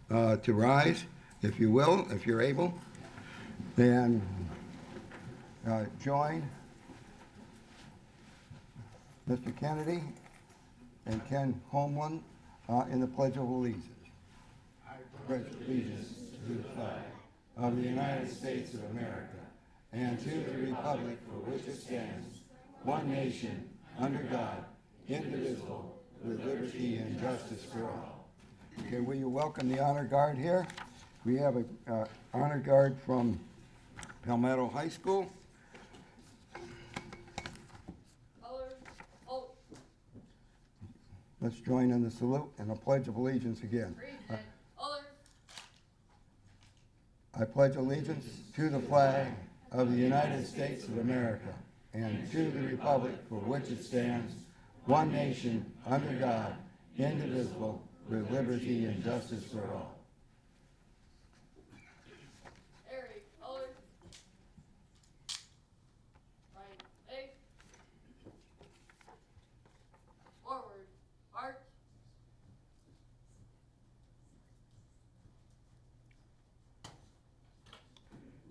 to rise, if you will, if you're able, and join Mr. Kennedy and Ken Homeland in the Pledge of Allegiance. I pledge allegiance to the flag of the United States of America and to the republic for which it stands, one nation, under God, indivisible, with liberty and justice for all. Okay, will you welcome the honor guard here? We have an honor guard from Palmetto High School. Let's join in the salute and the Pledge of Allegiance again. I pledge allegiance to the flag of the United States of America and to the republic for which it stands, one nation, under God, indivisible, with liberty and justice for all. Eric, Oller. Ryan, A. Forward, march.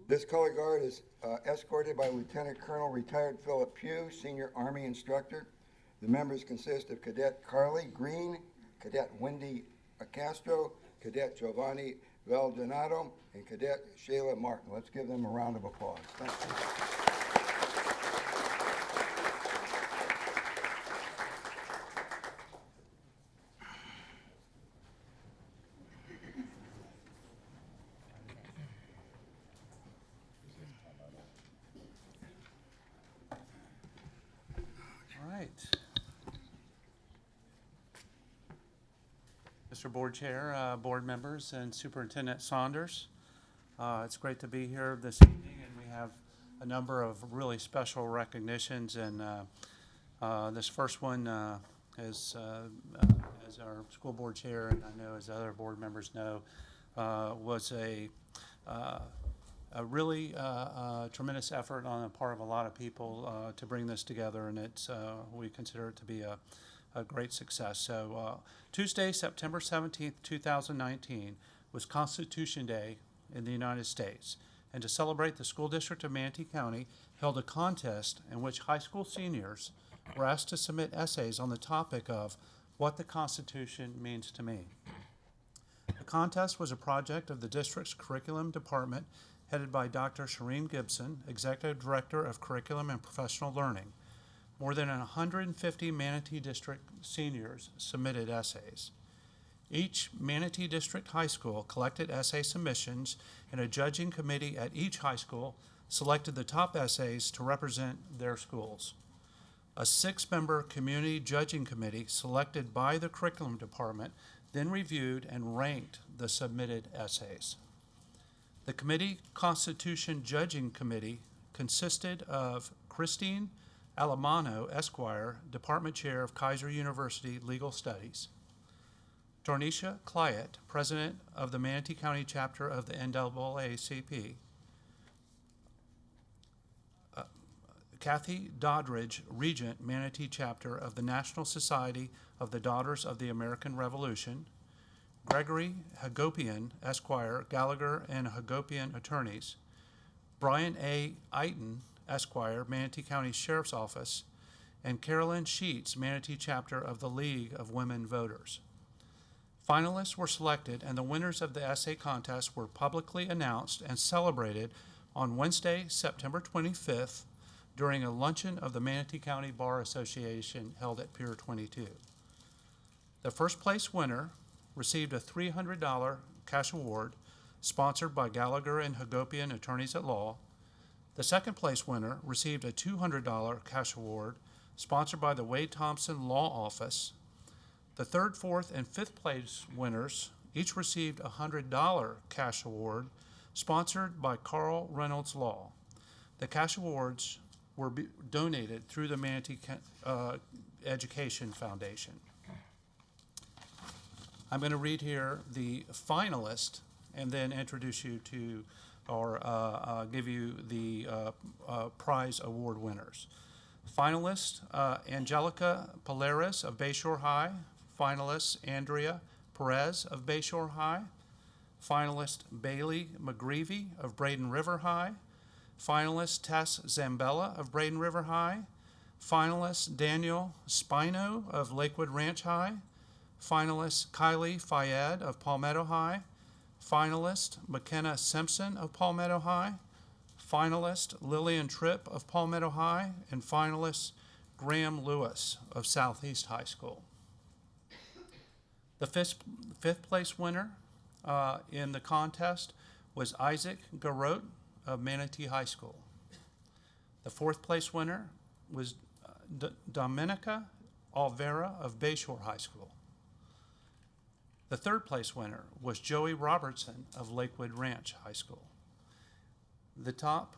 This color guard is escorted by Lieutenant Colonel retired Philip Pugh, Senior Army Instructor. The members consist of Cadet Carly Green, Cadet Wendy Castro, Cadet Giovanni Valdonato, and Cadet Shayla Martin. Let's give them a round of applause. Thank you. All right. Mr. Board Chair, board members, and Superintendent Saunders, it's great to be here this evening, and we have a number of really special recognitions. And this first one is, as our school board chair, and I know as other board members know, was a really tremendous effort on the part of a lot of people to bring this together, and it's we consider it to be a great success. So Tuesday, September 17th, 2019 was Constitution Day in the United States, and to celebrate, the School District of Manatee County held a contest in which high school seniors were asked to submit essays on the topic of what the Constitution means to me. The contest was a project of the district's curriculum department headed by Dr. Shireen Gibson, Executive Director of Curriculum and Professional Learning. More than 150 Manatee District seniors submitted essays. Each Manatee District high school collected essay submissions, and a judging committee at each high school selected the top essays to represent their schools. A 6-member community judging committee selected by the curriculum department then reviewed and ranked the submitted essays. The committee Constitution Judging Committee consisted of Christine Alamano, Esquire, Department Chair of Kaiser University Legal Studies; Tornisha Clyett, President of the Manatee County Chapter of the NAACP; Kathy Doddridge, Regent, Manatee Chapter of the National Society of the Daughters of the American Revolution; Gregory Hagopian, Esquire, Gallagher and Hagopian Attorneys; Brian A. Eiton, Esquire, Manatee County Sheriff's Office; and Carolyn Sheets, Manatee Chapter of the League of Women Voters. Finalists were selected, and the winners of the essay contest were publicly announced and celebrated on Wednesday, September 25th, during a luncheon of the Manatee County Bar Association held at Pier 22. The first place winner received a $300 cash award sponsored by Gallagher and Hagopian Attorneys at Law. The second place winner received a $200 cash award sponsored by the Wade Thompson Law Office. The third, fourth, and fifth place winners each received a $100 cash award sponsored by Carl Reynolds Law. The cash awards were donated through the Manatee Education Foundation. I'm going to read here the finalist and then introduce you to or give you the prize award winners. Finalist, Angelica Polaris of Bayshore High. Finalists, Andrea Perez of Bayshore High. Finalist Bailey McGreevy of Braden River High. Finalist Tess Zambella of Braden River High. Finalist Daniel Spino of Lakewood Ranch High. Finalist Kylie Fayed of Palmetto High. Finalist McKenna Simpson of Palmetto High. Finalist Lillian Tripp of Palmetto High. And finalist Graham Lewis of Southeast High School. The fifth place winner in the contest was Isaac Garot of Manatee High School. The fourth place winner was Dominica Alvera of Bayshore High School. The third place winner was Joey Robertson of Lakewood Ranch High School. The top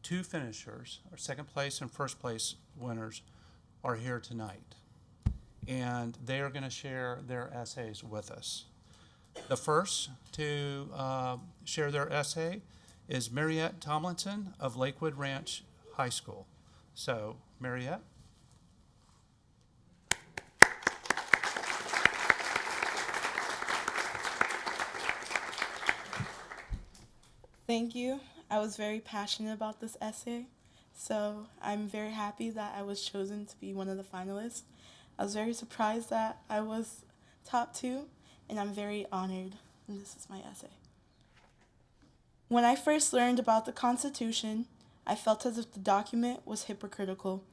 two finishers, or second place and first place winners, are here tonight. And they are going to share their essays with us. The first to share their essay is Mariette Tomlinson of Lakewood Ranch High School. So, Mariette. Thank you. I was very passionate about this essay, so I'm very happy that I was chosen to be one of the finalists. I was very surprised that I was top 2, and I'm very honored, and this is my essay. When I first learned about the Constitution, I felt as if the document was hypocritical.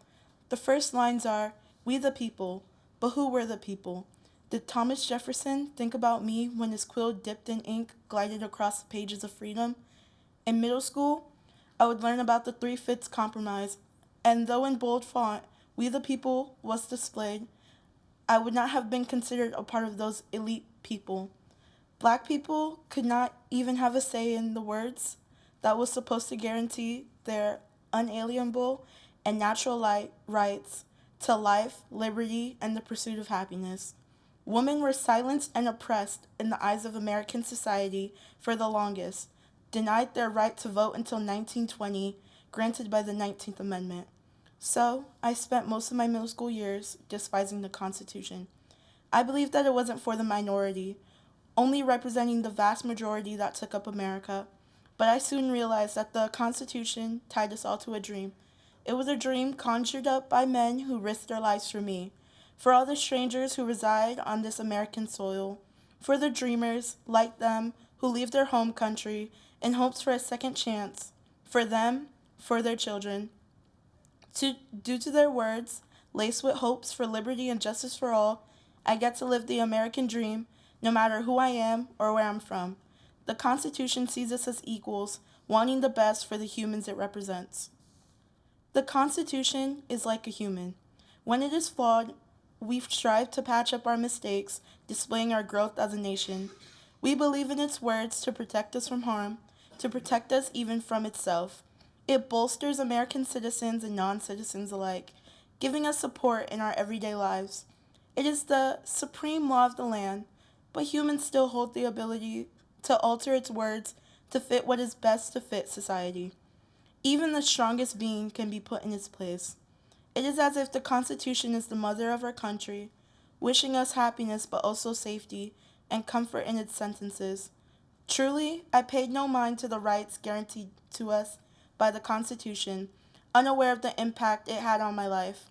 The first lines are, "We the people," but who were the people? Did Thomas Jefferson think about me when his quill dipped in ink glided across the pages of freedom? In middle school, I would learn about the 3/5 compromise, and though in bold font, "We the people" was displayed, I would not have been considered a part of those elite people. Black people could not even have a say in the words that was supposed to guarantee their unalienable and natural rights to life, liberty, and the pursuit of happiness. Women were silenced and oppressed in the eyes of American society for the longest, denied their right to vote until 1920, granted by the 19th Amendment. So, I spent most of my middle school years despising the Constitution. I believed that it wasn't for the minority, only representing the vast majority that took up America. But I soon realized that the Constitution tied us all to a dream. It was a dream conjured up by men who risked their lives for me, for all the strangers who reside on this American soil, for the dreamers, like them, who leave their home country in hopes for a second chance, for them, for their children. Due to their words, laced with hopes for liberty and justice for all, I get to live the American dream, no matter who I am or where I'm from. The Constitution sees us as equals, wanting the best for the humans it represents. The Constitution is like a human. When it is flawed, we strive to patch up our mistakes, displaying our growth as a nation. We believe in its words to protect us from harm, to protect us even from itself. It bolsters American citizens and non-citizens alike, giving us support in our everyday lives. It is the supreme law of the land, but humans still hold the ability to alter its words to fit what is best to fit society. Even the strongest being can be put in its place. It is as if the Constitution is the mother of our country, wishing us happiness but also safety and comfort in its sentences. Truly, I paid no mind to the rights guaranteed to us by the Constitution, unaware of the impact it had on my life.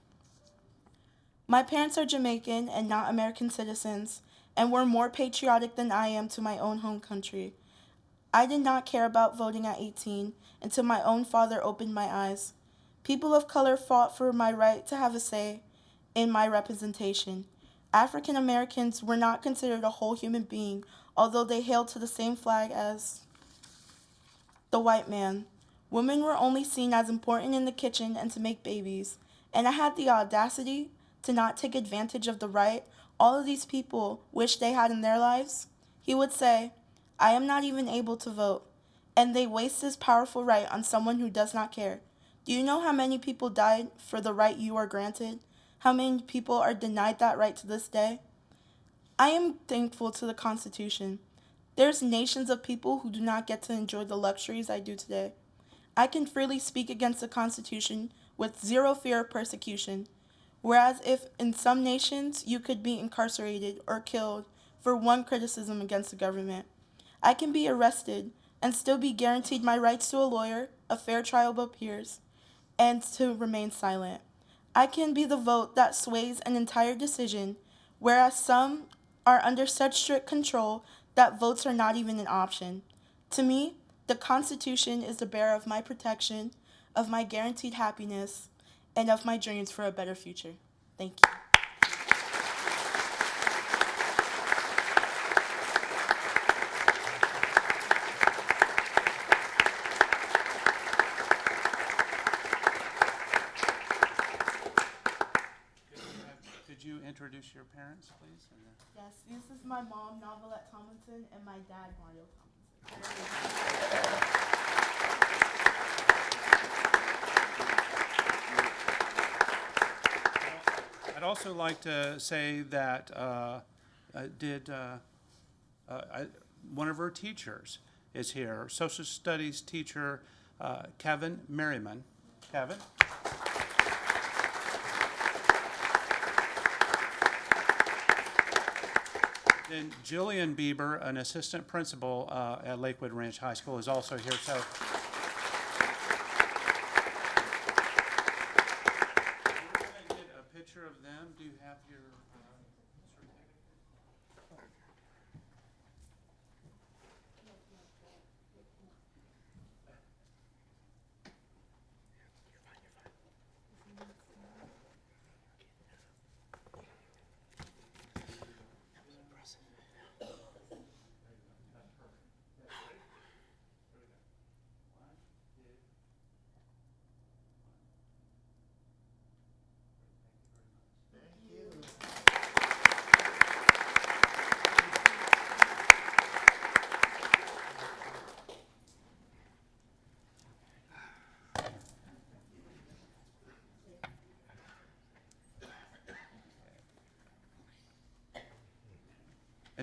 My parents are Jamaican and not American citizens, and were more patriotic than I am to my own home country. I did not care about voting at 18 until my own father opened my eyes. People of color fought for my right to have a say in my representation. African Americans were not considered a whole human being, although they hailed to the same flag as the white man. Women were only seen as important in the kitchen and to make babies, and I had the audacity to not take advantage of the right all of these people wish they had in their lives. He would say, "I am not even able to vote," and they waste this powerful right on someone who does not care. Do you know how many people died for the right you are granted? How many people are denied that right to this day? I am thankful to the Constitution. There's nations of people who do not get to enjoy the luxuries I do today. I can freely speak against the Constitution with zero fear of persecution, whereas if in some nations you could be incarcerated or killed for one criticism against the government. I can be arrested and still be guaranteed my rights to a lawyer, a fair trial by peers, and to remain silent. I can be the vote that sways an entire decision, whereas some are under such strict control that votes are not even an option. To me, the Constitution is the bearer of my protection, of my guaranteed happiness, and of my dreams for a better future. Thank you. Could you introduce your parents, please? Yes, this is my mom, Novelette Tomlinson, and my dad, Mario Tomlinson. I'd also like to say that one of her teachers is here, social studies teacher Kevin Merriman. Kevin? And Jillian Bieber, an assistant principal at Lakewood Ranch High School, is also here. So, we're going to get a picture of them. Do you have your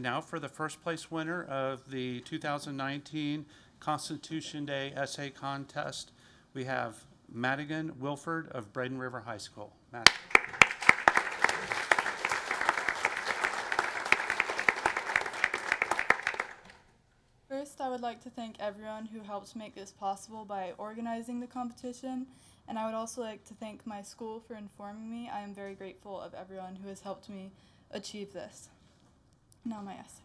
And now for the first place winner of the 2019 Constitution Day Essay Contest, we have Madigan Wilford of Braden River High School. Madigan. First, I would like to thank everyone who helped make this possible by organizing the competition, and I would also like to thank my school for informing me. I am very grateful of everyone who has helped me achieve this. Now my essay.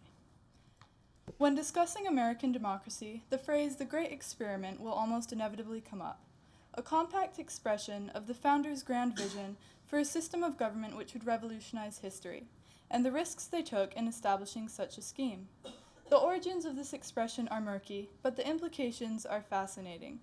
When discussing American democracy, the phrase "the great experiment" will almost inevitably come up, a compact expression of the founders' grand vision for a system of government which would revolutionize history, and the risks they took in establishing such a scheme. The origins of this expression are murky, but the implications are fascinating.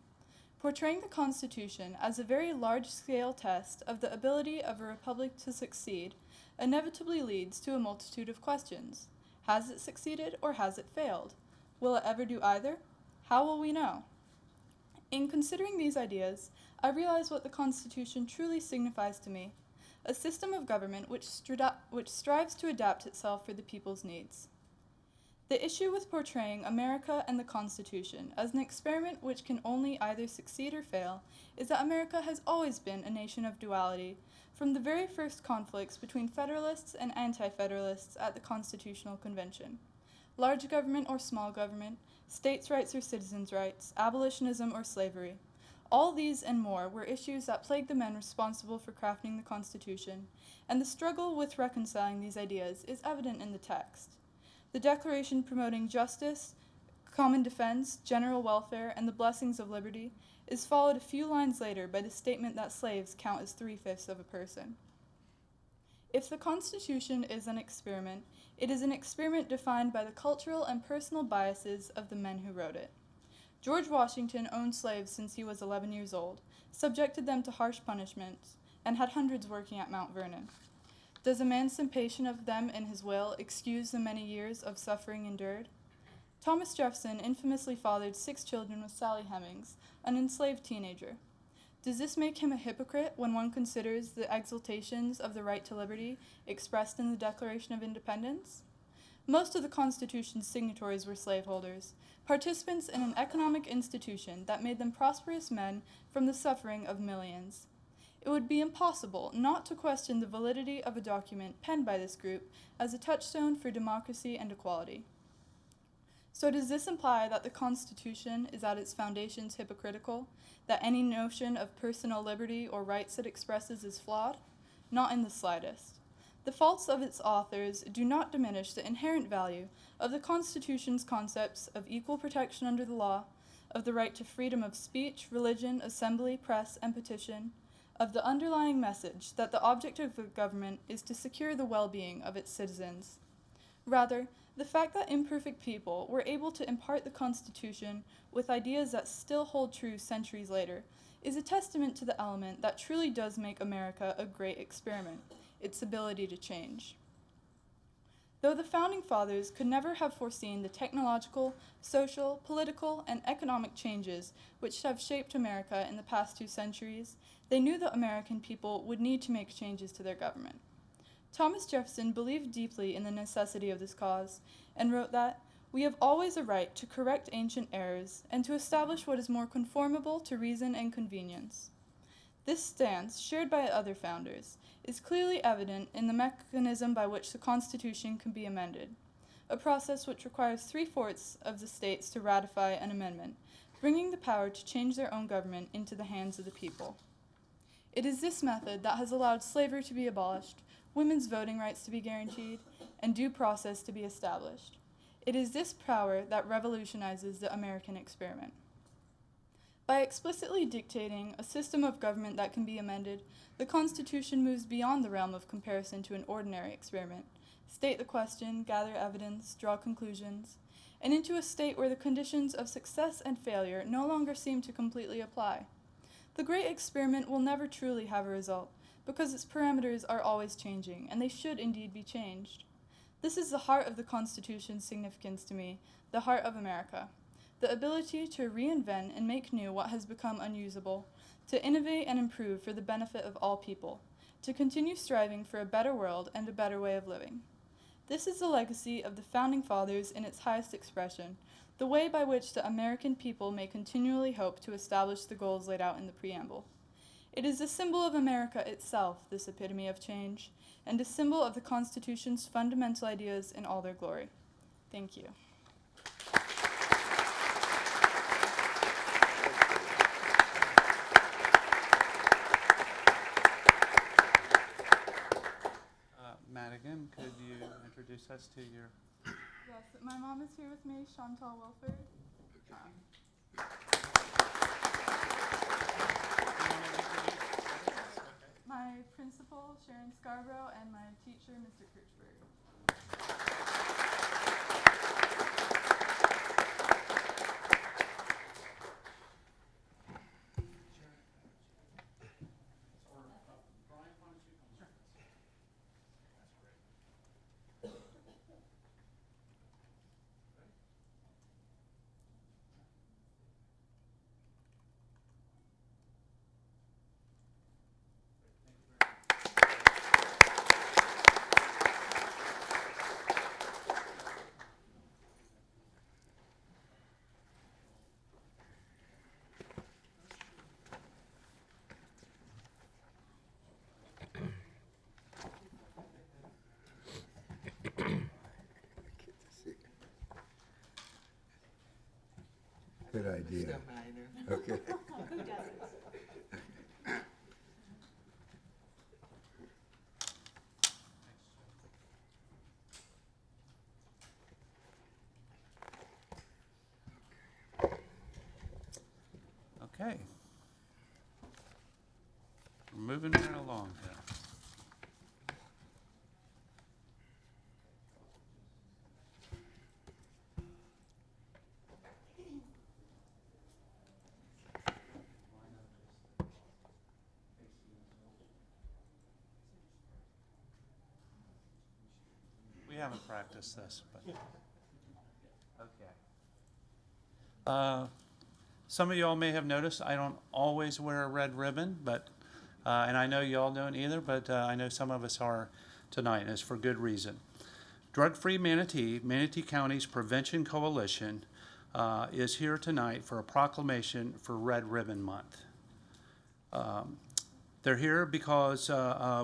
Portraying the Constitution as a very large-scale test of the ability of a republic to succeed inevitably leads to a multitude of questions. Has it succeeded or has it failed? Will it ever do either? How will we know? In considering these ideas, I realize what the Constitution truly signifies to me, a system of government which strives to adapt itself for the people's needs. The issue with portraying America and the Constitution as an experiment which can only either succeed or fail is that America has always been a nation of duality, from the very first conflicts between Federalists and Anti-Federalists at the Constitutional Convention. Large government or small government, states' rights or citizens' rights, abolitionism or slavery. All these and more were issues that plagued the men responsible for crafting the Constitution, and the struggle with reconciling these ideas is evident in the text. The Declaration promoting justice, common defense, general welfare, and the blessings of liberty is followed a few lines later by the statement that slaves count as 3/5 of a person. If the Constitution is an experiment, it is an experiment defined by the cultural and personal biases of the men who wrote it. George Washington owned slaves since he was 11 years old, subjected them to harsh punishments, and had hundreds working at Mount Vernon. Does emancipation of them in his will excuse the many years of suffering endured? Thomas Jefferson infamously fathered 6 children with Sally Hemings, an enslaved teenager. Does this make him a hypocrite when one considers the exaltations of the right to liberty expressed in the Declaration of Independence? Most of the Constitution's signatories were slaveholders, participants in an economic institution that made them prosperous men from the suffering of millions. It would be impossible not to question the validity of a document penned by this group as a touchstone for democracy and equality. So does this imply that the Constitution is at its foundations hypocritical, that any notion of personal liberty or rights it expresses is flawed? Not in the slightest. The faults of its authors do not diminish the inherent value of the Constitution's concepts of equal protection under the law, of the right to freedom of speech, religion, assembly, press, and petition, of the underlying message that the object of the government is to secure the well-being of its citizens. Rather, the fact that imperfect people were able to impart the Constitution with ideas that still hold true centuries later is a testament to the element that truly does make America a great experiment, its ability to change. Though the Founding Fathers could never have foreseen the technological, social, political, and economic changes which have shaped America in the past 2 centuries, they knew the American people would need to make changes to their government. Thomas Jefferson believed deeply in the necessity of this cause, and wrote that, "We have always a right to correct ancient errors, and to establish what is more conformable to reason and convenience." This stance, shared by other founders, is clearly evident in the mechanism by which the Constitution can be amended, a process which requires 3/4 of the states to ratify an amendment, bringing the power to change their own government into the hands of the people. It is this method that has allowed slavery to be abolished, women's voting rights to be guaranteed, and due process to be established. It is this power that revolutionizes the American experiment. By explicitly dictating a system of government that can be amended, the Constitution moves beyond the realm of comparison to an ordinary experiment, state the question, gather evidence, draw conclusions, and into a state where the conditions of success and failure no longer seem to completely apply. The great experiment will never truly have a result, because its parameters are always changing, and they should indeed be changed. This is the heart of the Constitution's significance to me, the heart of America. The ability to reinvent and make new what has become unusable, to innovate and improve for the benefit of all people, to continue striving for a better world and a better way of living. This is the legacy of the Founding Fathers in its highest expression, the way by which the American people may continually hope to establish the goals laid out in the preamble. It is a symbol of America itself, this epitome of change, and a symbol of the Constitution's fundamental ideas in all their glory. Thank you. Madigan, could you introduce us to your... Yes, my mom is here with me, Chantal Wilford. My principal, Sharon Scarborough, and my teacher, Mr. Kirchberg. Good idea. Okay. Okay. We're moving right along here. We haven't practiced this, but okay. Some of y'all may have noticed I don't always wear a red ribbon, but and I know y'all don't either, but I know some of us are tonight, and it's for good reason. Drug-Free Manatee, Manatee County's Prevention Coalition, is here tonight for a proclamation for Red Ribbon Month. They're here because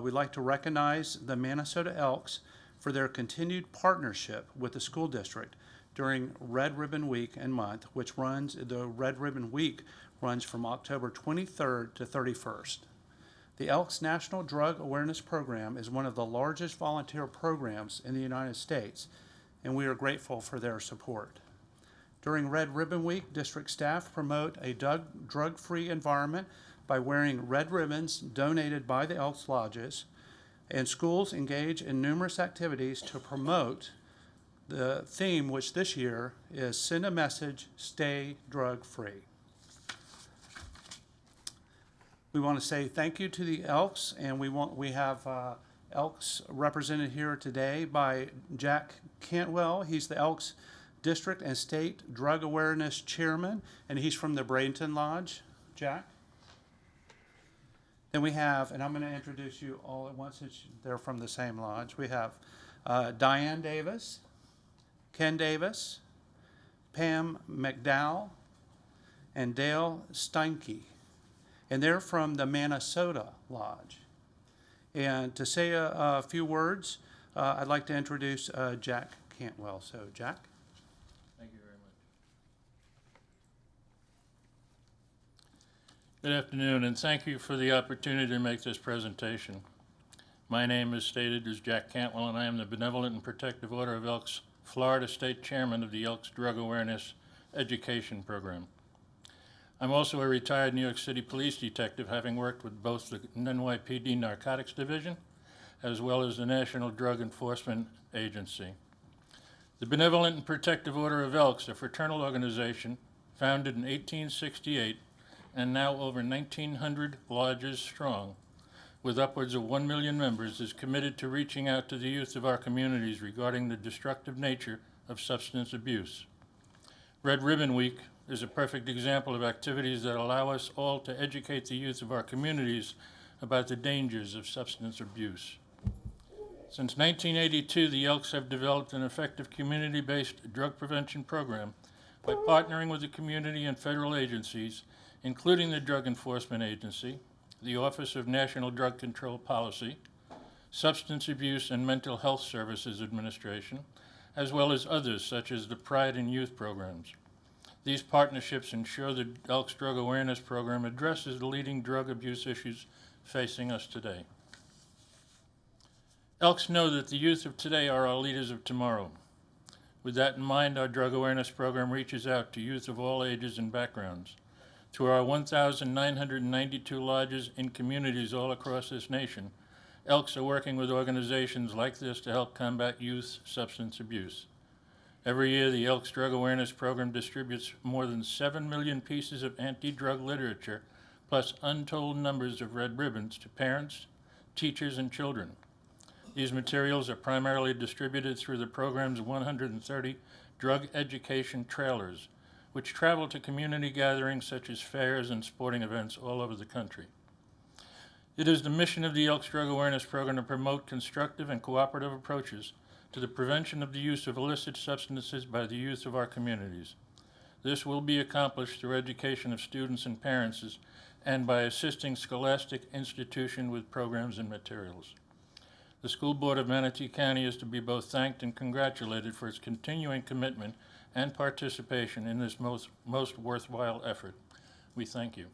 we'd like to recognize the Minnesota Elks for their continued partnership with the school district during Red Ribbon Week and month, the Red Ribbon Week runs from October 23rd to 31st. The Elks National Drug Awareness Program is one of the largest volunteer programs in the United States, and we are grateful for their support. During Red Ribbon Week, district staff promote a drug-free environment by wearing red ribbons donated by the Elks Lodges, and schools engage in numerous activities to promote the theme, which this year is Send a Message, Stay Drug-Free. We want to say thank you to the Elks, and we have Elks represented here today by Jack Cantwell. He's the Elks District and State Drug Awareness Chairman, and he's from the Bradenton Lodge. Jack? Then we have, and I'm going to introduce you all at once since they're from the same lodge. We have Diane Davis, Ken Davis, Pam McDowell, and Dale Steinke. And they're from the Minnesota Lodge. And to say a few words, I'd like to introduce Jack Cantwell. So, Jack? Thank you very much. Good afternoon, and thank you for the opportunity to make this presentation. My name, as stated, is Jack Cantwell, and I am the Benevolent and Protective Order of Elks Florida State Chairman of the Elks Drug Awareness Education Program. I'm also a retired New York City police detective, having worked with both the NYPD Narcotics Division as well as the National Drug Enforcement Agency. The Benevolent and Protective Order of Elks, a fraternal organization founded in 1868 and now over 1,900 lodges strong, with upwards of 1 million members, is committed to reaching out to the youth of our communities regarding the destructive nature of substance abuse. Red Ribbon Week is a perfect example of activities that allow us all to educate the youth of our communities about the dangers of substance abuse. Since 1982, the Elks have developed an effective community-based drug prevention program by partnering with the community and federal agencies, including the Drug Enforcement Agency, the Office of National Drug Control Policy, Substance Abuse and Mental Health Services Administration, as well as others such as the Pride in Youth programs. These partnerships ensure the Elks Drug Awareness Program addresses the leading drug abuse issues facing us today. Elks know that the youth of today are our leaders of tomorrow. With that in mind, our Drug Awareness Program reaches out to youth of all ages and backgrounds. Through our 1,992 lodges in communities all across this nation, Elks are working with organizations like this to help combat youth substance abuse. Every year, the Elks Drug Awareness Program distributes more than 7 million pieces of anti-drug literature, plus untold numbers of red ribbons to parents, teachers, and children. These materials are primarily distributed through the program's 130 drug education trailers, which travel to community gatherings such as fairs and sporting events all over the country. It is the mission of the Elks Drug Awareness Program to promote constructive and cooperative approaches to the prevention of the use of illicit substances by the youth of our communities. This will be accomplished through education of students and parents and by assisting scholastic institutions with programs and materials. The School Board of Manatee County is to be both thanked and congratulated for its continuing commitment and participation in this most worthwhile effort. We thank you.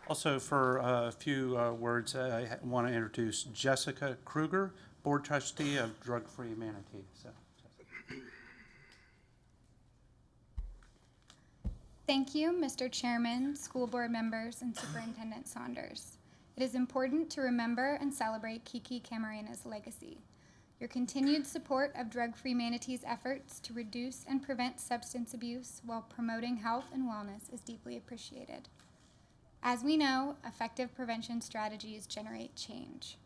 Also, for a few words, I want to introduce Jessica Kruger, Board Trustee of Drug Free Manatee. So, Thank you, Mr. Chairman, school board members, and Superintendent Saunders. It is important to remember and celebrate Kiki Camarina's legacy. Your continued support of Drug Free Manatee's efforts to reduce and prevent substance abuse while promoting health and wellness is deeply appreciated. As we know, effective prevention strategies generate change.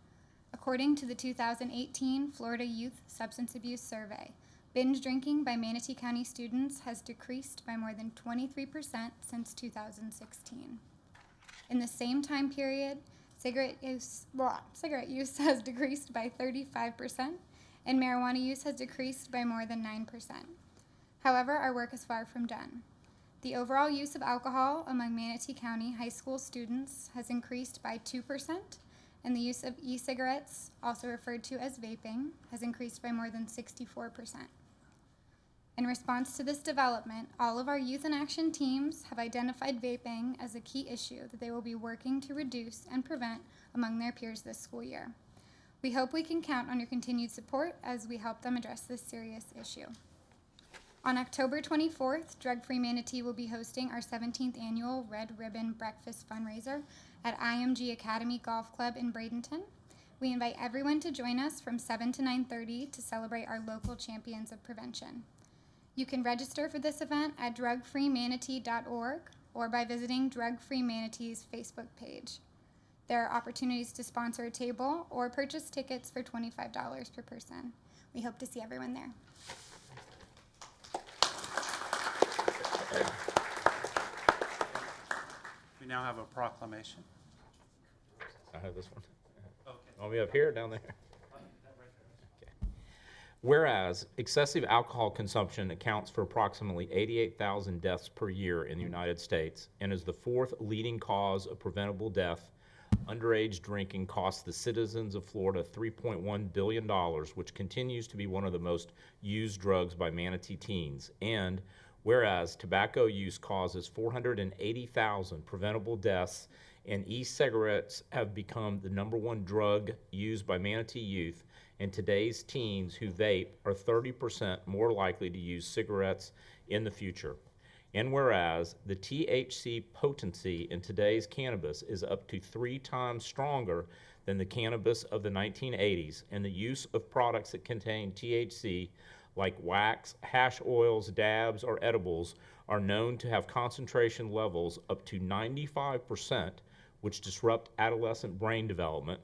According to the 2018 Florida Youth Substance Abuse Survey, binge drinking by Manatee County students has decreased by more than 23% since 2016. In the same time period, cigarette use has decreased by 35%, and marijuana use has decreased by more than 9%. However, our work is far from done. The overall use of alcohol among Manatee County high school students has increased by 2%, and the use of e-cigarettes, also referred to as vaping, has increased by more than 64%. In response to this development, all of our Youth in Action teams have identified vaping as a key issue that they will be working to reduce and prevent among their peers this school year. We hope we can count on your continued support as we help them address this serious issue. On October 24th, Drug Free Manatee will be hosting our 17th annual Red Ribbon Breakfast fundraiser at IMG Academy Golf Club in Bradenton. We invite everyone to join us from 7 to 9:30 to celebrate our local champions of prevention. You can register for this event at drugfreemanatee.org or by visiting Drug Free Manatee's Facebook page. There are opportunities to sponsor a table or purchase tickets for $25 per person. We hope to see everyone there. We now have a proclamation. I have this one. Okay. Want me up here or down there? Okay. Whereas excessive alcohol consumption accounts for approximately 88,000 deaths per year in the United States and is the fourth leading cause of preventable death, underage drinking costs the citizens of Florida $3.1 billion, which continues to be one of the most used drugs by Manatee teens. And whereas tobacco use causes 480,000 preventable deaths and e-cigarettes have become the #1 drug used by Manatee youth, and today's teens who vape are 30% more likely to use cigarettes in the future. And whereas the THC potency in today's cannabis is up to 3 times stronger than the cannabis of the 1980s, and the use of products that contain THC like wax, hash oils, dabs, or edibles are known to have concentration levels up to 95%, which disrupt adolescent brain development.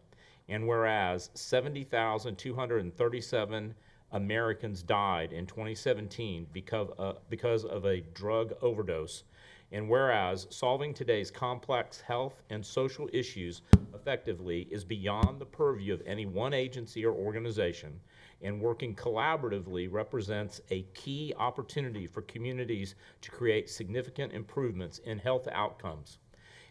And whereas 70,237 Americans died in 2017 because of a drug overdose. And whereas solving today's complex health and social issues effectively is beyond the purview of any one agency or organization, and working collaboratively represents a key opportunity for communities to create significant improvements in health outcomes.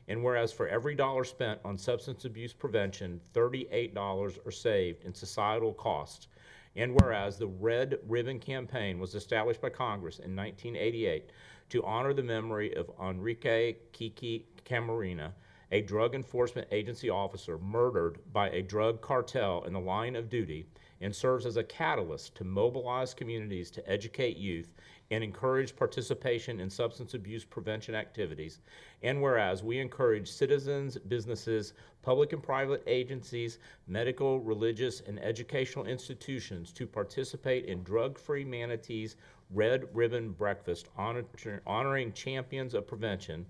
And whereas for every dollar spent on substance abuse prevention, $38 are saved in societal costs. And whereas the Red Ribbon Campaign was established by Congress in 1988 to honor the memory of Enrique Kiki Camarena, a drug enforcement agency officer murdered by a drug cartel in the line of duty, and serves as a catalyst to mobilize communities to educate youth and encourage participation in substance abuse prevention activities. And whereas we encourage citizens, businesses, public and private agencies, medical, religious, and educational institutions to participate in Drug Free Manatee's Red Ribbon Breakfast honoring champions of prevention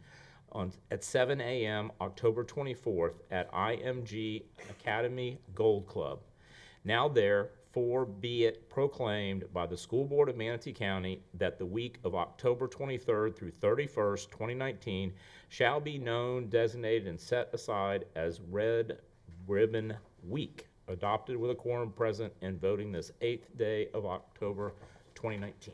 at 7 a.m. October 24th at IMG Academy Gold Club. Now therefore be it proclaimed by the School Board of Manatee County that the week of October 23rd through 31st, 2019 shall be known, designated, and set aside as Red Ribbon Week, adopted with a quorum present and voting this 8th day of October 2019.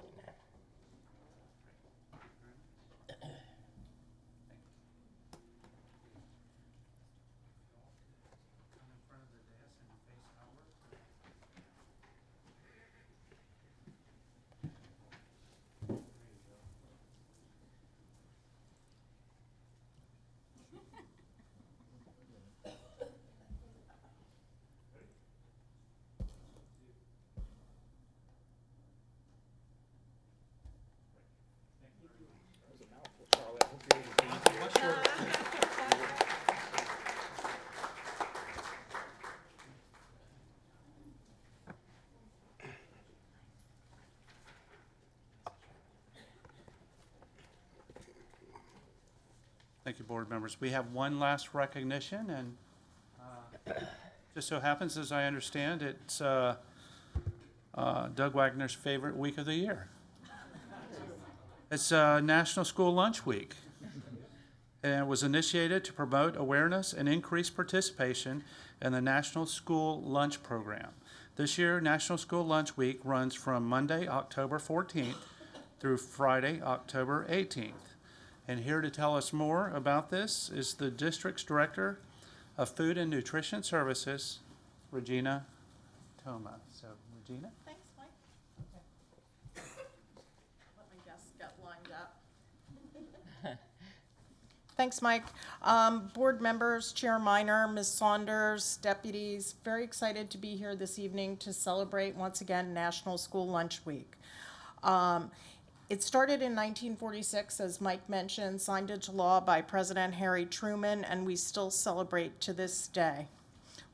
Thank you, board members. We have one last recognition, and just so happens, as I understand, it's Doug Wagner's favorite week of the year. It's National School Lunch Week, and it was initiated to promote awareness and increase participation in the National School Lunch Program. This year, National School Lunch Week runs from Monday, October 14th through Friday, October 18th. And here to tell us more about this is the district's director of Food and Nutrition Services, Regina Toma. So, Regina? Thanks, Mike. Let my guests get lined up. Thanks, Mike. Board members, Chair Minor, Ms. Saunders, deputies, very excited to be here this evening to celebrate once again National School Lunch Week. It started in 1946, as Mike mentioned, signed into law by President Harry Truman, and we still celebrate to this day.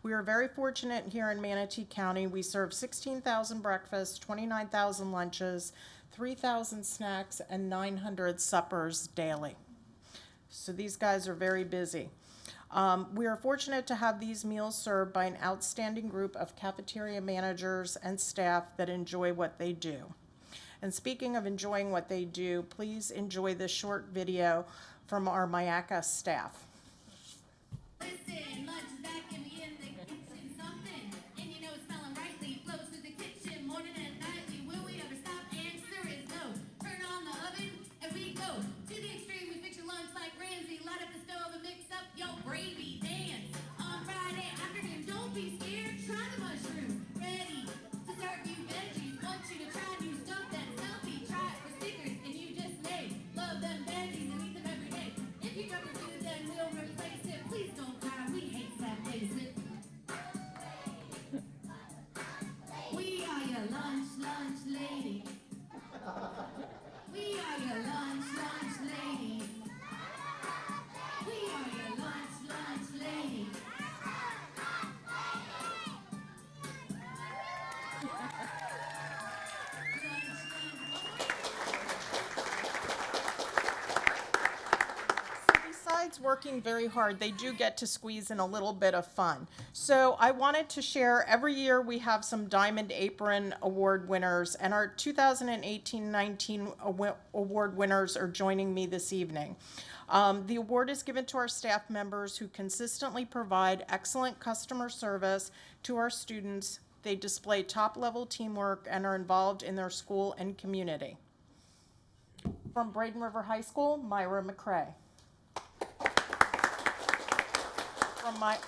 We are very fortunate here in Manatee County. We serve 16,000 breakfasts, 29,000 lunches, 3,000 snacks, and 900 suppers daily. So these guys are very busy. We are fortunate to have these meals served by an outstanding group of cafeteria managers and staff that enjoy what they do. And speaking of enjoying what they do, please enjoy this short video from our Mayaca staff. Listen, lunch is back and we in the kitchen. Something, and you know it's smelling rightly. Flows through the kitchen, morning and nightly. Will we ever stop? Answer is no. Turn on the oven and we go to the extreme. We fix your lunch like Ramsay. Light up the stove and mix up your gravy. Dance on Friday afternoon. Don't be scared. Try the mushroom. Ready to serve you veggies. Want you to try new stuff that's healthy. Try it for stickers and you just may love them veggies and eat them every day. If you drop your food, then we'll replace it. Please don't cry. We hate sad faces. We are your lunch lady. We are your lunch lady. We are your lunch lady. Besides working very hard, they do get to squeeze in a little bit of fun. So I wanted to share, every year we have some Diamond Apron Award winners, and our 2018-19 award winners are joining me this evening. The award is given to our staff members who consistently provide excellent customer service to our students. They display top-level teamwork and are involved in their school and community. From Braden River High School, Myra McCrae. From my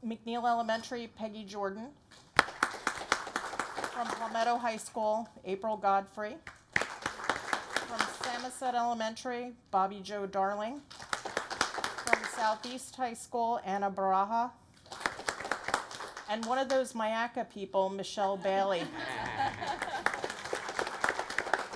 McNeil Elementary, Peggy Jordan. From Palmetto High School, April Godfrey. From Samoset Elementary, Bobby Joe Darling. From Southeast High School, Anna Baraja. And one of those Mayaca people, Michelle Bailey.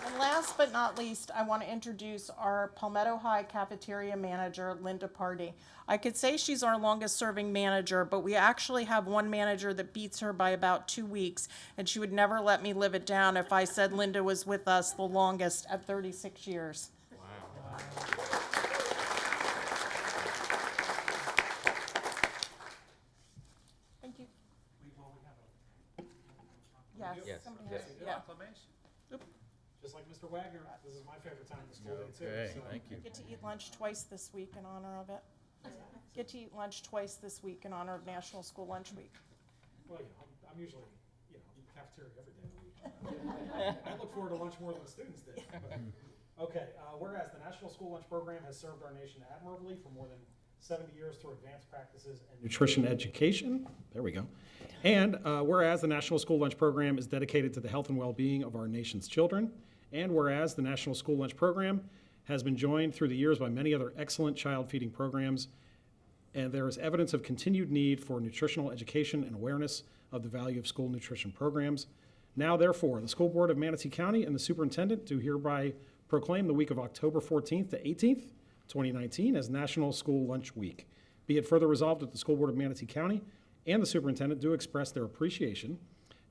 And last but not least, I want to introduce our Palmetto High cafeteria manager, Linda Party. I could say she's our longest serving manager, but we actually have one manager that beats her by about 2 weeks, and she would never let me live it down if I said Linda was with us the longest at 36 years. Wow. Thank you. Yes. Yes, somebody yes. has- yeah. Just like Mr. Wagner, this is my favorite time of the school day too. Okay, so- thank you. Get to eat lunch twice this week in honor of it. Get to eat lunch twice this week in honor of National School Lunch Week. Well, I'm usually, cafeteria every day of the week. I look forward to lunch more than the students did. Okay, whereas the National School Lunch Program has served our nation admirably for more than 70 years through advanced practices and nutrition education. There we go. And whereas the National School Lunch Program is dedicated to the health and well-being of our nation's children. And whereas the National School Lunch Program has been joined through the years by many other excellent child feeding programs, and there is evidence of continued need for nutritional education and awareness of the value of school nutrition programs. Now, therefore, the School Board of Manatee County and the Superintendent do hereby proclaim the week of October 14th to 18th, 2019 as National School Lunch Week. Be it further resolved that the School Board of Manatee County and the Superintendent do express their appreciation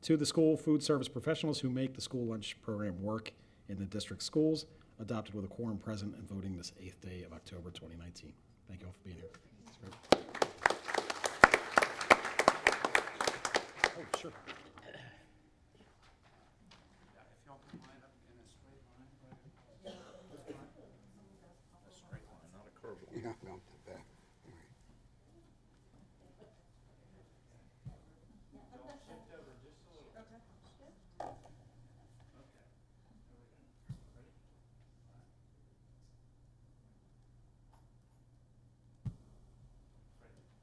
to the school food service professionals who make the school lunch program work in the district schools, adopted with a quorum present and voting this 8th day of October 2019. Thank you all for being here. That's great. Oh, sure. If y'all can line up in a straight line, right? A straight line, not a curve. Yeah, no, to the back. All right.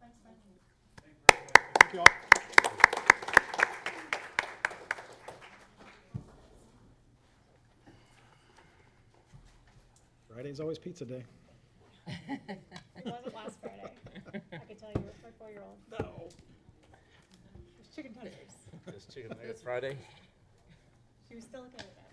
Thanks, Thank you all. Friday's always pizza day. It wasn't last Friday. I can tell you, with my 4-year-old. No. It was chicken tenders. This chicken nugget Friday. She was still okay with that.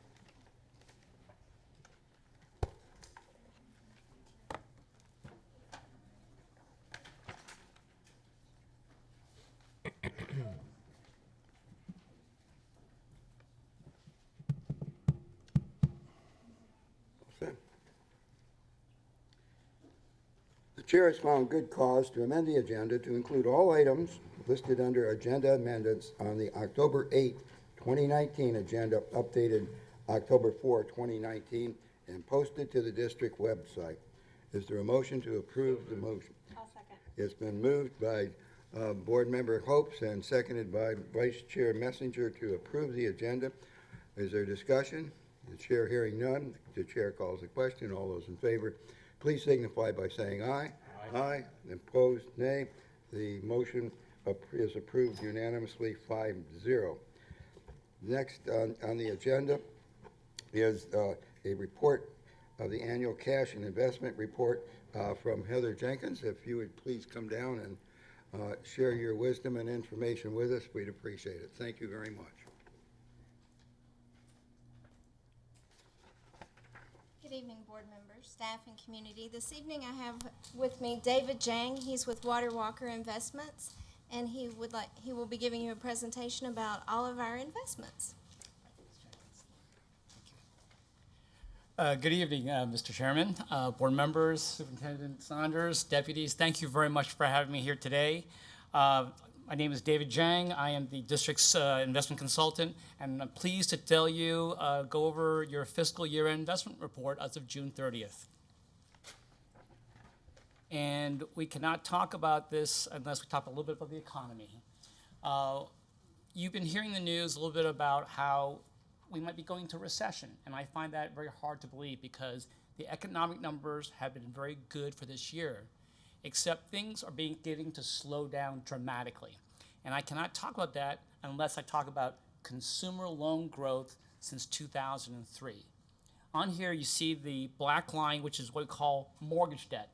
The chair has found good cause to amend the agenda to include all items listed under agenda amendments on the October 8, 2019 agenda, updated October 4, 2019, and posted to the district website. Is there a motion to approve the motion? I'll second. It's been moved by Board Member Hopes and seconded by Vice Chair Messenger to approve the agenda. Is there discussion? The chair hearing none, the chair calls the question. All those in favor, please signify by saying aye. Aye. Opposed, nay. The motion is approved unanimously, 5-0. Next on the agenda is a report of the annual cash and investment report from Heather Jenkins. If you would please come down and share your wisdom and information with us, we'd appreciate it. Thank you very much. Good evening, board members, staff, and community. This evening I have with me David Jang. He's with Water Walker Investments, and he will be giving you a presentation about all of our investments. Good evening, Mr. Chairman, board members, Superintendent Saunders, deputies. Thank you very much for having me here today. My name is David Jang. I am the district's investment consultant, and I'm pleased to tell you, go over your fiscal year-end investment report as of June 30th. And we cannot talk about this unless we talk a little bit about the economy. You've been hearing the news a little bit about how we might be going into recession, and I find that very hard to believe because the economic numbers have been very good for this year, except things are beginning to slow down dramatically. And I cannot talk about that unless I talk about consumer loan growth since 2003. On here you see the black line, which is what we call mortgage debt.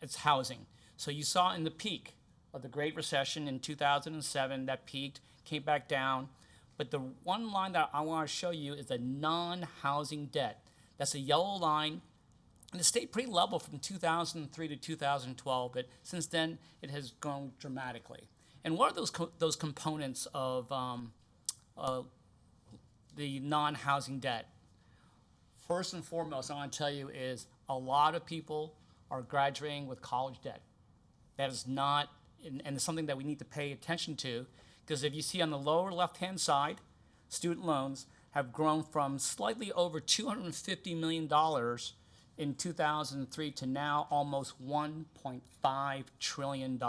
It's housing. So you saw in the peak of the Great Recession in 2007, that peaked, came back down. But the one line that I want to show you is the non-housing debt. That's a yellow line, and it stayed pretty level from 2003 to 2012, but since then it has grown dramatically. And what are those components of the non-housing debt? First and foremost, I want to tell you is a lot of people are graduating with college debt. That is not, and it's something that we need to pay attention to, because if you see on the lower left-hand side, student loans have grown from slightly over $250 million in 2003 to now almost $1.5 trillion.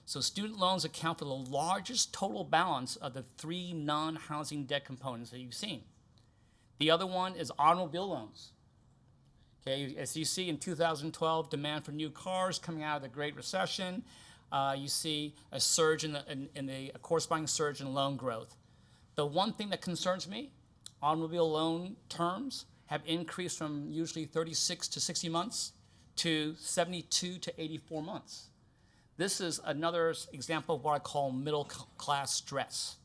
So student loans account for the largest total balance of the three non-housing debt components that you've seen. The other one is automobile loans. Okay, as you see in 2012, demand for new cars coming out of the Great Recession. You see a surge a corresponding surge in loan growth. The one thing that concerns me, automobile loan terms have increased from usually 36 to 60 months to 72 to 84 months. This is another example of what I call middle class stress.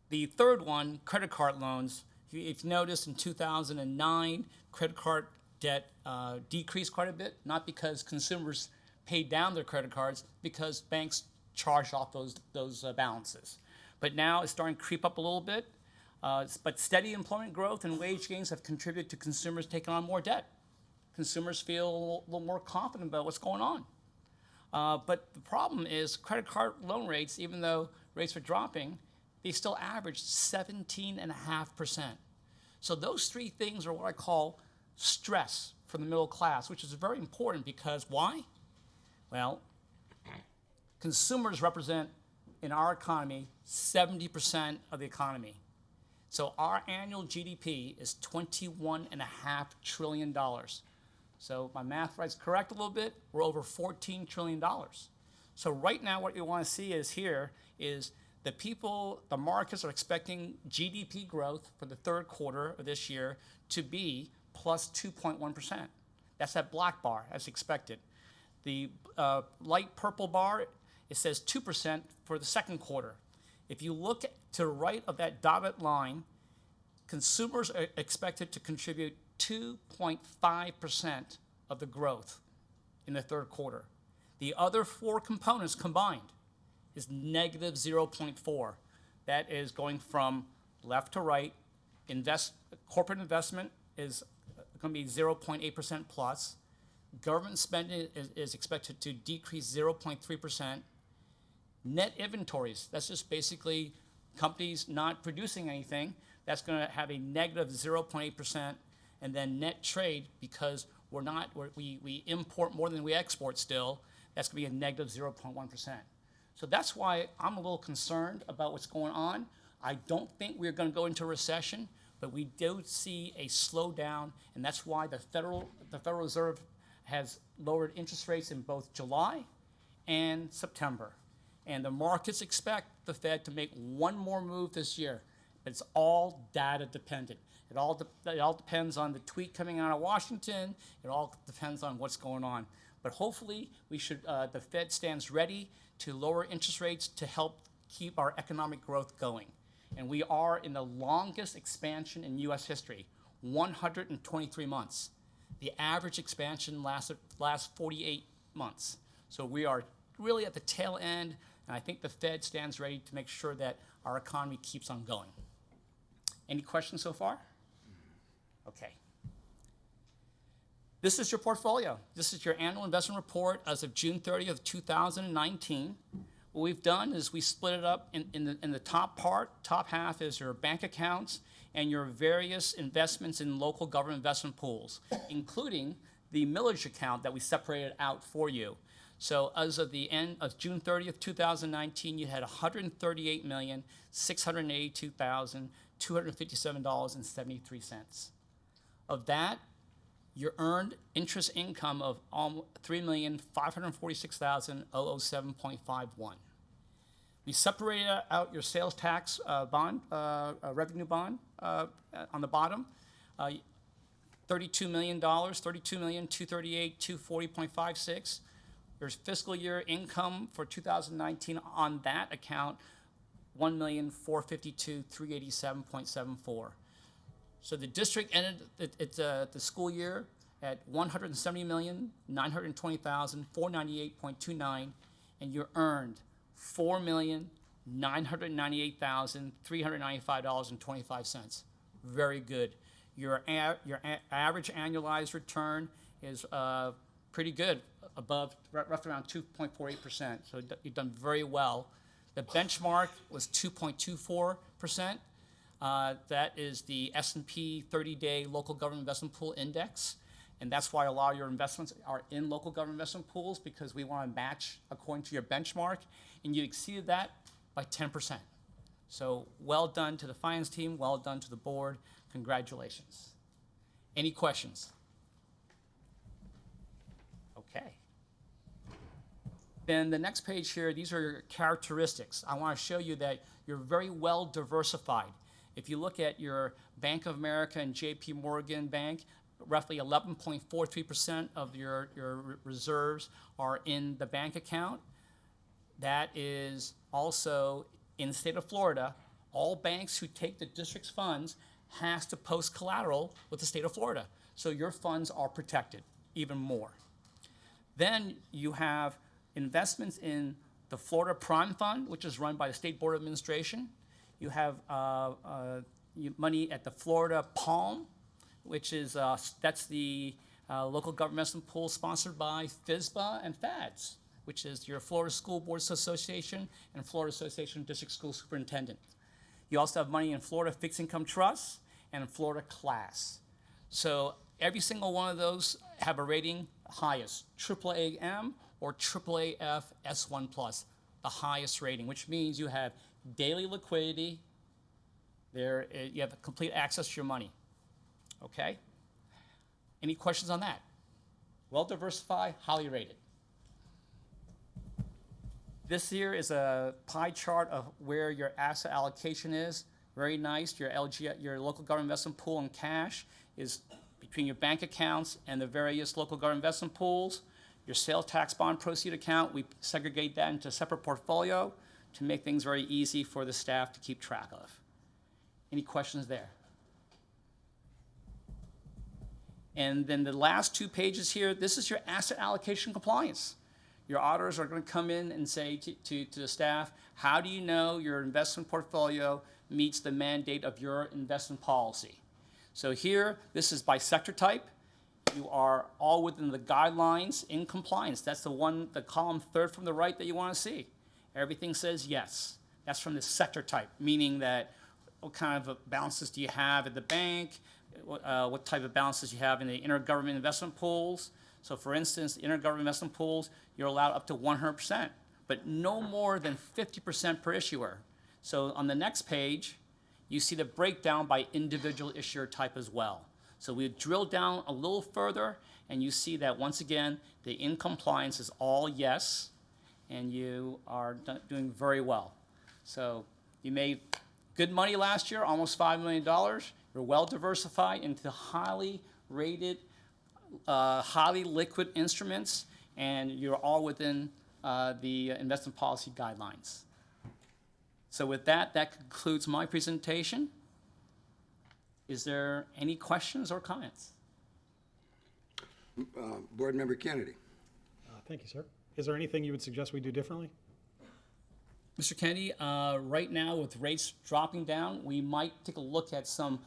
The third one, credit card loans. If you notice in 2009, credit card debt decreased quite a bit, not because consumers paid down their credit cards, because banks charged off those balances. But now it's starting to creep up a little bit. But steady employment growth and wage gains have contributed to consumers taking on more debt. Consumers feel a little more confident about what's going on. But the problem is credit card loan rates, even though rates are dropping, they still average 17.5%. So those three things are what I call stress for the middle class, which is very important because why? Well, consumers represent, in our economy, 70% of the economy. So our annual GDP is $21.5 trillion. So if my math right's correct a little bit, we're over $14 trillion. So right now, what you want to see is here is the markets are expecting GDP growth for the third quarter of this year to be plus 2.1%. That's that black bar as expected. The light purple bar, it says 2% for the second quarter. If you look to the right of that dotted line, consumers are expected to contribute 2.5% of the growth in the third quarter. The other four components combined is negative 0.4. That is going from left to right. Corporate investment is going to be 0.8% plus. Government spending is expected to decrease 0.3%. Net inventories, that's just basically companies not producing anything. That's going to have a negative 0.8%. And then net trade, because we import more than we export still, that's going to be a negative 0.1%. So that's why I'm a little concerned about what's going on. I don't think we're going to go into a recession, but we do see a slowdown, and that's why the Federal Reserve has lowered interest rates in both July and September. And the markets expect the Fed to make one more move this year. But it's all data dependent. It all depends on the tweet coming out of Washington. It all depends on what's going on. But hopefully, the Fed stands ready to lower interest rates to help keep our economic growth going. And we are in the longest expansion in U.S. history, 123 months. The average expansion lasts 48 months. So we are really at the tail end, and I think the Fed stands ready to make sure that our economy keeps on going. Any questions so far? Okay. This is your portfolio. This is your annual investment report as of June 30th, 2019. What we've done is we split it up in the top half is your bank accounts and your various investments in local government investment pools, including the millage account that we separated out for you. So as of the end of June 30th, 2019, you had $138,682,257.73. Of that, you earned interest income of $3,546,007.51. We separated out your sales tax revenue bond on the bottom, $32 million, $32,238,240.56. There's fiscal year income for 2019 on that account, $1,452,387.74. So the district ended the school year at $170,920,498.29, and you earned $4,998,395.25. Very good. Your average annualized return is pretty good, above roughly around 2.48%. So you've done very well. The benchmark was 2.24%. That is the S&P 30-day local government investment pool index. And that's why a lot of your investments are in local government investment pools, because we want to match according to your benchmark. And you exceeded that by 10%. So well done to the finance team, well done to the board. Congratulations. Any questions? Okay. Then the next page here, these are your characteristics. I want to show you that you're very well diversified. If you look at your Bank of America and JP Morgan Bank, roughly 11.43% of your reserves are in the bank account. That is also in the state of Florida. All banks who take the district's funds has to post collateral with the state of Florida. So your funds are protected even more. Then you have investments in the Florida Prime Fund, which is run by the State Board of Administration. You have money at the Florida Palm, which is that's the local government investment pool sponsored by FSBA and FADS, which is your Florida School Boards Association and Florida Association of District School Superintendents. You also have money in Florida Fixed Income Trust and Florida Class. So every single one of those have a rating highest, AAA-M or AAA-F S1+, the highest rating, which means you have daily liquidity. You have complete access to your money. Okay? Any questions on that? Well diversified, highly rated. This here is a pie chart of where your asset allocation is. Very nice. Your your local government investment pool and cash is between your bank accounts and the various local government investment pools. Your sales tax bond proceed account, we segregate that into a separate portfolio to make things very easy for the staff to keep track of. Any questions there? And then the last 2 pages here, this is your asset allocation compliance. Your auditors are going to come in and say to the staff, how do you know your investment portfolio meets the mandate of your investment policy? So here, this is by sector type. You are all within the guidelines in compliance. That's the column third from the right that you want to see. Everything says yes. That's from the sector type, meaning that what kind of balances do you have at the bank, what type of balances you have in the intergovernment investment pools. So for instance, the intergovernment investment pools, you're allowed up to 100%, but no more than 50% per issuer. So on the next page, you see the breakdown by individual issuer type as well. So we drill down a little further, and you see that once again, the in compliance is all yes, and you are doing very well. So you made good money last year, almost $5 million. You're well diversified into highly rated, highly liquid instruments, and you're all within the investment policy guidelines. So with that, that concludes my presentation. Is there any questions or comments? Board Member Kennedy. Thank you, sir. Is there anything you would suggest we do differently? Mr. Kennedy, right now with rates dropping down, we might take a look at some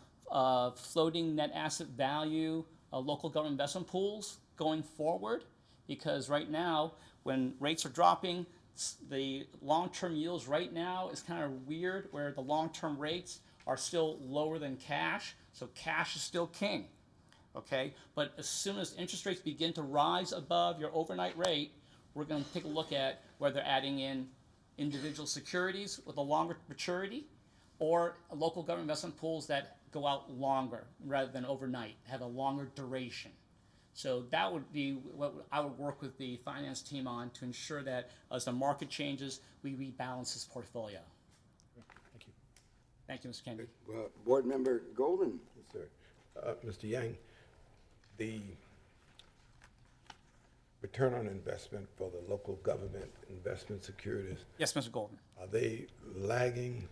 floating net asset value local government investment pools going forward, because right now, when rates are dropping, the long-term yields right now is kind of weird, where the long-term rates are still lower than cash, so cash is still king, okay? But as soon as interest rates begin to rise above your overnight rate, we're going to take a look at whether adding in individual securities with a longer maturity or local government investment pools that go out longer rather than overnight, have a longer duration. So that would be what I would work with the finance team on to ensure that as the market changes, we rebalance this portfolio. Thank you. Thank you, Mr. Kennedy. Board Member Golden. Yes, sir. Mr. Yang, the return on investment for the local government investment securities, Yes, Mr. Golden. are they lagging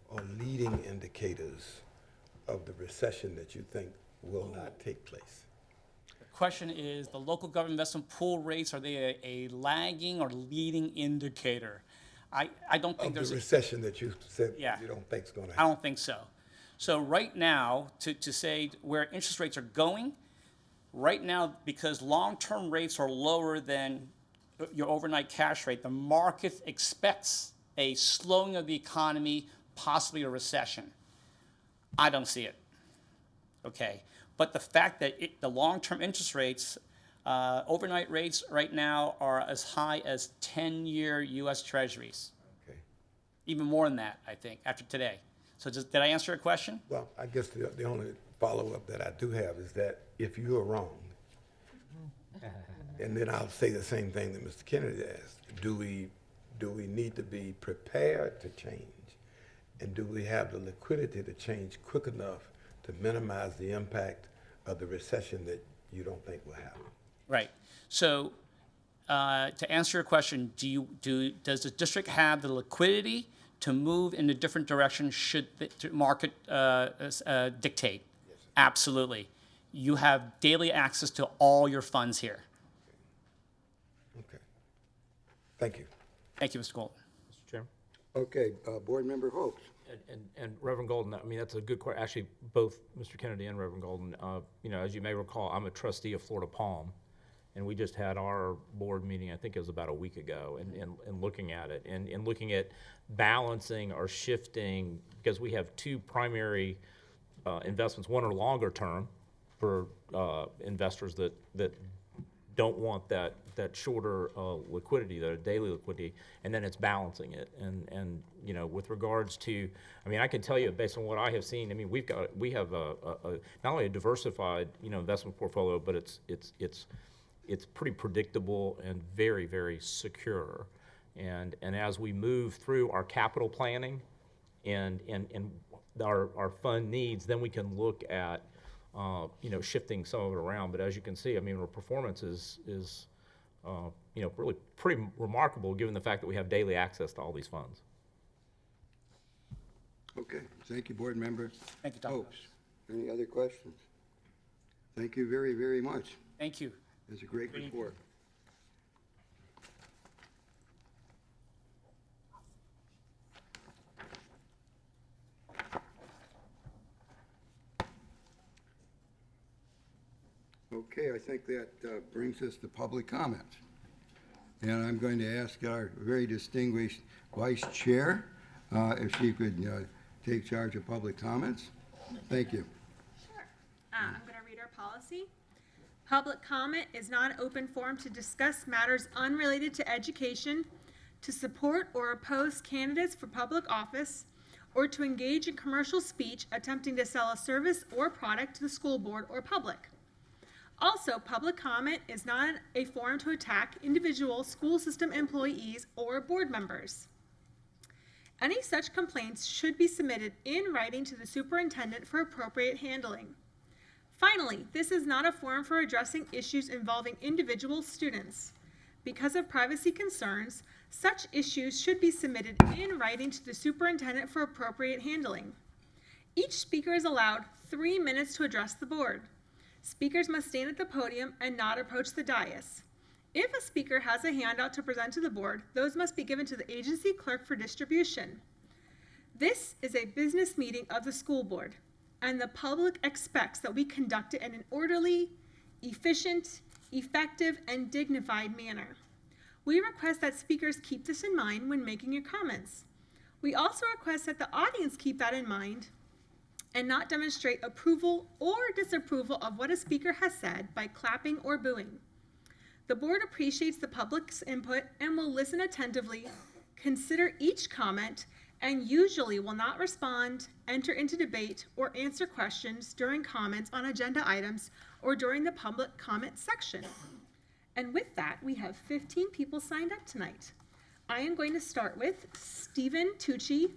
or leading indicators of the recession that you think will not take place? The question is, the local government investment pool rates, are they a lagging or leading indicator? I don't think Of there's the a recession that you said Yeah. you don't think is going to I happen? don't think so. So right now, to say where interest rates are going, right now, because long-term rates are lower than your overnight cash rate, the market expects a slowing of the economy, possibly a recession. I don't see it, okay? But the fact that the long-term interest rates, overnight rates right now are as high as 10-year U.S. Treasuries. Okay. Even more than that, I think, after today. So did I answer your question? Well, I guess the only follow-up that I do have is that if you are wrong, and then I'll say the same thing that Mr. Kennedy asked, do we need to be prepared to change? And do we have the liquidity to change quick enough to minimize the impact of the recession that you don't think will happen? Right. So to answer your question, does the district have the liquidity to move in a different direction should the market dictate? Yes. Absolutely. You have daily access to all your funds here. Okay. Thank you. Thank you, Mr. Golden. Mr. Chairman? Okay, Board Member Hoax. And Reverend Golden, I mean, that's a good question. Actually, both Mr. Kennedy and Reverend Golden, as you may recall, I'm a trustee of Florida Palm, and we just had our board meeting, I think it was about a week ago, and looking at it, and looking at balancing or shifting, because we have two primary investments. One are longer term for investors that don't want that shorter liquidity, the daily liquidity, and then it's balancing it. And with regards to, I mean, I can tell you based on what I have seen, I mean, we have a not only a diversified investment portfolio, but it's pretty predictable and very, very secure. And as we move through our capital planning and our fund needs, then we can look at, shifting some of it around. But as you can see, I mean, our performance is really pretty remarkable given the fact that we have daily access to all these funds. Okay, thank you, board member. Thank you, Dr. Hopes. Any other questions? Thank you very, very much. Thank you. It's a great report. Okay, I think that brings us to public comments. And I'm going to ask our very distinguished vice chair if she could take charge of public comments. Thank you. Sure. I'm going to read our policy. Public comment is not an open forum to discuss matters unrelated to education, to support or oppose candidates for public office, or to engage in commercial speech attempting to sell a service or product to the school board or public. Also, public comment is not a forum to attack individual school system employees or board members. Any such complaints should be submitted in writing to the superintendent for appropriate handling. Finally, this is not a forum for addressing issues involving individual students. Because of privacy concerns, such issues should be submitted in writing to the superintendent for appropriate handling. Each speaker is allowed 3 minutes to address the board. Speakers must stand at the podium and not approach the dais. If a speaker has a handout to present to the board, those must be given to the agency clerk for distribution. This is a business meeting of the school board, and the public expects that we conduct it in an orderly, efficient, effective, and dignified manner. We request that speakers keep this in mind when making your comments. We also request that the audience keep that in mind and not demonstrate approval or disapproval of what a speaker has said by clapping or booing. The board appreciates the public's input and will listen attentively, consider each comment, and usually will not respond, enter into debate, or answer questions during comments on agenda items or during the public comment section. And with that, we have 15 people signed up tonight. I am going to start with Stephen Tucci,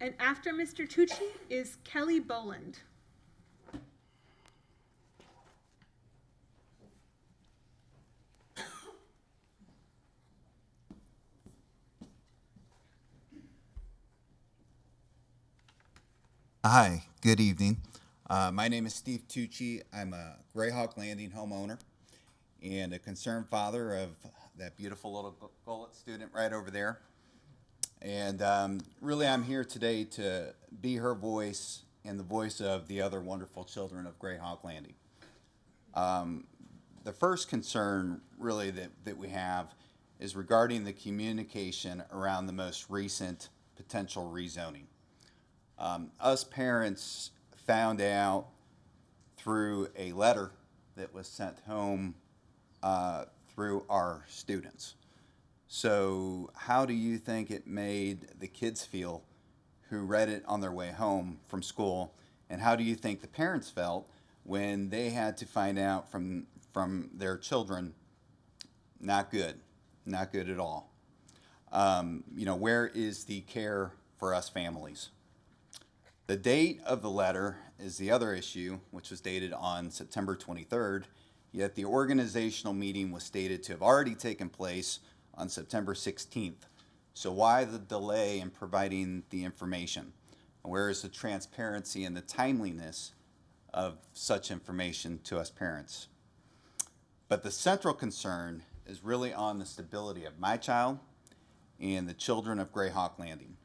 and after Mr. Tucci is Kelly Boland. Hi, good evening. My name is Steve Tucci. I'm a Greyhawk Landing homeowner and a concerned father of that beautiful little Gullet student right over there. And really, I'm here today to be her voice and the voice of the other wonderful children of Greyhawk Landing. The first concern really that we have is regarding the communication around the most recent potential rezoning. Us parents found out through a letter that was sent home through our students. So how do you think it made the kids feel who read it on their way home from school? And how do you think the parents felt when they had to find out from their children, not good at all? Where is the care for us families? The date of the letter is the other issue, which was dated on September 23rd, yet the organizational meeting was stated to have already taken place on September 16th. So why the delay in providing the information? Where is the transparency and the timeliness of such information to us parents? But the central concern is really on the stability of my child and the children of Greyhawk Landing.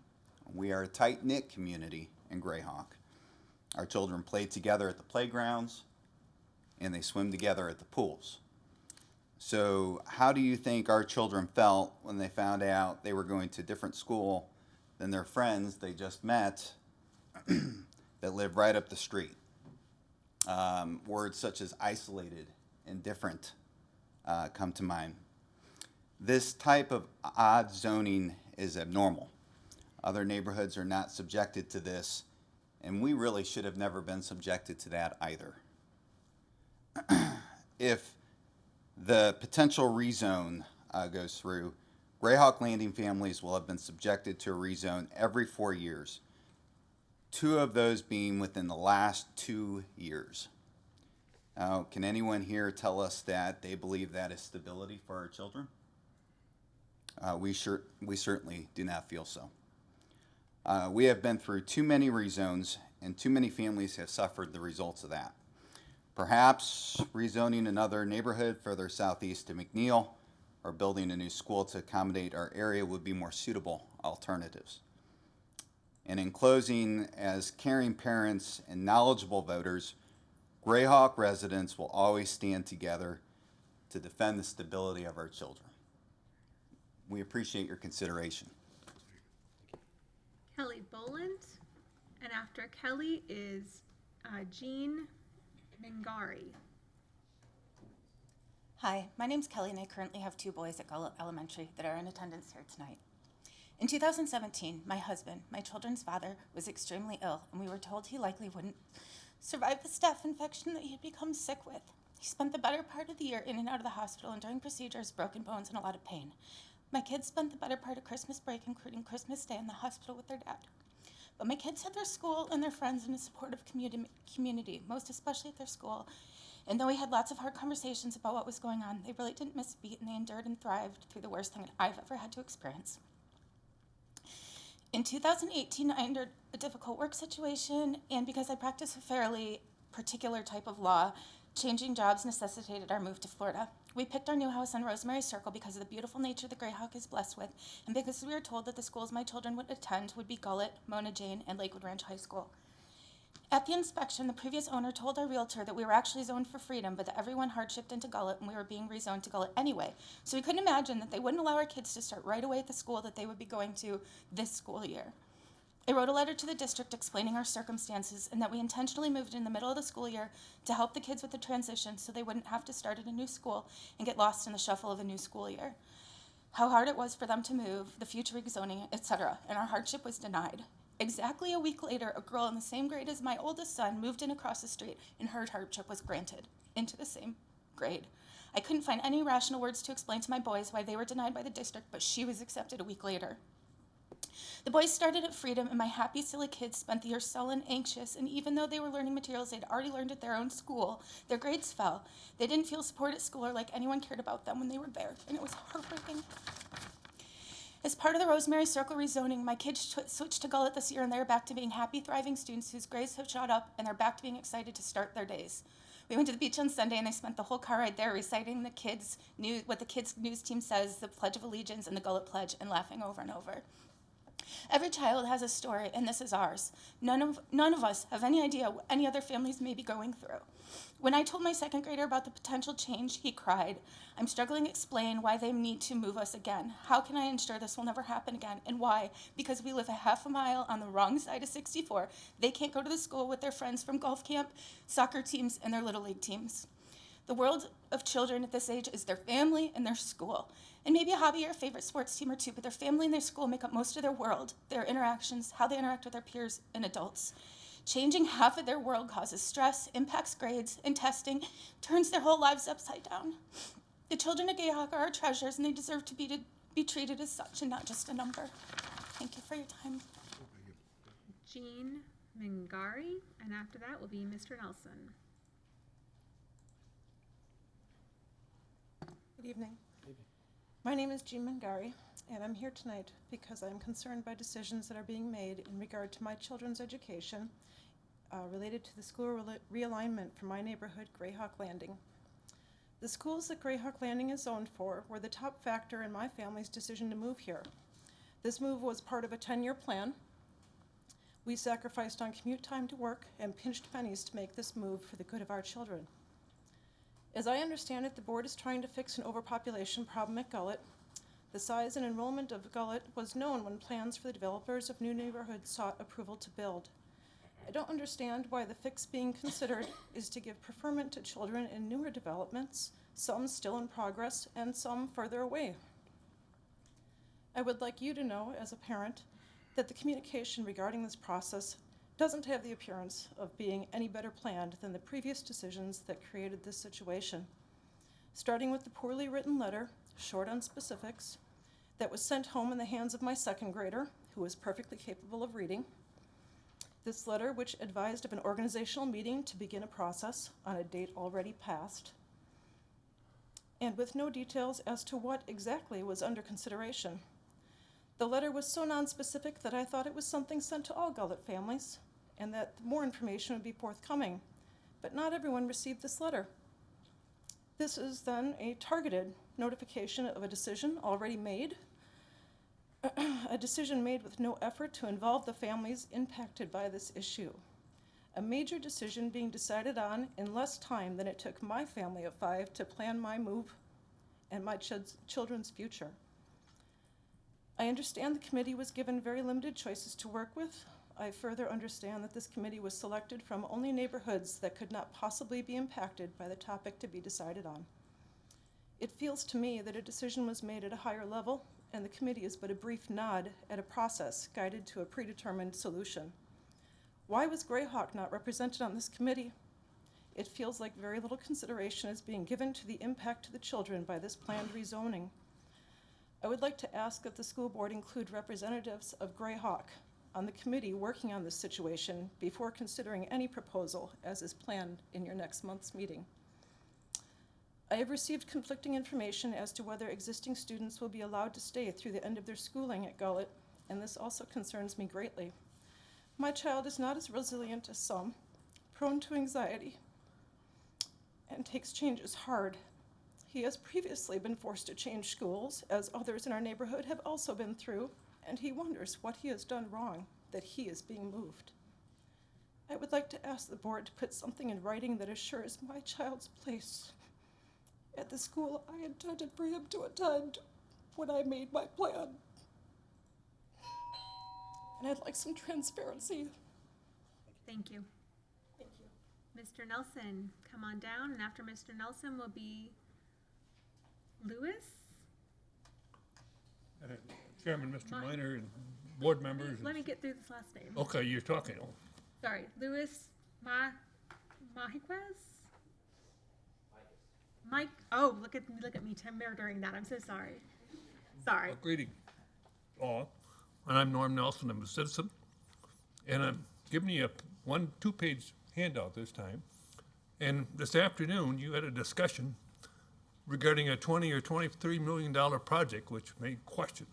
We are a tight-knit community in Greyhawk. Our children play together at the playgrounds and they swim together at the pools. So how do you think our children felt when they found out they were going to a different school than their friends they just met that live right up the street? Words such as isolated and different come to mind. This type of odd zoning is abnormal. Other neighborhoods are not subjected to this, and we really should have never been subjected to that either. If the potential rezone goes through, Greyhawk Landing families will have been subjected to a rezone every 4 years, 2 of those being within the last 2 years. Now, can anyone here tell us that they believe that is stability for our children? We certainly do not feel so. We have been through too many rezones, and too many families have suffered the results of that. Perhaps rezoning another neighborhood further southeast to McNeil, or building a new school to accommodate our area would be more suitable alternatives. And in closing, as caring parents and knowledgeable voters, Greyhawk residents will always stand together to defend the stability of our children. We appreciate your consideration. Kelly Boland, and after Kelly is Jean Mingari. Hi, my name's Kelly and I currently have 2 boys at Gullet Elementary that are in attendance here tonight. In 2017, my husband, my children's father, was extremely ill and we were told he likely wouldn't survive the staph infection that he had become sick with. He spent the better part of the year in and out of the hospital and during procedures, broken bones, and a lot of pain. My kids spent the better part of Christmas break, including Christmas Day, in the hospital with their dad. But my kids had their school and their friends and a supportive community, most especially at their school. And though we had lots of hard conversations about what was going on, they really didn't miss a beat and they endured and thrived through the worst thing I've ever had to experience. In 2018, I endured a difficult work situation, and because I practice a fairly particular type of law, changing jobs necessitated our move to Florida. We picked our new house on Rosemary Circle because of the beautiful nature the Greyhawk is blessed with, and because we were told that the schools my children would attend would be Gullet, Mona Jane, and Lakewood Ranch High School. At the inspection, the previous owner told our realtor that we were actually zoned for Freedom, but that everyone hardshipped into Gullet and we were being rezoned to Gullet anyway. So we couldn't imagine that they wouldn't allow our kids to start right away at the school that they would be going to this school year. I wrote a letter to the district explaining our circumstances and that we intentionally moved in the middle of the school year to help the kids with the transition so they wouldn't have to start at a new school and get lost in the shuffle of a new school year. How hard it was for them to move, the future rezoning, etc., and our hardship was denied. Exactly a week later, a girl in the same grade as my oldest son moved in across the street and her hardship was granted into the same grade. I couldn't find any rational words to explain to my boys why they were denied by the district, but she was accepted a week later. The boys started at Freedom, and my happy, silly kids spent the year sullen, anxious, and even though they were learning materials they'd already learned at their own school, their grades fell. They didn't feel support at school or like anyone cared about them when they were there, and it was heartbreaking. As part of the Rosemary Circle rezoning, my kids switched to Gullet this year, and they're back to being happy, thriving students whose grades have shot up, and they're back to being excited to start their days. We went to the beach on Sunday, and they spent the whole car ride there reciting what the kids' news team says, the Pledge of Allegiance and the Gullet Pledge, and laughing over and over. Every child has a story, and this is ours. None of us have any idea what any other families may be going through. When I told my second grader about the potential change, he cried. I'm struggling to explain why they need to move us again. How can I ensure this will never happen again? And why? Because we live a half a mile on the wrong side of 64. They can't go to the school with their friends from golf camp, soccer teams, and their Little League teams. The world of children at this age is their family and their school. And maybe a hobby or a favorite sports team or two, but their family and their school make up most of their world, their interactions, how they interact with their peers and adults. Changing half of their world causes stress, impacts grades and testing, turns their whole lives upside down. The children of Greyhawk are our treasures, and they deserve to be treated as such and not just a number. Thank you for your time. Jean Mingari, and after that will be Mr. Nelson. Good evening. My name is Jean Mangari, and I'm here tonight because I'm concerned by decisions that are being made in regard to my children's education related to the school realignment for my neighborhood, Greyhawk Landing. The schools that Greyhawk Landing is zoned for were the top factor in my family's decision to move here. This move was part of a 10-year plan. We sacrificed on commute time to work and pinched pennies to make this move for the good of our children. As I understand it, the board is trying to fix an overpopulation problem at Gullet. The size and enrollment of Gullet was known when plans for the developers of new neighborhoods sought approval to build. I don't understand why the fix being considered is to give preferment to children in newer developments, some still in progress and some further away. I would like you to know, as a parent, that the communication regarding this process doesn't have the appearance of being any better planned than the previous decisions that created this situation. Starting with the poorly written letter, short on specifics, that was sent home in the hands of my second grader, who was perfectly capable of reading. This letter, which advised of an organizational meeting to begin a process on a date already passed, and with no details as to what exactly was under consideration. The letter was so nonspecific that I thought it was something sent to all Gullet families, and that more information would be forthcoming, but not everyone received this letter. This is then a targeted notification of a decision already made, a decision made with no effort to involve the families impacted by this issue. A major decision being decided on in less time than it took my family of 5 to plan my move and my children's future. I understand the committee was given very limited choices to work with. I further understand that this committee was selected from only neighborhoods that could not possibly be impacted by the topic to be decided on. It feels to me that a decision was made at a higher level, and the committee is but a brief nod at a process guided to a predetermined solution. Why was Greyhawk not represented on this committee? It feels like very little consideration is being given to the impact to the children by this planned rezoning. I would like to ask that the school board include representatives of Greyhawk on the committee working on this situation before considering any proposal as is planned in your next month's meeting. I have received conflicting information as to whether existing students will be allowed to stay through the end of their schooling at Gullet, and this also concerns me greatly. My child is not as resilient as some, prone to anxiety, and takes changes hard. He has previously been forced to change schools, as others in our neighborhood have also been through, and he wonders what he has done wrong, that he is being moved. I would like to ask the board to put something in writing that assures my child's place at the school I intended for him to attend when I made my plan. And I'd like some transparency. Thank you. Thank you. Mr. Nelson, come on down, and after Mr. Nelson will be Lewis. Chairman, Mr. Minor, and board members. Let me get through this last name. Okay, you're talking. Sorry, Louis Mahiquez? Mike, oh, look at me murdering that. I'm so sorry. Sorry. Greeting all. And I'm Norm Nelson. I'm a citizen. And I'm giving you a 2-page handout this time. And this afternoon, you had a discussion regarding a $20 or $23 million project, which made question.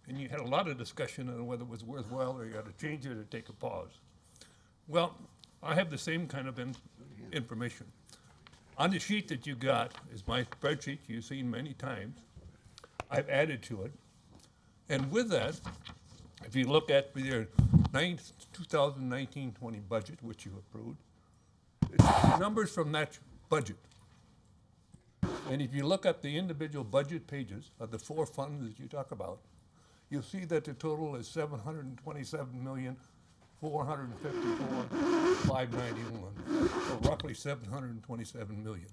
And you had a lot of discussion on whether it was worthwhile or you had to change it or take a pause. Well, I have the same kind of information. On the sheet that you got is my spreadsheet you've seen many times. I've added to it. And with that, if you look at your 2019-20 budget, which you approved, it's numbers from that budget. And if you look at the individual budget pages of the 4 funds that you talk about, you'll see that the total is $727,454,591, or roughly $727 million.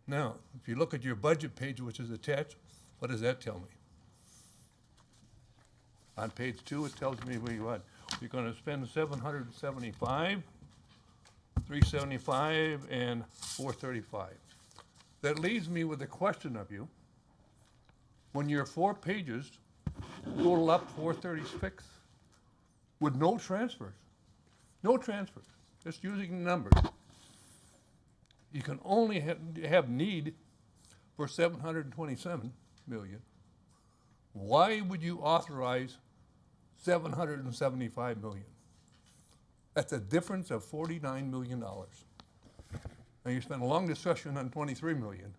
Now, if you look at your budget page, which is attached, what does that tell me? On page 2, it tells me you're going to spend 775, 375, and 435. That leaves me with a question of you. When your 4 pages total up 436 with no transfers, just using the numbers, you can only have need for 727 million. Why would you authorize 775 million? That's a difference of $49 million. Now, you spent a long discussion on 23 million.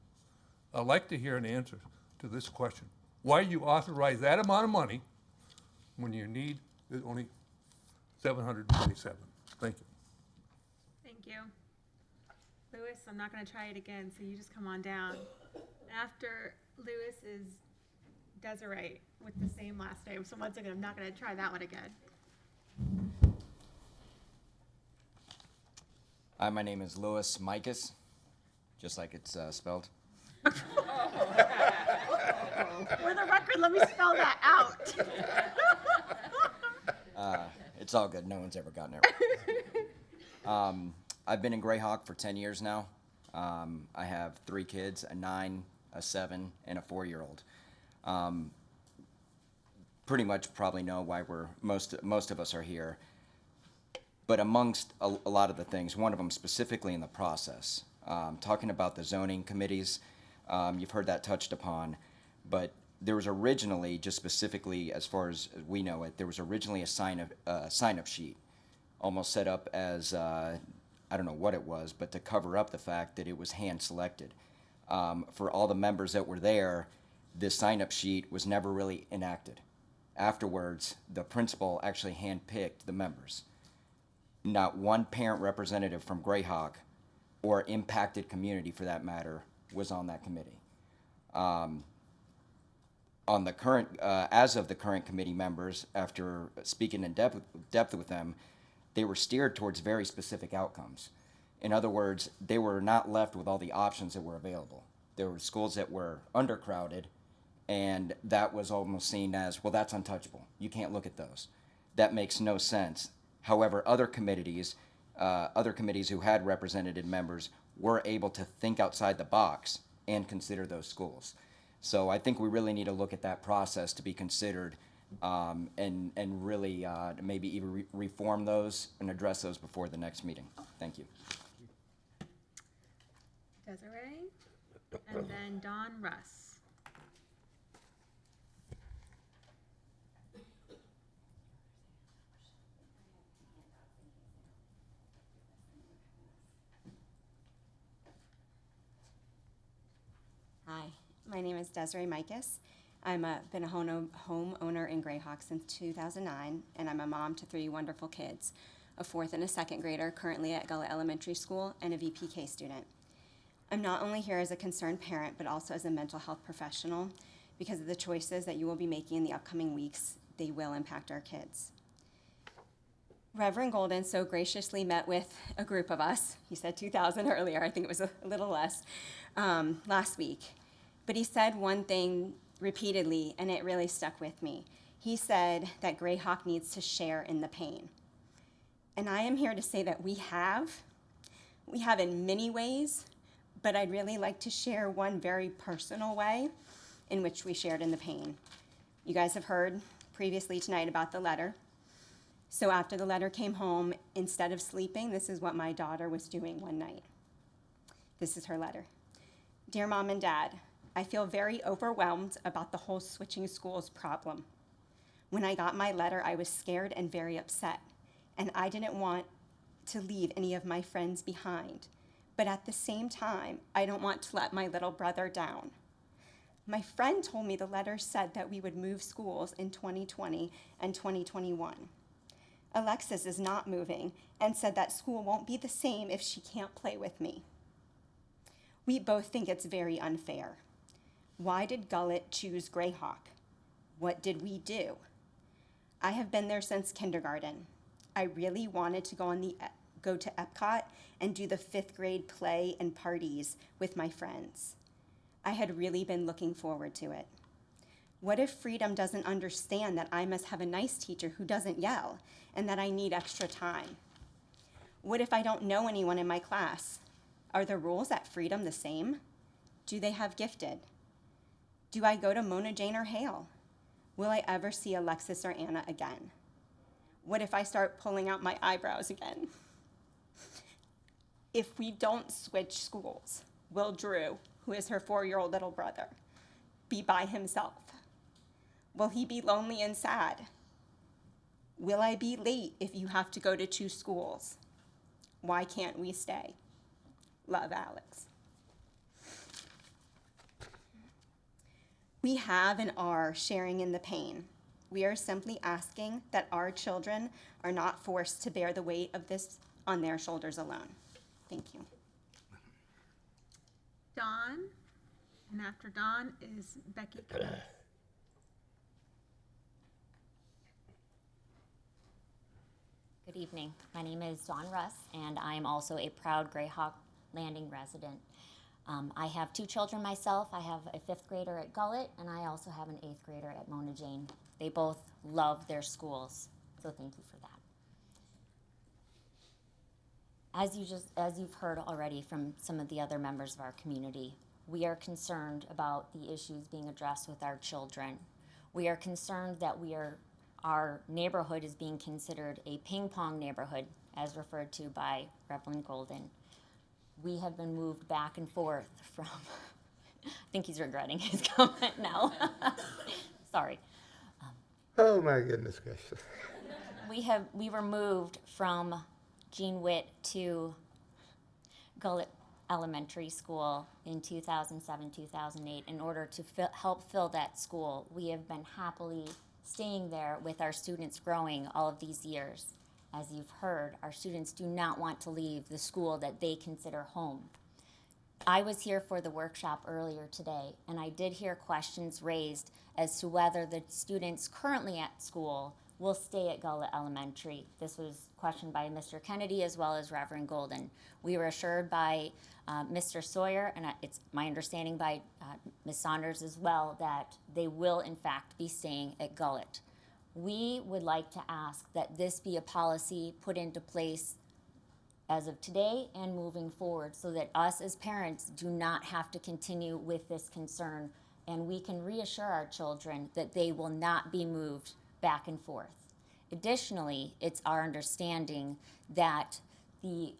I'd like to hear an answer to this question. Why you authorize that amount of money when your need is only 727? Thank you. Thank you. Lewis, I'm not going to try it again, so you just come on down. After Lewis is Desiree with the same last name, so once again, I'm not going to try that one again. Hi, my name is Louis Micus, just like it's spelled. For the record, let me spell that out. It's all good. No one's ever gotten it right. I've been in Greyhawk for 10 years now. I have 3 kids, a 9, a 7, and a 4-year-old. pretty much probably know why most of us are here. But amongst a lot of the things, one of them specifically in the process, talking about the zoning committees, you've heard that touched upon, but there was originally, just specifically as far as we know it, there was originally a sign-up sheet, almost set up as, I don't know what it was, but to cover up the fact that it was hand-selected. For all the members that were there, this sign-up sheet was never really enacted. Afterwards, the principal actually hand-picked the members. Not one parent representative from Greyhawk, or impacted community for that matter, was on that committee. On the current, as of the current committee members, after speaking in depth with them, they were steered towards very specific outcomes. In other words, they were not left with all the options that were available. There were schools that were undercrowded, and that was almost seen as, well, that's untouchable. You can't look at those. That makes no sense. However, other committees who had representative members were able to think outside the box and consider those schools. So I think we really need to look at that process to be considered, and really maybe even reform those and address those before the next meeting. Thank you. Desiree, and then Don Russ. Hi, my name is Desiree Mikas. I've been a homeowner in Greyhawk since 2009, and I'm a mom to 3 wonderful kids, a 4th and a 2nd grader currently at Gullet Elementary School, and a VPK student. I'm not only here as a concerned parent, but also as a mental health professional, because of the choices that you will be making in the upcoming weeks. They will impact our kids. Reverend Golden so graciously met with a group of us. He said 2,000 earlier, I think it was a little less, last week. But he said one thing repeatedly, and it really stuck with me. He said that Greyhawk needs to share in the pain. And I am here to say that we have in many ways, but I'd really like to share one very personal way in which we shared in the pain. You guys have heard previously tonight about the letter. So after the letter came home, instead of sleeping, this is what my daughter was doing one night. This is her letter. Dear Mom and Dad, I feel very overwhelmed about the whole switching schools problem. When I got my letter, I was scared and very upset, and I didn't want to leave any of my friends behind. But at the same time, I don't want to let my little brother down. My friend told me the letter said that we would move schools in 2020 and 2021. Alexis is not moving and said that school won't be the same if she can't play with me. We both think it's very unfair. Why did Gullet choose Greyhawk? What did we do? I have been there since kindergarten. I really wanted to go to Epcot and do the 5th grade play and parties with my friends. I had really been looking forward to it. What if Freedom doesn't understand that I must have a nice teacher who doesn't yell and that I need extra time? What if I don't know anyone in my class? Are the rules at Freedom the same? Do they have gifted? Do I go to Mona Jane or Hale? Will I ever see Alexis or Anna again? What if I start pulling out my eyebrows again? If we don't switch schools, will Drew, who is her 4-year-old little brother, be by himself? Will he be lonely and sad? Will I be late if you have to go to 2 schools? Why can't we stay? Love, Alex. We have and are sharing in the pain. We are simply asking that our children are not forced to bear the weight of this on their shoulders alone. Thank you. Dawn, and after Dawn is Becky. Good evening. My name is Dawn Russ, and I am also a proud Greyhawk Landing resident. I have 2 children myself. I have a 5th grader at Gullet, and I also have an 8th grader at Mona Jane. They both love their schools, so thank you for that. As you've heard already from some of the other members of our community, we are concerned about the issues being addressed with our children. We are concerned that our neighborhood is being considered a ping pong neighborhood, as referred to by Reverend Golden. We have been moved back and forth from, I think he's regretting his comment now. Sorry. Oh my goodness gracious. We were moved from Gene Witt to Gullet Elementary School in 2007, 2008 in order to help fill that school. We have been happily staying there with our students growing all of these years. As you've heard, our students do not want to leave the school that they consider home. I was here for the workshop earlier today, and I did hear questions raised as to whether the students currently at school will stay at Gullet Elementary. This was questioned by Mr. Kennedy as well as Reverend Golden. We were assured by Mr. Sawyer, and it's my understanding by Ms. Saunders as well, that they will in fact be staying at Gullet. We would like to ask that this be a policy put into place as of today and moving forward so that us as parents do not have to continue with this concern, and we can reassure our children that they will not be moved back and forth. Additionally, it's our understanding that the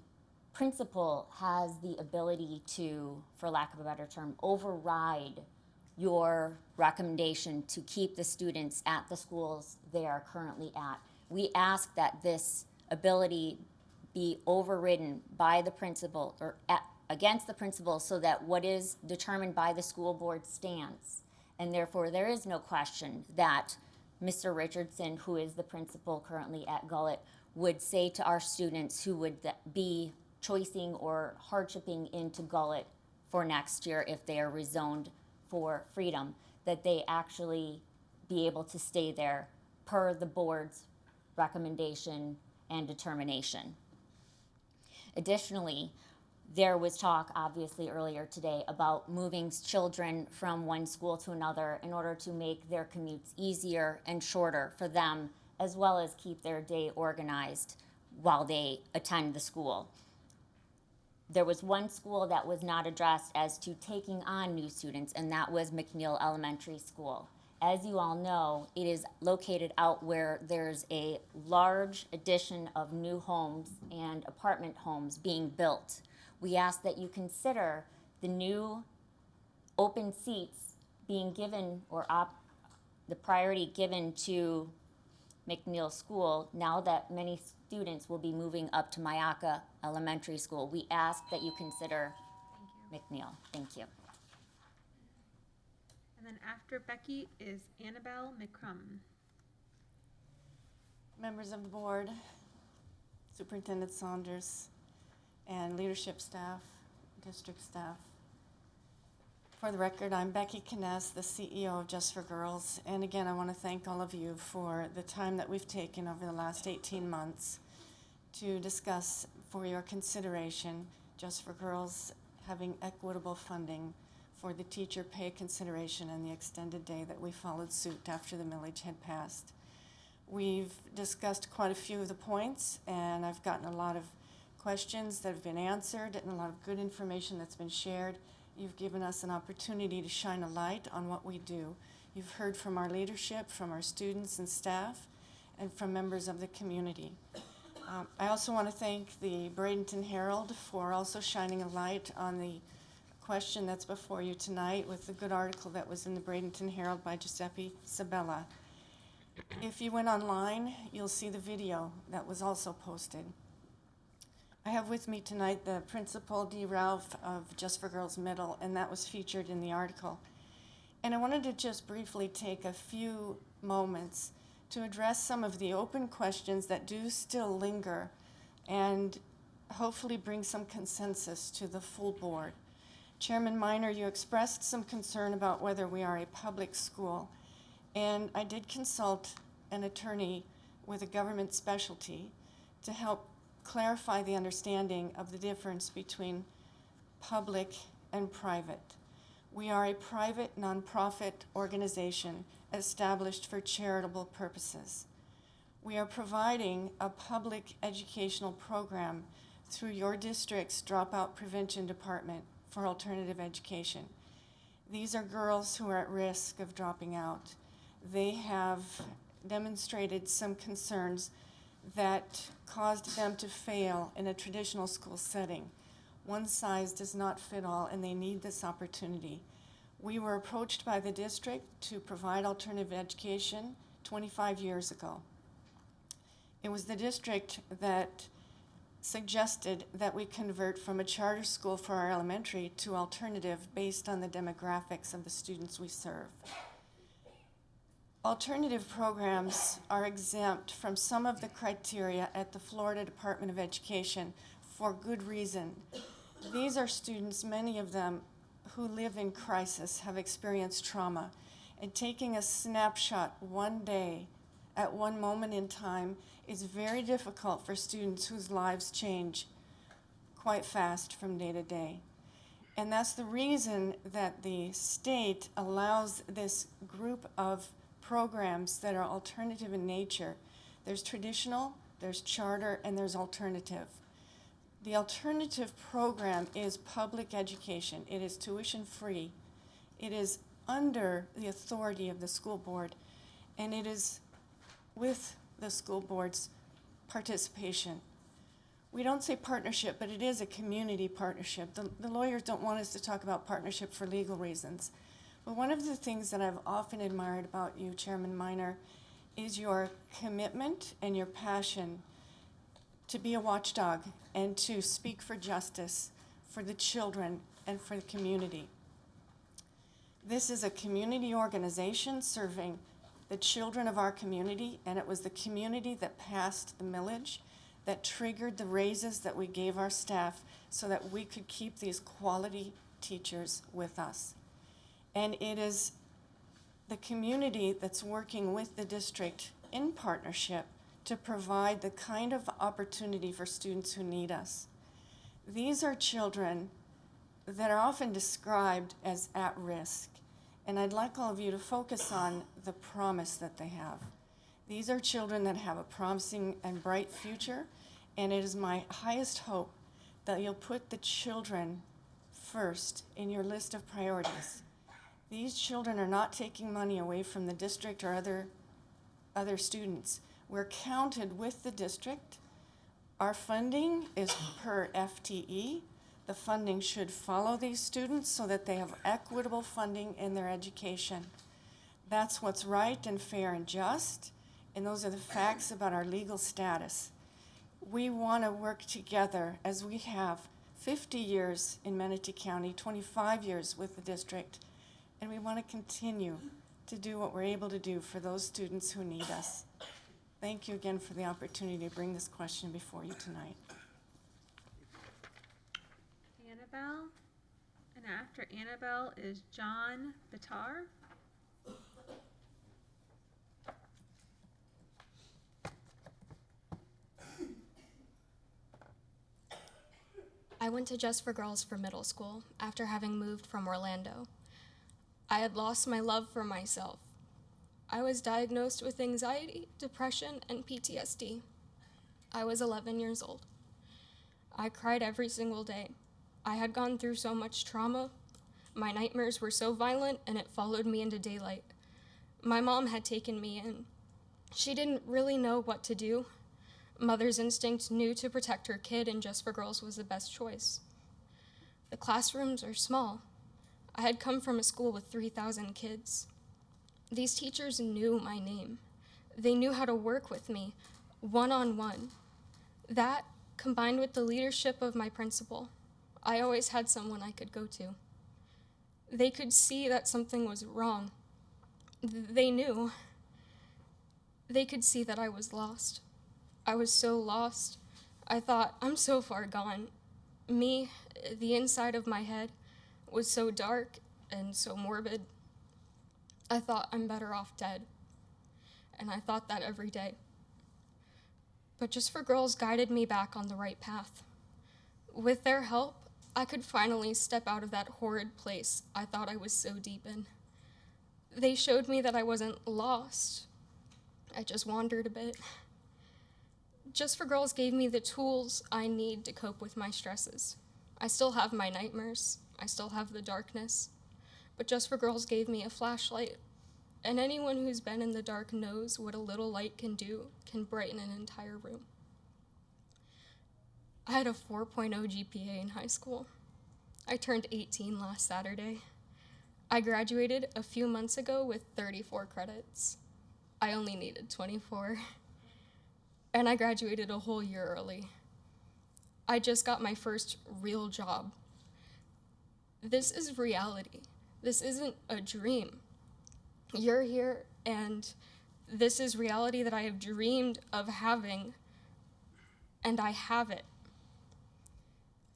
principal has the ability to, for lack of a better term, override your recommendation to keep the students at the schools they are currently at. We ask that this ability be overridden by the principal or against the principal so that what is determined by the school board stands. And therefore, there is no question that Mr. Richardson, who is the principal currently at Gullet, would say to our students who would be choicing or hardshipping into Gullet for next year if they are rezoned for Freedom, that they actually be able to stay there per the board's recommendation and determination. Additionally, there was talk, obviously, earlier today about moving children from one school to another in order to make their commutes easier and shorter for them, as well as keep their day organized while they attend the school. There was one school that was not addressed as to taking on new students, and that was McNeil Elementary School. As you all know, it is located out where there's a large addition of new homes and apartment homes being built. We ask that you consider the new open seats being given or the priority given to McNeil School now that many students will be moving up to Myaka Elementary School. We ask that you consider McNeil. Thank you. And then after Becky is Annabelle McCrum. Members of the board, Superintendent Saunders, and leadership staff, district staff. For the record, I'm Becky Kness, the CEO of Just for Girls, and again, I want to thank all of you for the time that we've taken over the last 18 months to discuss for your consideration Just for Girls having equitable funding for the teacher pay consideration and the extended day that we followed suit after the millage had passed. We've discussed quite a few of the points, and I've gotten a lot of questions that have been answered and a lot of good information that's been shared. You've given us an opportunity to shine a light on what we do. You've heard from our leadership, from our students and staff, and from members of the community. I also want to thank the Bradenton Herald for also shining a light on the question that's before you tonight with the good article that was in the Bradenton Herald by Giuseppe Sabella. If you went online, you'll see the video that was also posted. I have with me tonight the principal, Dee Ralph, of Just for Girls Middle, and that was featured in the article. And I wanted to just briefly take a few moments to address some of the open questions that do still linger and hopefully bring some consensus to the full board. Chairman Minor, you expressed some concern about whether we are a public school, and I did consult an attorney with a government specialty to help clarify the understanding of the difference between public and private. We are a private nonprofit organization established for charitable purposes. We are providing a public educational program through your district's dropout prevention department for alternative education. These are girls who are at risk of dropping out. They have demonstrated some concerns that caused them to fail in a traditional school setting. One size does not fit all, and they need this opportunity. We were approached by the district to provide alternative education 25 years ago. It was the district that suggested that we convert from a charter school for our elementary to alternative based on the demographics of the students we serve. Alternative programs are exempt from some of the criteria at the Florida Department of Education for good reason. These are students, many of them, who live in crisis, have experienced trauma, and taking a snapshot one day at one moment in time is very difficult for students whose lives change quite fast from day to day. And that's the reason that the state allows this group of programs that are alternative in nature. There's traditional, there's charter, and there's alternative. The alternative program is public education. It is tuition free. It is under the authority of the school board, and it is with the school board's participation. We don't say partnership, but it is a community partnership. The lawyers don't want us to talk about partnership for legal reasons. But one of the things that I've often admired about you, Chairman Minor, is your commitment and your passion to be a watchdog and to speak for justice for the children and for the community. This is a community organization serving the children of our community, and it was the community that passed the millage that triggered the raises that we gave our staff so that we could keep these quality teachers with us. And it is the community that's working with the district in partnership to provide the kind of opportunity for students who need us. These are children that are often described as at risk, and I'd like all of you to focus on the promise that they have. These are children that have a promising and bright future, and it is my highest hope that you'll put the children first in your list of priorities. These children are not taking money away from the district or other students. We're counted with the district. Our funding is per FTE. The funding should follow these students so that they have equitable funding in their education. That's what's right and fair and just, and those are the facts about our legal status. We want to work together as we have 50 years in Manatee County, 25 years with the district, and we want to continue to do what we're able to do for those students who need us. Thank you again for the opportunity to bring this question before you tonight. Annabelle, and after Annabelle is John Bitar. I went to Just for Girls for middle school after having moved from Orlando. I had lost my love for myself. I was diagnosed with anxiety, depression, and PTSD. I was 11 years old. I cried every single day. I had gone through so much trauma. My nightmares were so violent, and it followed me into daylight. My mom had taken me in. She didn't really know what to do. Mother's instinct knew to protect her kid, and Just for Girls was the best choice. The classrooms are small. I had come from a school with 3,000 kids. These teachers knew my name. They knew how to work with me, one-on-one. That, combined with the leadership of my principal, I always had someone I could go to. They could see that something was wrong. They knew. They could see that I was lost. I was so lost. I thought, I'm so far gone. Me, the inside of my head, was so dark and so morbid. I thought I'm better off dead. And I thought that every day. But Just for Girls guided me back on the right path. With their help, I could finally step out of that horrid place I thought I was so deep in. They showed me that I wasn't lost. I just wandered a bit. Just for Girls gave me the tools I need to cope with my stresses. I still have my nightmares. I still have the darkness. But Just for Girls gave me a flashlight. And anyone who's been in the dark knows what a little light can do, can brighten an entire room. I had a 4.0 GPA in high school. I turned 18 last Saturday. I graduated a few months ago with 34 credits. I only needed 24. And I graduated a whole year early. I just got my first real job. This is reality. This isn't a dream. You're here, and this is reality that I have dreamed of having, and I have it.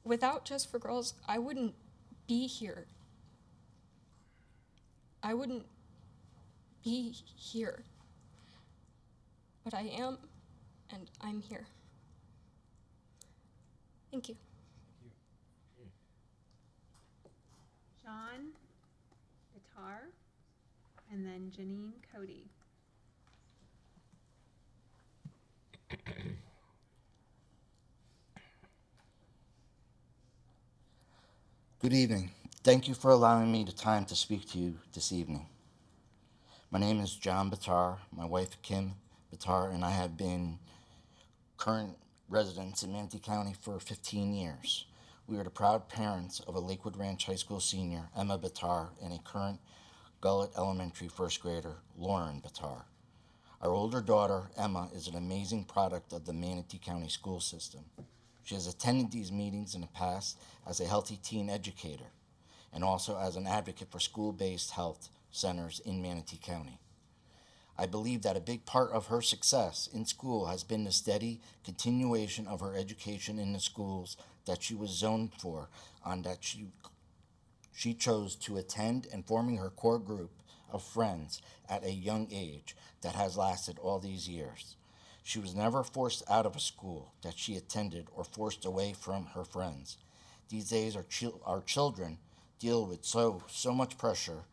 Without Just for Girls, I wouldn't be here. I wouldn't be here. But I am, and I'm here. Thank you. John Bitar, and then Janine Cody. Good evening. Thank you for allowing me the time to speak to you this evening. My name is John Bitar. My wife, Kim Bitar, and I have been current residents in Manatee County for 15 years. We are the proud parents of a Lakewood Ranch High School senior, Emma Bitar, and a current Gullet Elementary first grader, Lauren Bitar. Our older daughter, Emma, is an amazing product of the Manatee County school system. She has attended these meetings in the past as a healthy teen educator and also as an advocate for school-based health centers in Manatee County. I believe that a big part of her success in school has been the steady continuation of her education in the schools that she was zoned for, on that she chose to attend, and forming her core group of friends at a young age that has lasted all these years. She was never forced out of a school that she attended or forced away from her friends. These days, our children deal with so much pressure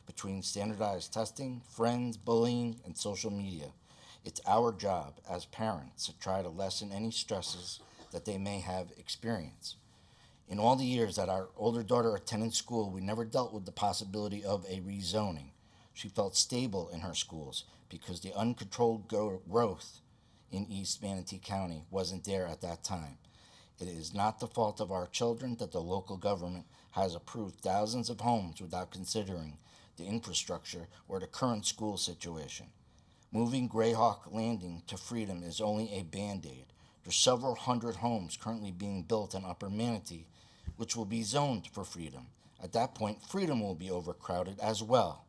between standardized testing, friends, bullying, and social media. It's our job as parents to try to lessen any stresses that they may have experienced. In all the years that our older daughter attended school, we never dealt with the possibility of a rezoning. She felt stable in her schools because the uncontrolled growth in East Manatee County wasn't there at that time. It is not the fault of our children that the local government has approved thousands of homes without considering the infrastructure or the current school situation. Moving Greyhawk Landing to Freedom is only a Band-Aid. There's several hundred homes currently being built in Upper Manatee, which will be zoned for Freedom. At that point, Freedom will be overcrowded as well.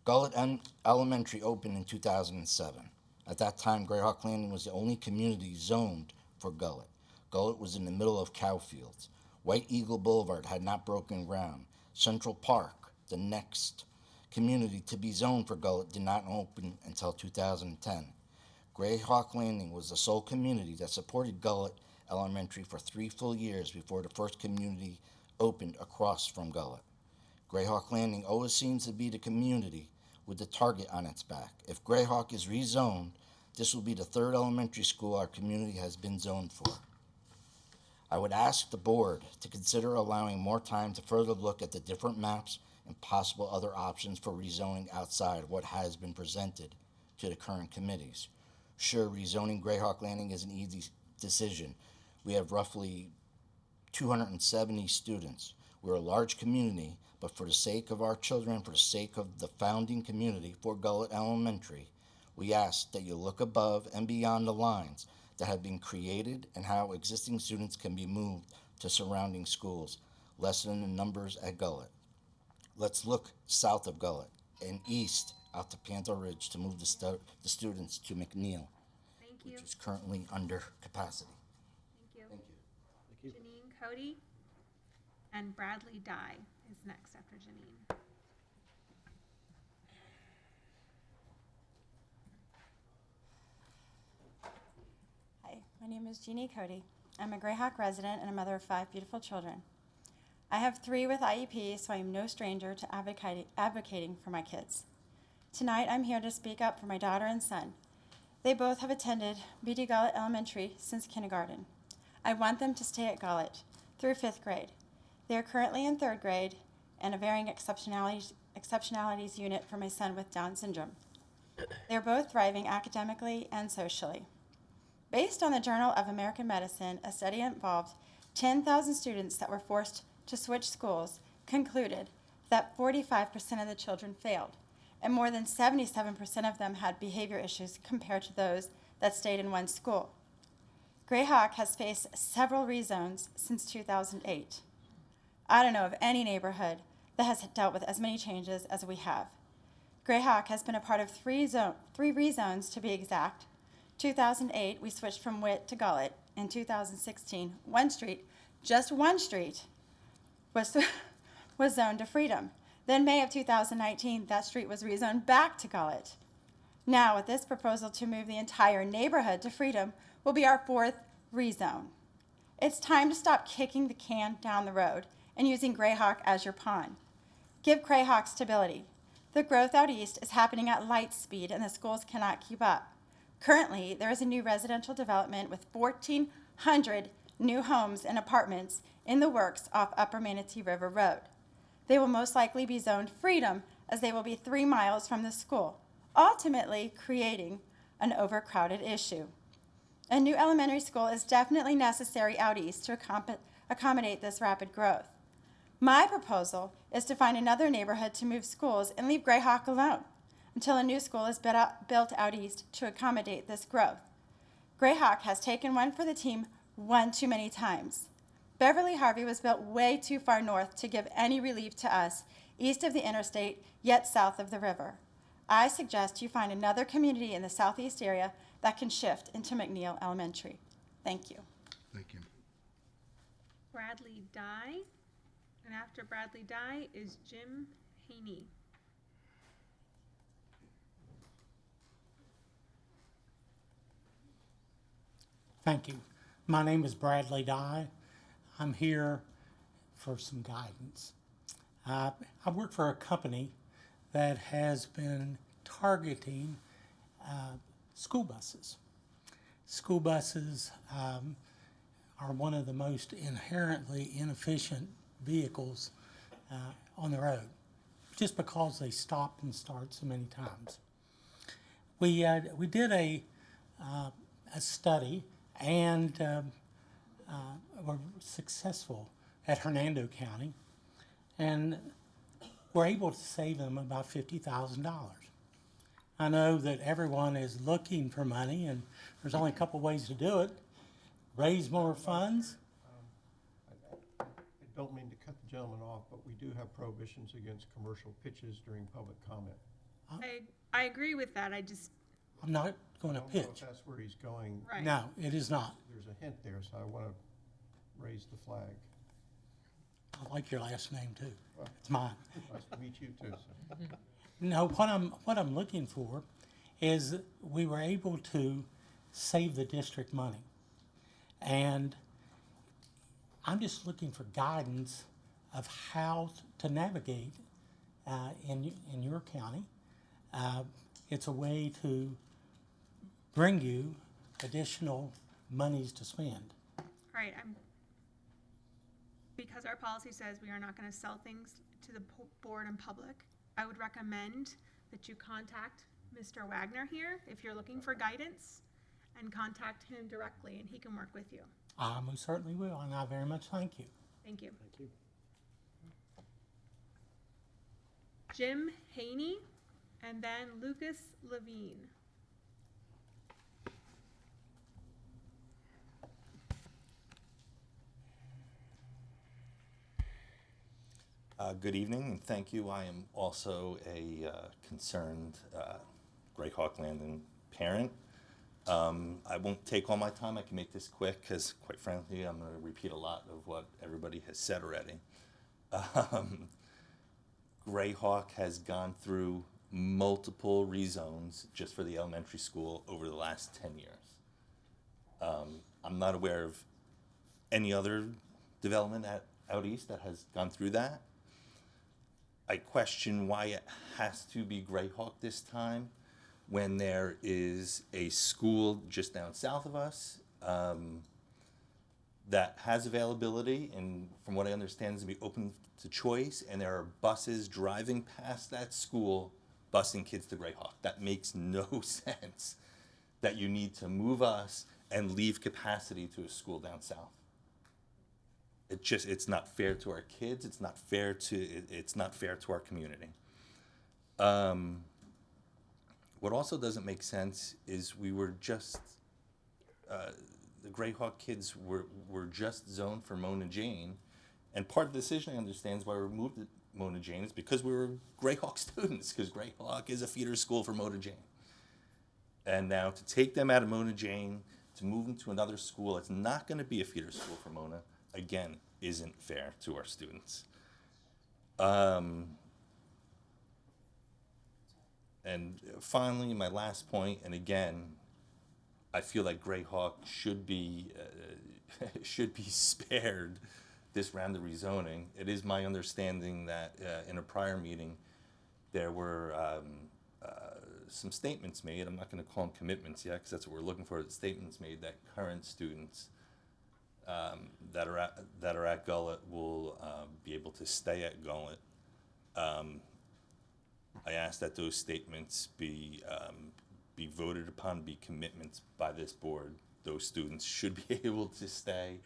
Gullet Elementary opened in 2007. At that time, Greyhawk Landing was the only community zoned for Gullet. Gullet was in the middle of cow fields. White Eagle Boulevard had not broken ground. Central Park, the next community to be zoned for Gullet, did not open until 2010. Greyhawk Landing was the sole community that supported Gullet Elementary for 3 full years before the first community opened across from Gullet. Greyhawk Landing always seems to be the community with the target on its back. If Greyhawk is rezoned, this will be the 3rd elementary school our community has been zoned for. I would ask the board to consider allowing more time to further look at the different maps and possible other options for rezoning outside what has been presented to the current committees. Sure, rezoning Greyhawk Landing is an easy decision. We have roughly 270 students. We're a large community, but for the sake of our children, for the sake of the founding community for Gullet Elementary, we ask that you look above and beyond the lines that have been created and how existing students can be moved to surrounding schools, lessen the numbers at Gullet. Let's look south of Gullet and east out to Panther Ridge to move the students to McNeil, which is currently under capacity. Thank you. Janine Cody, and Bradley Dye is next after Janine. Hi, my name is Jeannie Cody. I'm a Greyhawk resident and a mother of 5 beautiful children. I have 3 with IEP, so I am no stranger to advocating for my kids. Tonight, I'm here to speak up for my daughter and son. They both have attended BD Gullet Elementary since kindergarten. I want them to stay at Gullet through 5th grade. They are currently in 3rd grade and a varying exceptionalities unit for my son with Down syndrome. They are both thriving academically and socially. Based on the Journal of American Medicine, a study involved 10,000 students that were forced to switch schools concluded that 45% of the children failed, and more than 77% of them had behavior issues compared to those that stayed in one school. Greyhawk has faced several rezones since 2008. I don't know of any neighborhood that has dealt with as many changes as we have. Greyhawk has been a part of three rezones to be exact. 2008, we switched from Witt to Gullet. In 2016, one street, just one street, was zoned to Freedom. Then May of 2019, that street was rezoned back to Gullet. Now, with this proposal to move the entire neighborhood to Freedom, will be our 4th rezone. It's time to stop kicking the can down the road and using Greyhawk as your pawn. Give Greyhawk stability. The growth out east is happening at light speed and the schools cannot keep up. Currently, there is a new residential development with 1,400 new homes and apartments in the works off Upper Manatee River Road. They will most likely be zoned Freedom as they will be 3 miles from the school, ultimately creating an overcrowded issue. A new elementary school is definitely necessary out east to accommodate this rapid growth. My proposal is to find another neighborhood to move schools and leave Greyhawk alone until a new school is built out east to accommodate this growth. Greyhawk has taken one for the team one too many times. Beverly Harvey was built way too far north to give any relief to us east of the interstate, yet south of the river. I suggest you find another community in the southeast area that can shift into McNeil Elementary. Thank you. Thank you. Bradley Dye. And after Bradley Dye is Jim Haney. Thank you. My name is Bradley Dye. I'm here for some guidance. I work for a company that has been targeting school buses. School buses are one of the most inherently inefficient vehicles on the road, just because they stop and start so many times. We did a study and were successful at Hernando County, and were able to save them about $50,000. I know that everyone is looking for money, and there's only a couple ways to do it. Raise more funds. I don't mean to cut the gentleman off, but we do have prohibitions against commercial pitches during public comment. I agree with that. I'm not going to I don't know if pitch. that's where he's going. Right. No, it is not. There's a hint there, so I want to raise the flag. I like your last name too. Well, It's mine. Nice to meet you too, sir. No, what I'm looking for is we were able to save the district money. And I'm just looking for guidance of how to navigate in your county. It's a way to bring you additional monies to spend. All right, because our policy says we are not going to sell things to the board in public, I would recommend that you contact Mr. Wagner here if you're looking for guidance, and contact him directly, and he can work with you. I most certainly will, and I very much thank you. Thank you. Thank you. Jim Haney, and then Lucas Levine. Good evening, and thank you. I am also a concerned Greyhawk Landing parent. I won't take all my time. I can make this quick because, quite frankly, I'm going to repeat a lot of what everybody has said already. Greyhawk has gone through multiple rezones just for the elementary school over the last 10 years. I'm not aware of any other development out east that has gone through that. I question why it has to be Greyhawk this time when there is a school just down south of us that has availability, and from what I understand, is going to be open to choice, and there are buses driving past that school busing kids to Greyhawk. That makes no sense that you need to move us and leave capacity to a school down south. It's not fair to our kids. It's not fair to our community. What also doesn't make sense is we were just, the Greyhawk kids were just zoned for Mona Jane, and part of the decision, I understand, is why we moved to Mona Jane is because we were Greyhawk students, because Greyhawk is a feeder school for Mona Jane. And now to take them out of Mona Jane, to move them to another school that's not going to be a feeder school for Mona, again, isn't fair to our students. And finally, my last point, and again, I feel like Greyhawk should be spared this round of rezoning. It is my understanding that in a prior meeting, there were some statements made. I'm not going to call them commitments yet, because that's what we're looking for. The statements made that current students that are at Gullet will be able to stay at Gullet. I ask that those statements be voted upon, be commitments by this board. Those students should be able to stay.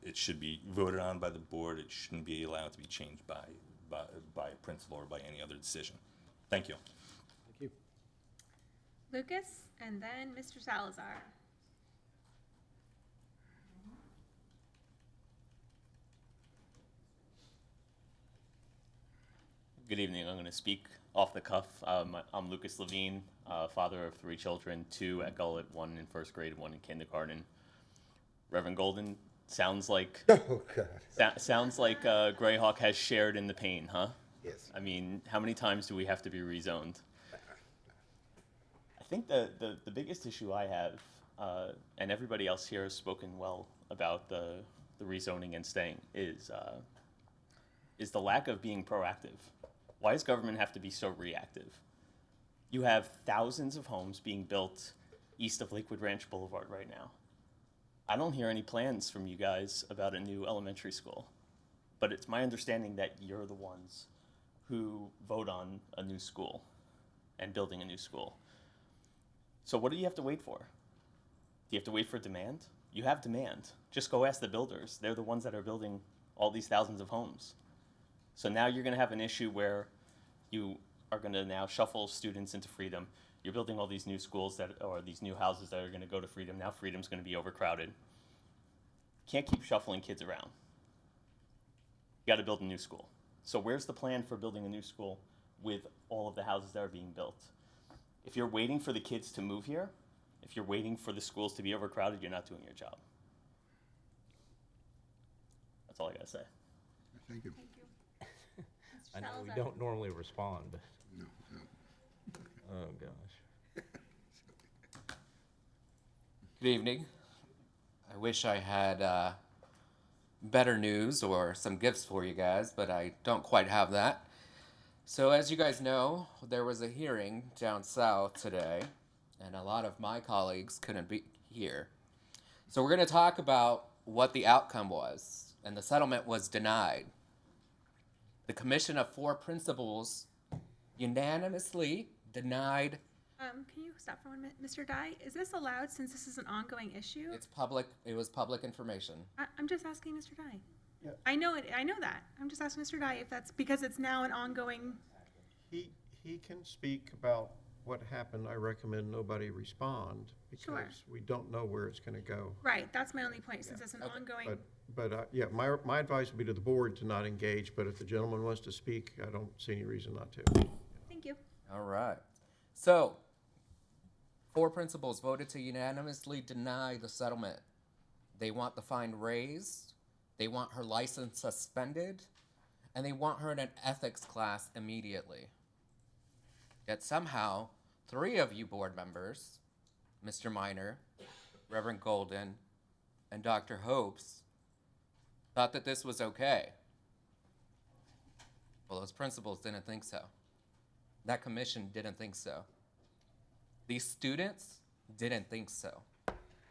It should be voted on by the board. It shouldn't be allowed to be changed by a principal or by any other decision. Thank you. Thank you. Lucas, and then Mr. Salazar. Good evening. I'm going to speak off the cuff. I'm Lucas Levine, father of 3 children, 2 at Gullet, 1 in 1st grade, 1 in kindergarten. Reverend Golden, sounds like Oh, God. sounds like Greyhawk has shared in the pain, huh? Yes. I mean, how many times do we have to be rezoned? I think the biggest issue I have, and everybody else here has spoken well about the rezoning and staying, is the lack of being proactive. Why does government have to be so reactive? You have thousands of homes being built east of Lakewood Ranch Boulevard right now. I don't hear any plans from you guys about a new elementary school, but it's my understanding that you're the ones who vote on a new school and building a new school. So what do you have to wait for? Do you have to wait for demand? You have demand. Just go ask the builders. They're the ones that are building all these thousands of homes. So now you're going to have an issue where you are going to now shuffle students into Freedom. You're building all these new schools or these new houses that are going to go to Freedom. Now Freedom's going to be overcrowded. Can't keep shuffling kids around. You got to build a new school. So where's the plan for building a new school with all of the houses that are being built? If you're waiting for the kids to move here, if you're waiting for the schools to be overcrowded, you're not doing your job. That's all I got to say. Thank you. I know we don't normally respond, but. No. Oh, gosh. Good evening. I wish I had better news or some gifts for you guys, but I don't quite have that. So as you guys know, there was a hearing down south today, and a lot of my colleagues couldn't be here. So we're going to talk about what the outcome was, and the settlement was denied. The commission of 4 principals unanimously denied. Can you stop for 1 minute, Mr. Dye? Is this allowed since this is an ongoing issue? It's public. It was public information. I'm just asking Mr. Dye. Yeah. I know it. I know that. I'm just asking Mr. Dye if that's because it's now an ongoing. He can speak about what happened. I recommend nobody respond Sure. because we don't know where it's going to go. Right. That's my only point since it's an ongoing. But yeah, my advice would be to the board to not engage, but if the gentleman wants to speak, I don't see any reason not to. Thank you. All right. So, 4 principals voted to unanimously deny the settlement. They want the fine raised, they want her license suspended, and they want her in an ethics class immediately. Yet somehow, 3 of you board members, Mr. Minor, Reverend Golden, and Dr. Hopes, thought that this was okay. Well, those principals didn't think so. That commission didn't think so. These students didn't think so.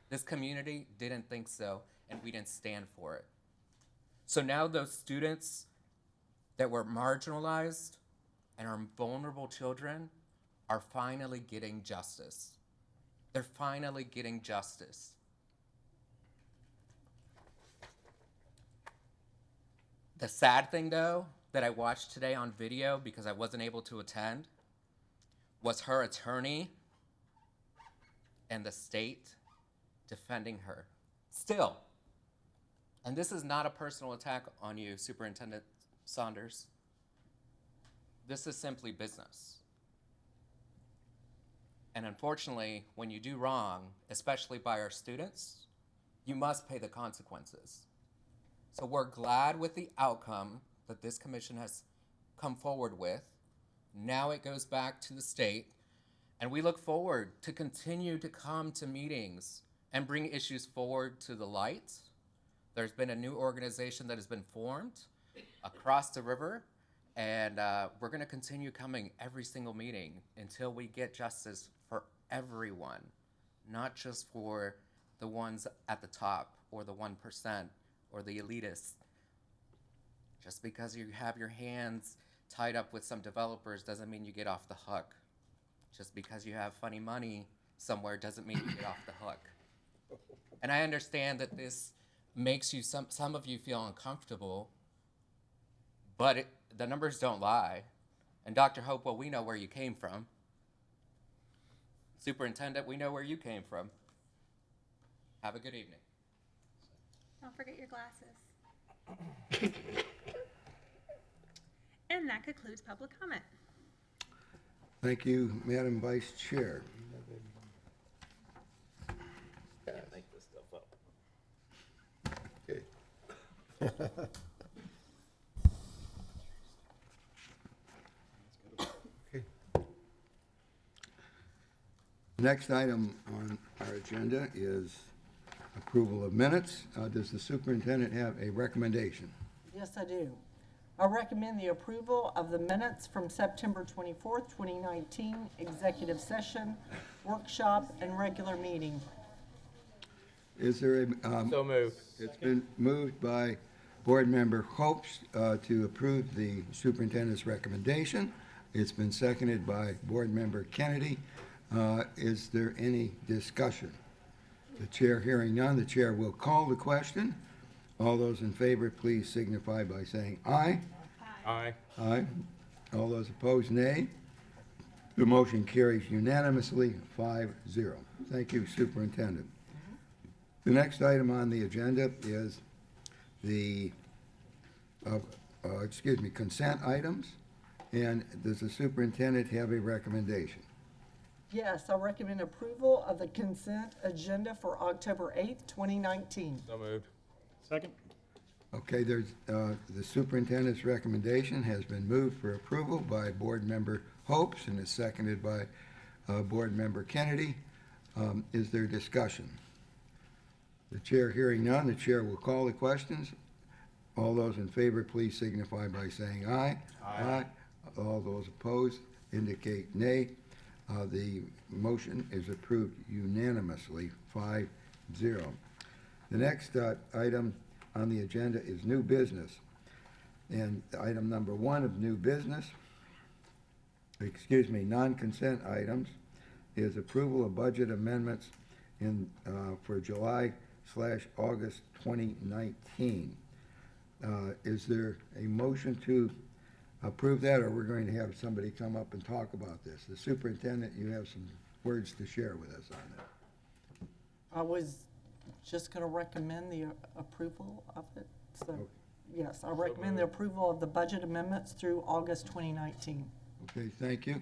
This community didn't think so. and we didn't stand for it. So now those students that were marginalized and are vulnerable children are finally getting justice. They're finally getting justice. The sad thing, though, that I watched today on video because I wasn't able to attend was her attorney and the state defending her. Still. And this is not a personal attack on you, Superintendent Saunders. This is simply business. And unfortunately, when you do wrong, especially by our students, you must pay the consequences. So we're glad with the outcome that this commission has come forward with. Now it goes back to the state, and we look forward to continue to come to meetings and bring issues forward to the light. There's been a new organization that has been formed across the river, and we're going to continue coming every single meeting until we get justice for everyone, not just for the ones at the top or the 1% or the elitists. Just because you have your hands tied up with some developers doesn't mean you get off the hook. Just because you have funny money somewhere doesn't mean you get off the hook. And I understand that this makes you some of you feel uncomfortable, but the numbers don't lie. And Dr. Hopewell, we know where you came from. Superintendent, we know where you came from. Have a good evening. Don't forget your glasses. And that concludes public comment. Thank you, Madam Vice Chair. Gotta make this stuff up. Okay. Okay. Next item on our agenda is approval of minutes. Does the superintendent have a recommendation? Yes, I do. I recommend the approval of the minutes from September 24th, 2019, executive session, workshop, and regular meeting. Is there a? So moved. It's been moved by Board Member Hopes to approve the superintendent's recommendation. It's been seconded by Board Member Kennedy. Is there any discussion? The chair hearing none, the chair will call the question. All those in favor, please signify by saying aye. Aye. Aye. All those opposed, nay. The motion carries unanimously, 5-0. Thank you, Superintendent. The next item on the agenda is the, consent items. And does the superintendent have a recommendation? Yes, I recommend approval of the consent agenda for October 8th, 2019. So moved. Second? Okay, there's, the superintendent's recommendation has been moved for approval by Board Member Hopes and is seconded by Board Member Kennedy. Is there discussion? The chair hearing none, the chair will call the questions. All those in favor, please signify by saying aye. Aye. All those opposed indicate nay. The motion is approved unanimously, 5-0. The next item on the agenda is new business. And item number 1 of new business, non-consent items, is approval of budget amendments for July/August 2019. Is there a motion to approve that, or we're going to have somebody come up and talk about this? The superintendent, you have some words to share with us on that. I was just going to recommend the approval of it. So, yes, I recommend the approval of the budget amendments through August 2019. Okay, thank you.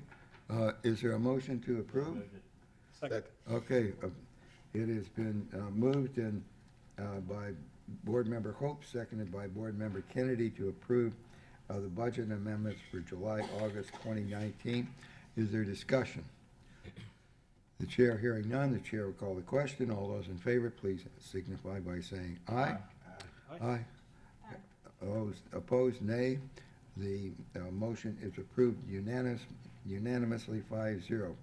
Is there a motion to approve? Second. Okay, it has been moved and by Board Member Hope, seconded by Board Member Kennedy to approve the budget amendments for July, August 2019. Is there discussion? The chair hearing none, the chair will call the question. All those in favor, please signify by saying aye. Aye. Those opposed, nay. The motion is approved unanimously, 5-0.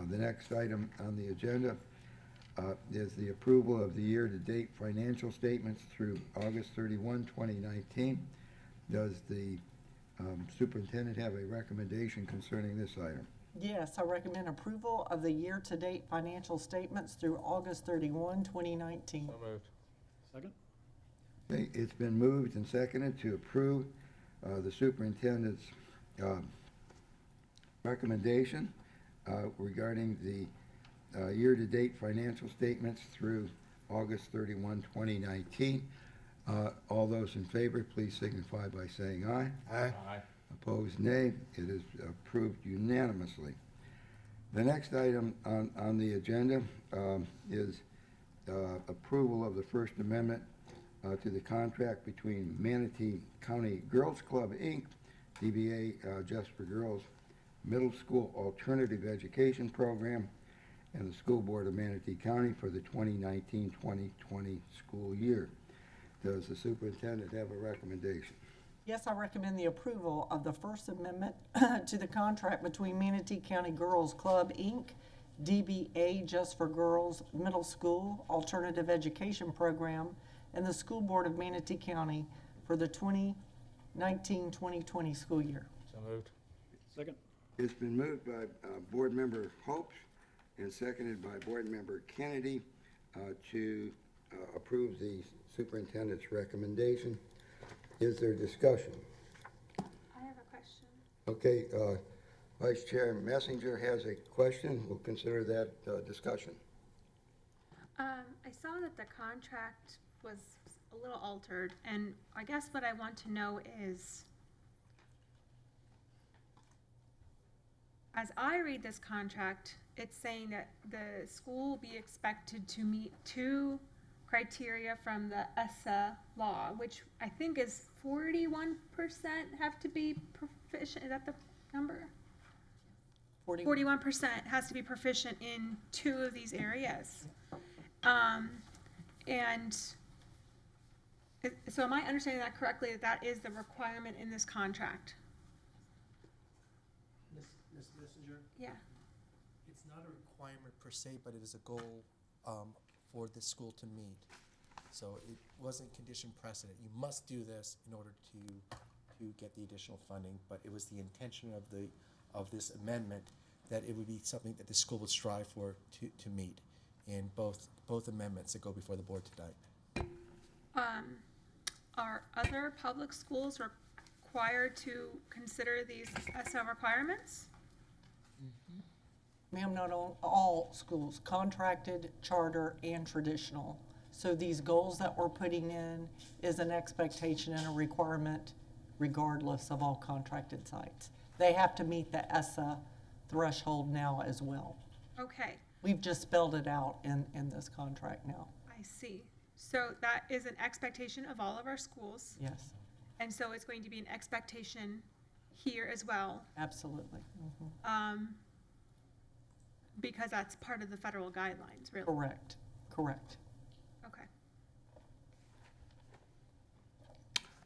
The next item on the agenda is the approval of the year-to-date financial statements through August 31, 2019. Does the superintendent have a recommendation concerning this item? Yes, I recommend approval of the year-to-date financial statements through August 31, 2019. moved. Second? Okay, it's been moved and seconded to approve the superintendent's recommendation regarding the year-to-date financial statements through August 31, 2019. All those in favor, please signify by saying aye. Aye. Aye. Opposed, nay. It is approved unanimously. The next item on the agenda is approval of the First Amendment to the contract between Manatee County Girls Club, Inc., DBA Just for Girls Middle School Alternative Education Program, and the School Board of Manatee County for the 2019-2020 school year. Does the superintendent have a recommendation? Yes, I recommend the approval of the First Amendment to the contract between Manatee County Girls Club, Inc., DBA Just for Girls Middle School Alternative Education Program, and the School Board of Manatee County for the 2019-2020 school year. So moved. Second? It's been moved by Board Member Hopes and seconded by Board Member Kennedy to approve the superintendent's recommendation. Is there discussion? I have a question. Okay, Vice Chair Messenger has a question. We'll consider that discussion. I saw that the contract was a little altered, and I guess what I want to know is, as I read this contract, it's saying that the school will be expected to meet 2 criteria from the ESSA law, which I think is 41% have to be proficient. Is that the number? 41% has to be proficient in 2 of these areas. So am I understanding that correctly, that that is the requirement in this contract? Ms. Messenger? Yeah. It's not a requirement per se, but it is a goal for the school to meet. So it wasn't condition precedent. You must do this in order to get the additional funding, but it was the intention of this amendment that it would be something that the school would strive for to meet in both amendments that go before the board tonight. Are other public schools required to consider these ESSA requirements? Ma'am, not all schools, contracted, charter, and traditional. So these goals that we're putting in is an expectation and a requirement regardless of all contracted sites. They have to meet the ESSA threshold now as well. Okay, We've just spelled it out in this contract now. I see. So that is an expectation of all of our schools, Yes, and so it's going to be an expectation here as well, absolutely. Mhm. because that's part of the federal guidelines, really. Correct, correct. Okay.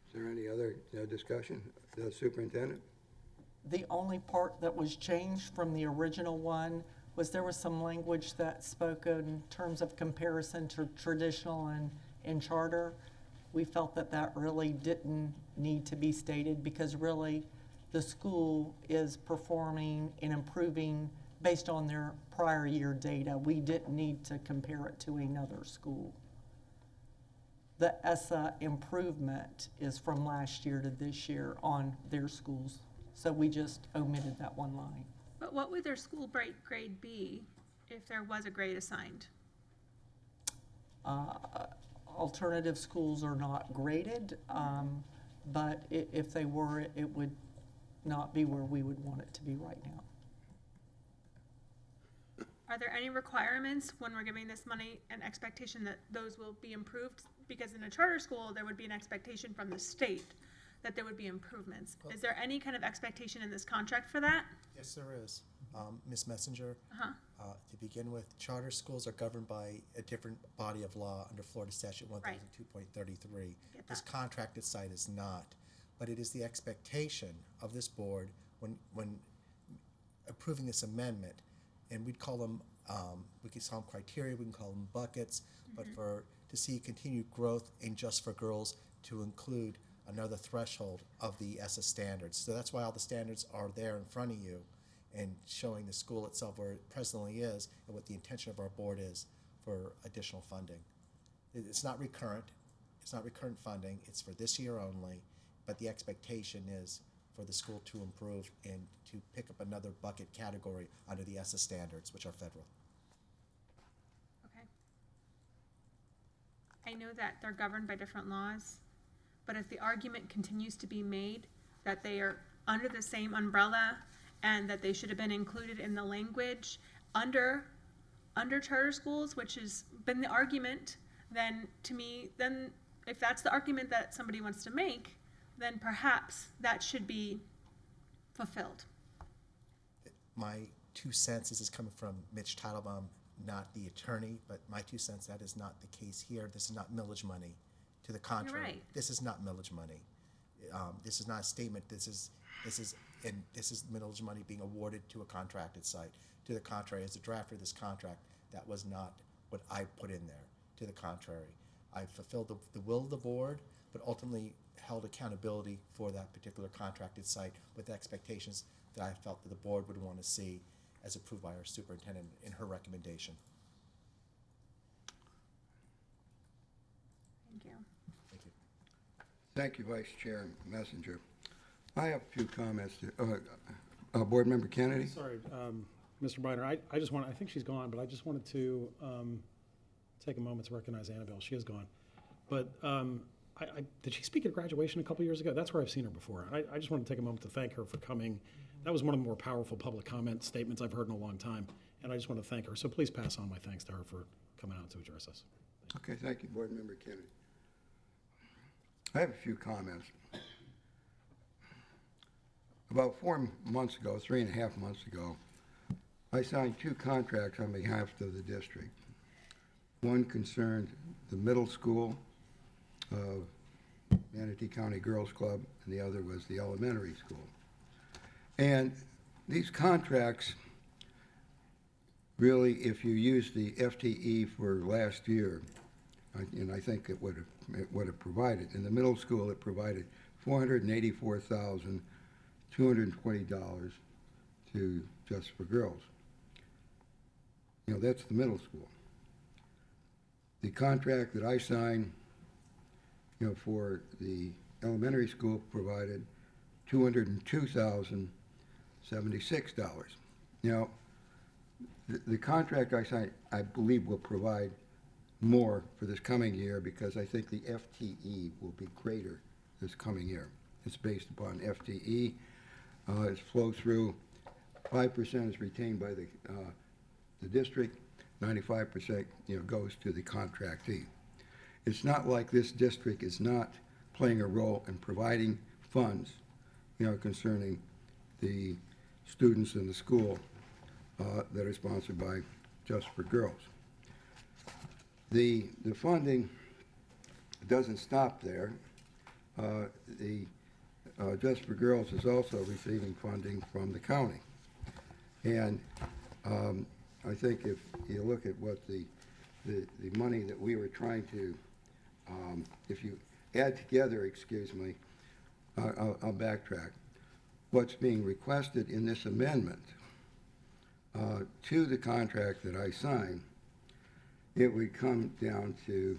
Is there any other discussion? The superintendent? The only part that was changed from the original one was there was some language that spoke in terms of comparison to traditional and charter. We felt that that really didn't need to be stated because really the school is performing and improving based on their prior year data. We didn't need to compare it to another school. The ESSA improvement is from last year to this year on their schools. So we just omitted that one line. But what would their school grade be if there was a grade assigned? Alternative schools are not graded, but if they were, it would not be where we would want it to be right now. Are there any requirements when we're giving this money, an expectation that those will be improved? Because in a charter school, there would be an expectation from the state that there would be improvements. Is there any kind of expectation in this contract for that? Yes, there is. Ms. Messenger, Uh-huh. to begin with, charter schools are governed by a different body of law under Florida Statute 1002.33. Get This that. contracted site is not, but it is the expectation of this board when approving this amendment, and we'd call them We can call them criteria, we can call them buckets, but to see continued growth in Just for Girls to include another threshold of the ESSA standards. So that's why all the standards are there in front of you and showing the school itself where it presently is and what the intention of our board is for additional funding. It's not recurrent. It's not recurrent funding. It's for this year only, but the expectation is for the school to improve and to pick up another bucket category under the ESSA standards, which are federal. Okay. I know that they're governed by different laws, but if the argument continues to be made that they are under the same umbrella and that they should have been included in the language under charter schools, which has been the argument, then to me, then if that's the argument that somebody wants to make, then perhaps that should be fulfilled. My 2 cents, this is coming from Mitch Teitelbaum, not the attorney, but my 2 cents, that is not the case here. This is not millage money. To the contrary, right. This is not millage money. This is not a statement. This is millage money being awarded to a contracted site. To the contrary, as the drafter of this contract, that was not what I put in there. To the contrary, I fulfilled the will of the board, but ultimately held accountability for that particular contracted site with expectations that I felt that the board would want to see as approved by our superintendent in her recommendation. Thank you. Thank you. Thank you, Vice Chair Messenger. I have a few comments. Board Member Kennedy? Sorry, Mr. Biner, I just want, I think she's gone, but I just wanted to take a moment to recognize Annabelle. She is gone. But did she speak at graduation a couple years ago? That's where I've seen her before. I just want to take a moment to thank her for coming. That was one of the more powerful public comment statements I've heard in a long time, and I just want to thank her. So please pass on my thanks to her for coming out to address us. Okay, thank you, Board Member Kennedy. I have a few comments. About 4 months ago, 3.5 months ago, I signed 2 contracts on behalf of the district. One concerned the middle school of Manatee County Girls Club, and the other was the elementary school. And these contracts, really, if you use the FTE for last year, and I think it would have provided, in the middle school it provided $484,220 to Just for Girls. You know, that's the middle school. The contract that I signed, you know, for the elementary school provided $202,076. Now, the contract I signed, I believe, will provide more for this coming year because I think the FTE will be greater this coming year. It's based upon FTE. It's flow through. 5% is retained by the district. 95%, you know, goes to the contractee. It's not like this district is not playing a role in providing funds, you know, concerning the students in the school that are sponsored by Just for Girls. The funding doesn't stop there. The Just for Girls is also receiving funding from the county. And I think if you look at what the money that we were trying to, if you add together, excuse me, I'll backtrack. What's being requested in this amendment to the contract that I signed, it would come down to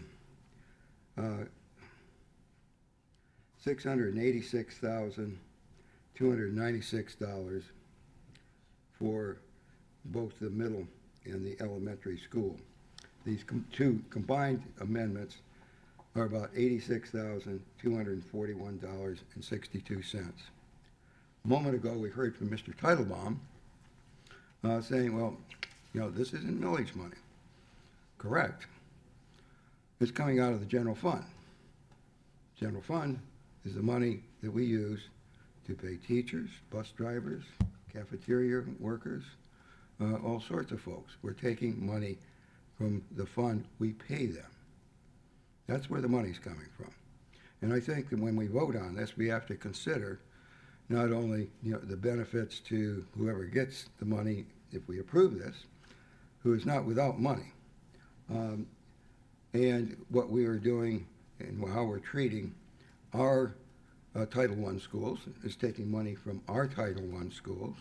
$686,296 for both the middle and the elementary school. These two combined amendments are about $86,241.62. A moment ago, we heard from Mr. Teitelbaum saying, well, you know, this isn't millage money. Correct. It's coming out of the general fund. General fund is the money that we use to pay teachers, bus drivers, cafeteria workers, all sorts of folks. We're taking money from the fund, we pay them. That's where the money's coming from. And I think that when we vote on this, we have to consider not only, you know, the benefits to whoever gets the money if we approve this, who is not without money. And what we are doing and how we're treating our Title I schools is taking money from our Title I schools.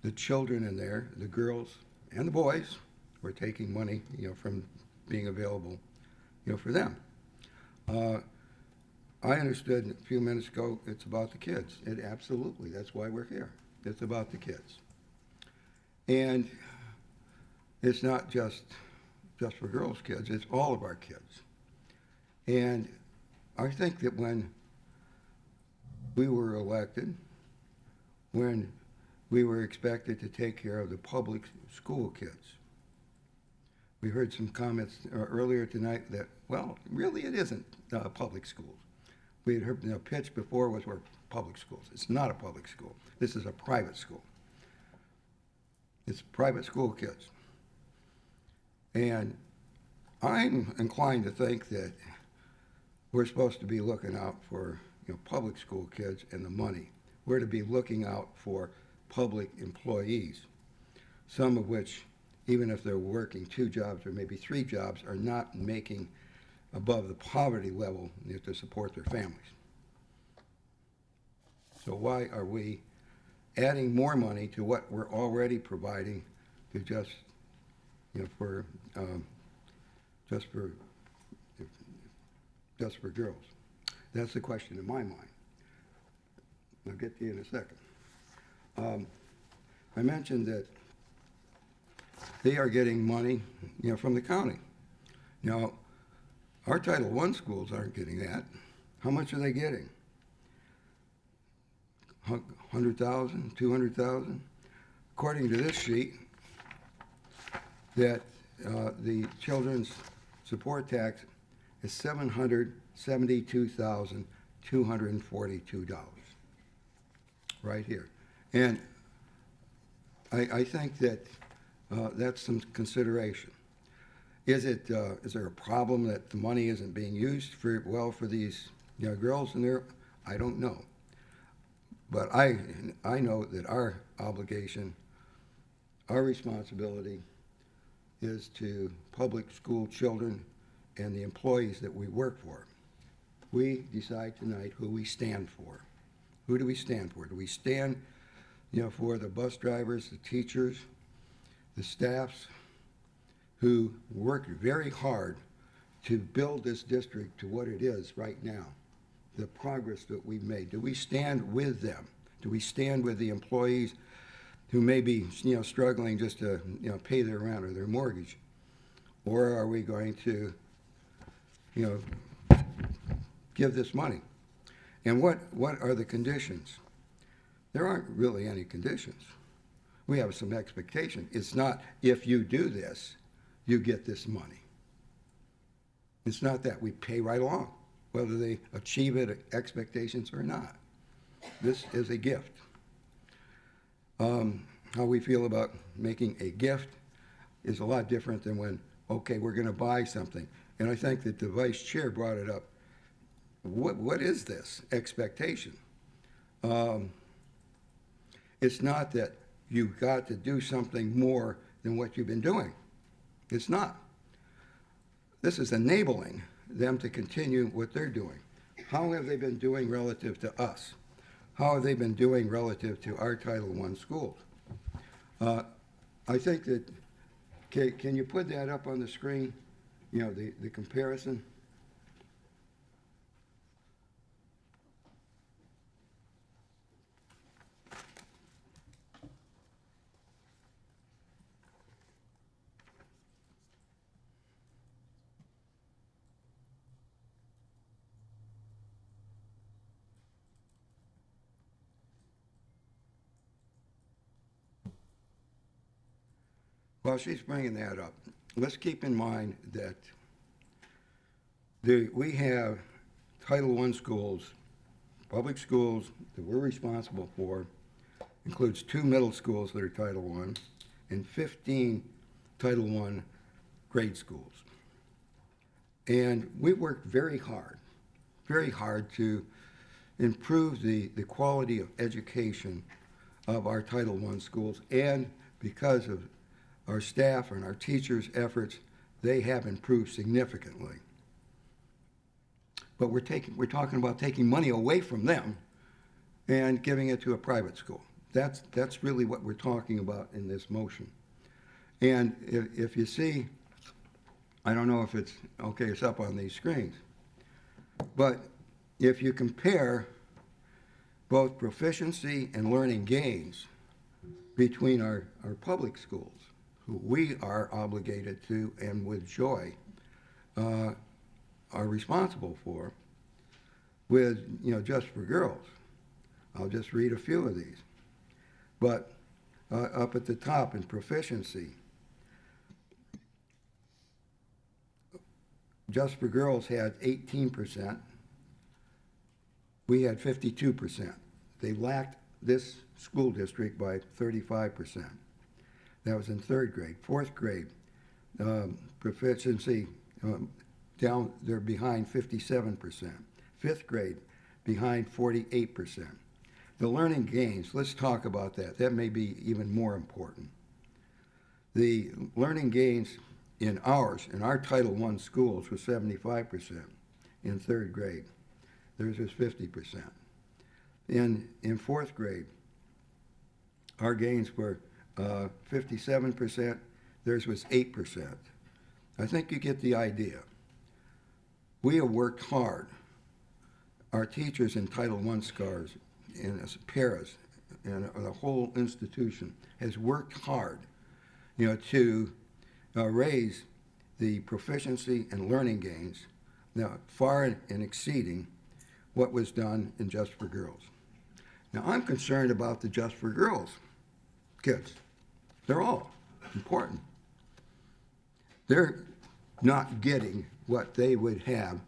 The children in there, the girls and the boys, we're taking money, from being available, for them. I understood a few minutes ago it's about the kids. It absolutely, that's why we're here. It's about the kids. And it's not just for girls' kids, it's all of our kids. And I think that when we were elected, when we were expected to take care of the public school kids, we heard some comments earlier tonight that, well, really it isn't public schools. We had heard the pitch before was we're public schools. It's not a public school. This is a private school. It's private school kids. And I'm inclined to think that we're supposed to be looking out for public school kids and the money. We're to be looking out for public employees, some of which, even if they're working 2 jobs or maybe 3 jobs, are not making above the poverty level to support their families. So why are we adding more money to what we're already providing to just for girls? That's the question in my mind. I'll get to you in a second. I mentioned that they are getting money, from the county. Now, our Title I schools aren't getting that. How much are they getting? 100,000, 200,000? According to this sheet, that the children's support tax is $772,242, right here. And I think that that's some consideration. Is there a problem that the money isn't being used for these girls in there? I don't know. But I know that our obligation, our responsibility is to public school children and the employees that we work for. We decide tonight who we stand for. Who do we stand for? Do we stand, for the bus drivers, the teachers, the staffs who work very hard to build this district to what it is right now, the progress that we've made? Do we stand with them? Do we stand with the employees who may be, struggling just to, pay their rent or their mortgage? Or are we going to, give this money? And what are the conditions? There aren't really any conditions. We have some expectation. It's not, if you do this, you get this money. It's not that. We pay right along, whether they achieve it, expectations or not. This is a gift. How we feel about making a gift is a lot different than when, okay, we're going to buy something. And I think that the vice chair brought it up. What is this expectation? It's not that you've got to do something more than what you've been doing. It's not. This is enabling them to continue what they're doing. How have they been doing relative to us? How have they been doing relative to our Title I schools? I think that, can you put that up on the screen? The comparison? While she's bringing that up, let's keep in mind that we have Title I schools, public schools that we're responsible for, includes 2 middle schools that are Title I, and 15 Title I grade schools. And we worked very hard to improve the quality of education of our Title I schools, and because of our staff and our teachers' efforts, they have improved significantly. But we're talking about taking money away from them and giving it to a private school. That's really what we're talking about in this motion. And if you see, I don't know if it's up on these screens, but if you compare both proficiency and learning gains between our public schools, who we are obligated to and with joy are responsible for, with, Just for Girls. I'll just read a few of these. But up at the top in proficiency, Just for Girls had 18%. We had 52%. They lacked this school district by 35%. That was in third grade. Fourth grade, proficiency down, they're behind 57%. Fifth grade, behind 48%. The learning gains, let's talk about that. That may be even more important. The learning gains in our Title I schools was 75% in third grade. Theirs was 50%. In fourth grade, our gains were 57%. Theirs was 8%. I think you get the idea. We have worked hard. Our teachers in Title I schools and as paras and the whole institution has worked hard, to raise the proficiency and learning gains, far and exceeding what was done in Just for Girls. Now, I'm concerned about the Just for Girls kids. They're all important. They're not getting what they would have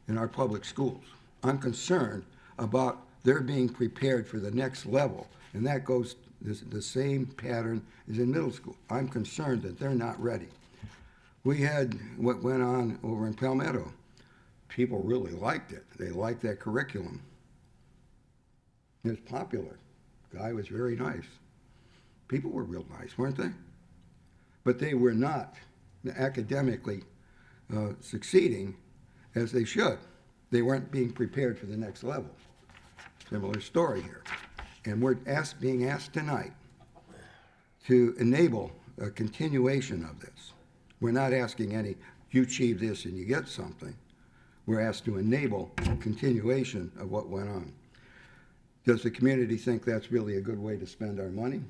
in our public schools. I'm concerned about their being prepared for the next level, and that goes the same pattern as in middle school. I'm concerned that they're not ready. We had what went on over in Palmetto. People really liked it. They liked that curriculum. It was popular. The guy was very nice. People were real nice, weren't they? But they were not academically succeeding as they should. They weren't being prepared for the next level. Similar story here. And we're being asked tonight to enable a continuation of this. We're not asking you achieve this and you get something. We're asked to enable a continuation of what went on. Does the community think that's really a good way to spend our money?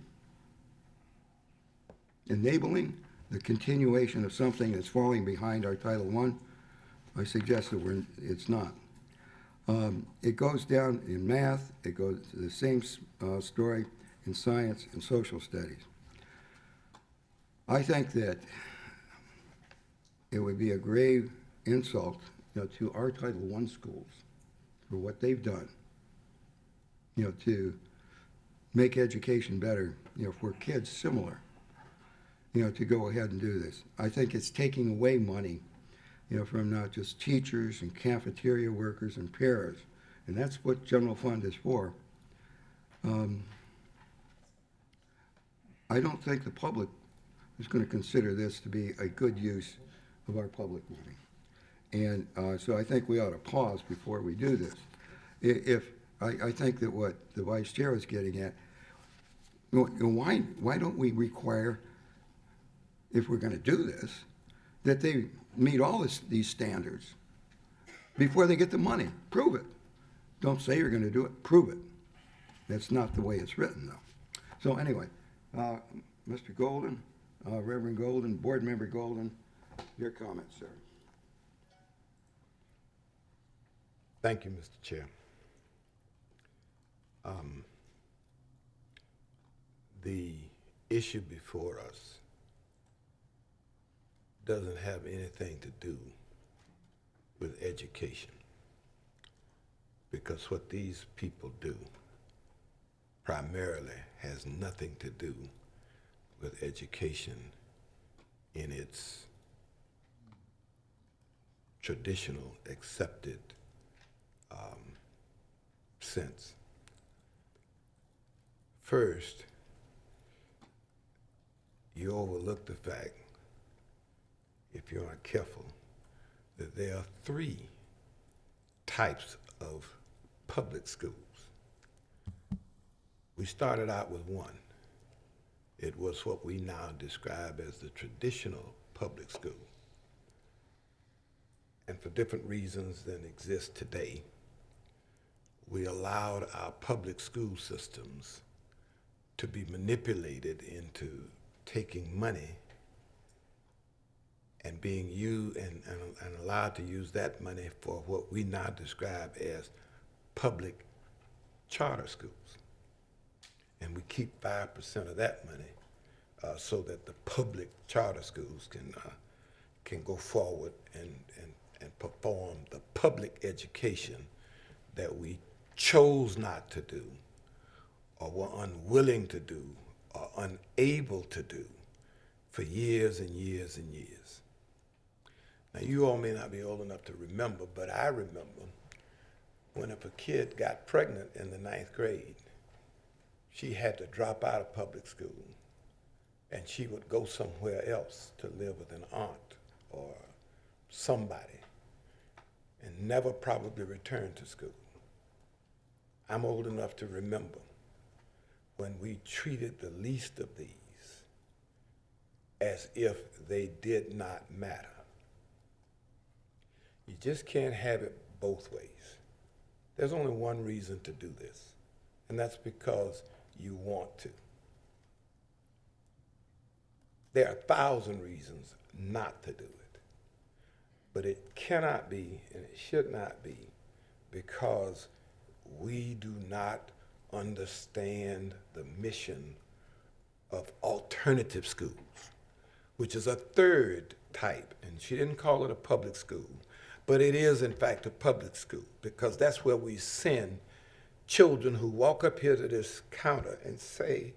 Enabling the continuation of something that's falling behind our Title I suggest that it's not. It goes down in math. It goes to the same story in science and social studies. I think that it would be a grave insult, to our Title I schools for what they've done, to make education better, for kids similar, to go ahead and do this. I think it's taking away money, from not just teachers and cafeteria workers and paras, and that's what general fund is for. I don't think the public is going to consider this to be a good use of our public money. And so I think we ought to pause before we do this. I think that what the vice chair is getting at, why don't we require, if we're going to do this, that they meet all these standards before they get the money? Prove it. Don't say you're going to do it. Prove it. That's not the way it's written, though. So anyway, Mr. Golden, Reverend Golden, Board Member Golden, your comments, sir. Thank you, Mr. Chair. The issue before us doesn't have anything to do with education, because what these people do primarily has nothing to do with education in its traditional, accepted sense. First, you overlook the fact, if you're not careful, that there are 3 types of public schools. We started out with one. It was what we now describe as the traditional public school. And for different reasons than exist today, we allowed our public school systems to be manipulated into taking money and being used and allowed to use that money for what we now describe as public charter schools. And we keep 5% of that money so that the public charter schools can go forward and perform the public education that we chose not to do, or were unwilling to do, or unable to do for years and years and years. Now, you all may not be old enough to remember, but I remember when if a kid got pregnant in the 9th grade, she had to drop out of public school, and she would go somewhere else to live with an aunt or somebody, and never probably return to school. I'm old enough to remember when we treated the least of these as if they did not matter. You just can't have it both ways. There's only one reason to do this, and that's because you want to. There are 1,000 reasons not to do it. But it cannot be, and it should not be, because we do not understand the mission of alternative schools, which is a 3rd type. And she didn't call it a public school, but it is, in fact, a public school, because that's where we send children who walk up here to this counter and say,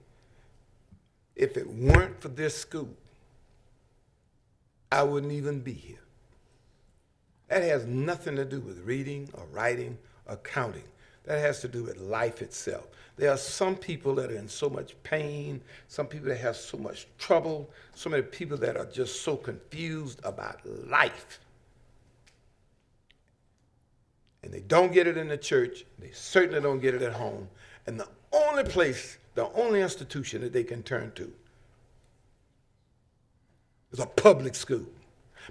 if it weren't for this school, I wouldn't even be here. That has nothing to do with reading or writing or counting. That has to do with life itself. There are some people that are in so much pain, some people that have so much trouble, so many people that are just so confused about life. And they don't get it in the church, they certainly don't get it at home. And the only place, the only institution that they can turn to is a public school,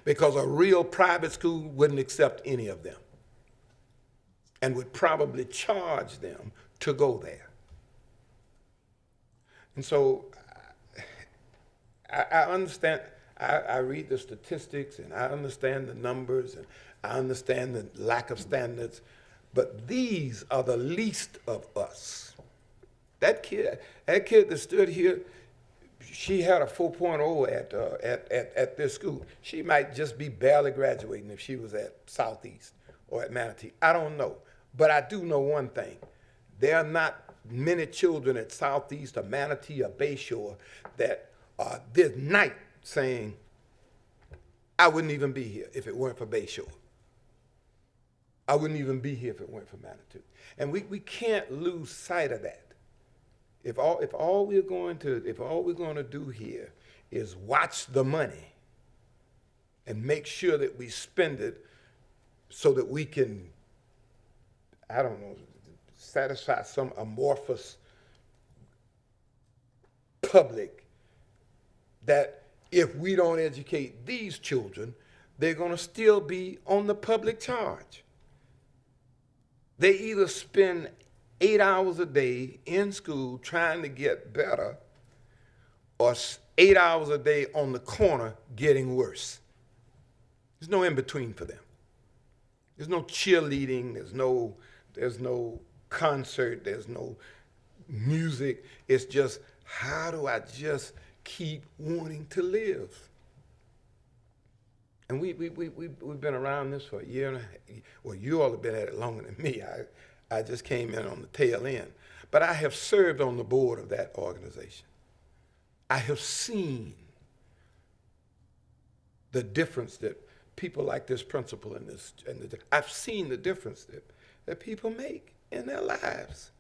because a real private school wouldn't accept any of them and would probably charge them to go there. And so I understand, I read the statistics and I understand the numbers and I understand the lack of standards, but these are the least of us. That kid that stood here, she had a 4.0 at this school. She might just be barely graduating if she was at Southeast or at Manatee. I don't know. But I do know one thing. There are not many children at Southeast or Manatee or Bayshore that are this night saying, I wouldn't even be here if it weren't for Bayshore. I wouldn't even be here if it weren't for Manatee. And we can't lose sight of that. If all we're going to do here is watch the money and make sure that we spend it so that we can, I don't know, satisfy some amorphous public, that if we don't educate these children, they're going to still be on the public charge. They either spend 8 hours a day in school trying to get better, or 8 hours a day on the corner getting worse. There's no in between for them. There's no cheerleading, there's no concert, there's no music. It's just, how do I just keep wanting to live? And we've been around this for a year and a half. Well, you all have been at it longer than me. I just came in on the tail end. But I have served on the board of that organization. I have seen the difference that people like this principal I've seen the difference that people make in their lives.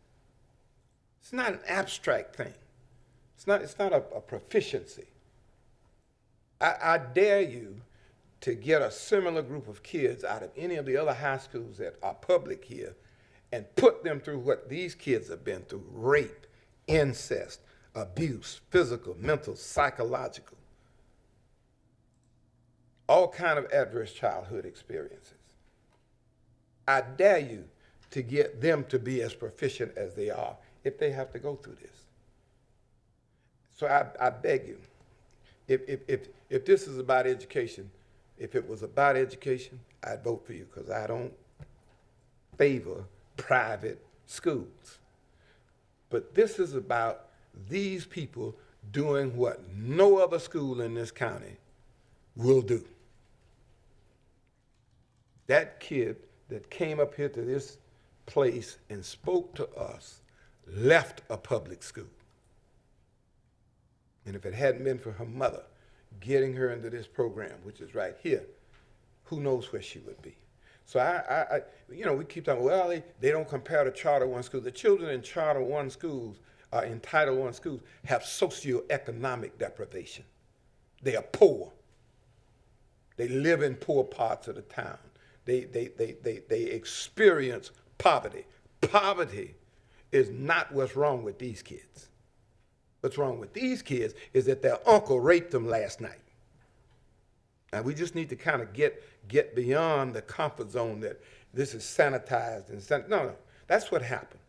It's not an abstract thing. It's not a proficiency. I dare you to get a similar group of kids out of any of the other high schools that are public here and put them through what these kids have been through: rape, incest, abuse, physical, mental, psychological, all kind of adverse childhood experiences. I dare you to get them to be as proficient as they are if they have to go through this. So I beg you, if this is about education, if it was about education, I'd vote for you, because I don't favor private schools. But this is about these people doing what no other school in this county will do. That kid that came up here to this place and spoke to us left a public school. And if it hadn't been for her mother getting her into this program, which is right here, who knows where she would be. So we keep talking, well, they don't compare to Charter 1 schools. The children in Charter 1 schools, in Title 1 schools, have socioeconomic deprivation. They are poor. They live in poor parts of the town. They experience poverty. Poverty is not what's wrong with these kids. What's wrong with these kids is that their uncle raped them last night. And we just need to kind of get beyond the comfort zone that this is sanitized and no, that's what happened.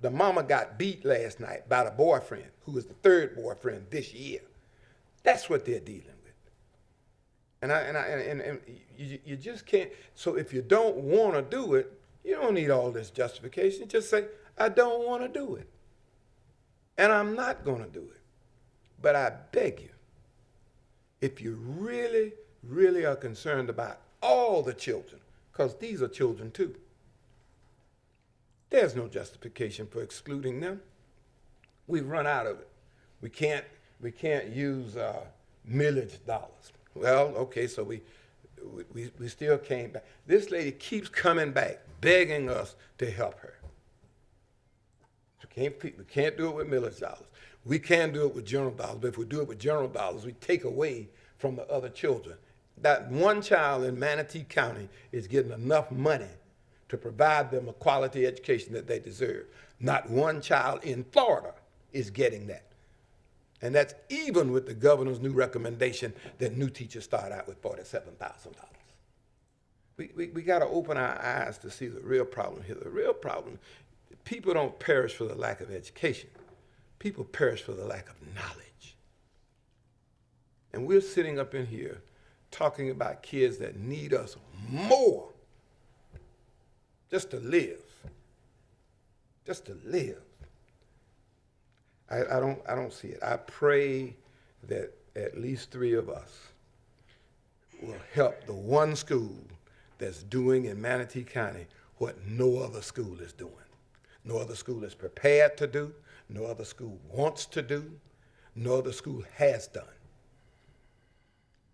The mama got beat last night by the boyfriend, who was the third boyfriend this year. That's what they're dealing with. And you just can't. So if you don't want to do it, you don't need all this justification. Just say, I don't want to do it. And I'm not going to do it. But I beg you, if you really, really are concerned about all the children, because these are children too, there's no justification for excluding them. We've run out of it. We can't use millage dollars. Well, okay, so we still came back. This lady keeps coming back, begging us to help her. We can't do it with millage dollars. We can do it with general dollars, but if we do it with general dollars, we take away from the other children. That one child in Manatee County is getting enough money to provide them a quality education that they deserve. Not one child in Florida is getting that. And that's even with the governor's new recommendation that new teachers start out with $47,000. We got to open our eyes to see the real problem here. The real problem, people don't perish for the lack of education. People perish for the lack of knowledge. And we're sitting up in here talking about kids that need us more just to live. Just to live. I don't see it. I pray that at least 3 of us will help the one school that's doing in Manatee County what no other school is doing. No other school is prepared to do, no other school wants to do, no other school has done.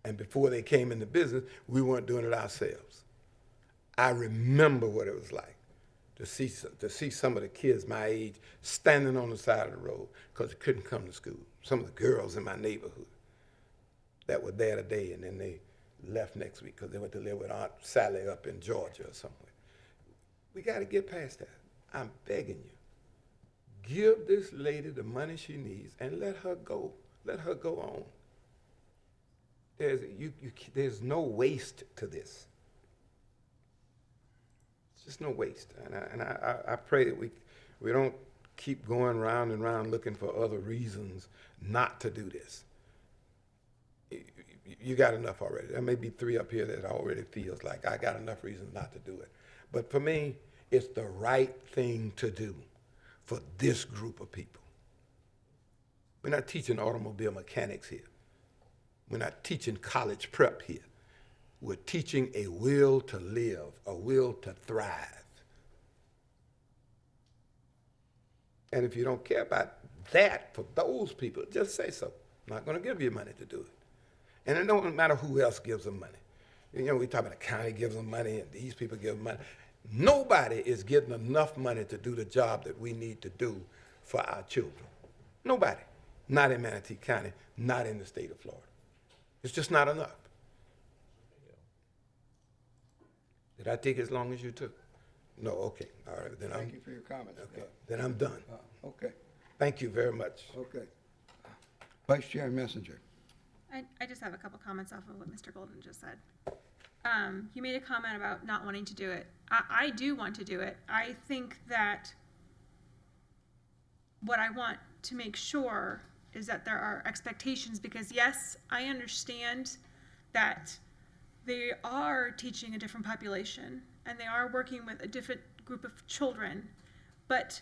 And before they came into business, we weren't doing it ourselves. I remember what it was like to see some of the kids my age standing on the side of the road because they couldn't come to school. Some of the girls in my neighborhood that were there today, and then they left next week because they went to live with Aunt Sally up in Georgia or somewhere. We got to get past that. I'm begging you. Give this lady the money she needs and let her go. Let her go on. There's no waste to this. It's just no waste. And I pray that we don't keep going round and round looking for other reasons not to do this. You got enough already. There may be 3 up here that already feels like I got enough reasons not to do it. But for me, it's the right thing to do for this group of people. We're not teaching automobile mechanics here. We're not teaching college prep here. We're teaching a will to live, a will to thrive. And if you don't care about that for those people, just say so. I'm not going to give you money to do it. And it don't matter who else gives them money. You know, we talk about the county gives them money and these people give them money. Nobody is getting enough money to do the job that we need to do for our children. Nobody. not in Manatee County, not in the state of Florida. It's just not enough. Did I take as long as you took? No, okay, all right, then Thank you for your comments. okay, then I'm done. Okay, Thank you very much. okay. Vice Chair Messenger. I just have a couple comments off of what Mr. Golden just said. You made a comment about not wanting to do it. I do want to do it. I think that what I want to make sure is that there are expectations, because yes, I understand that they are teaching a different population and they are working with a different group of children, but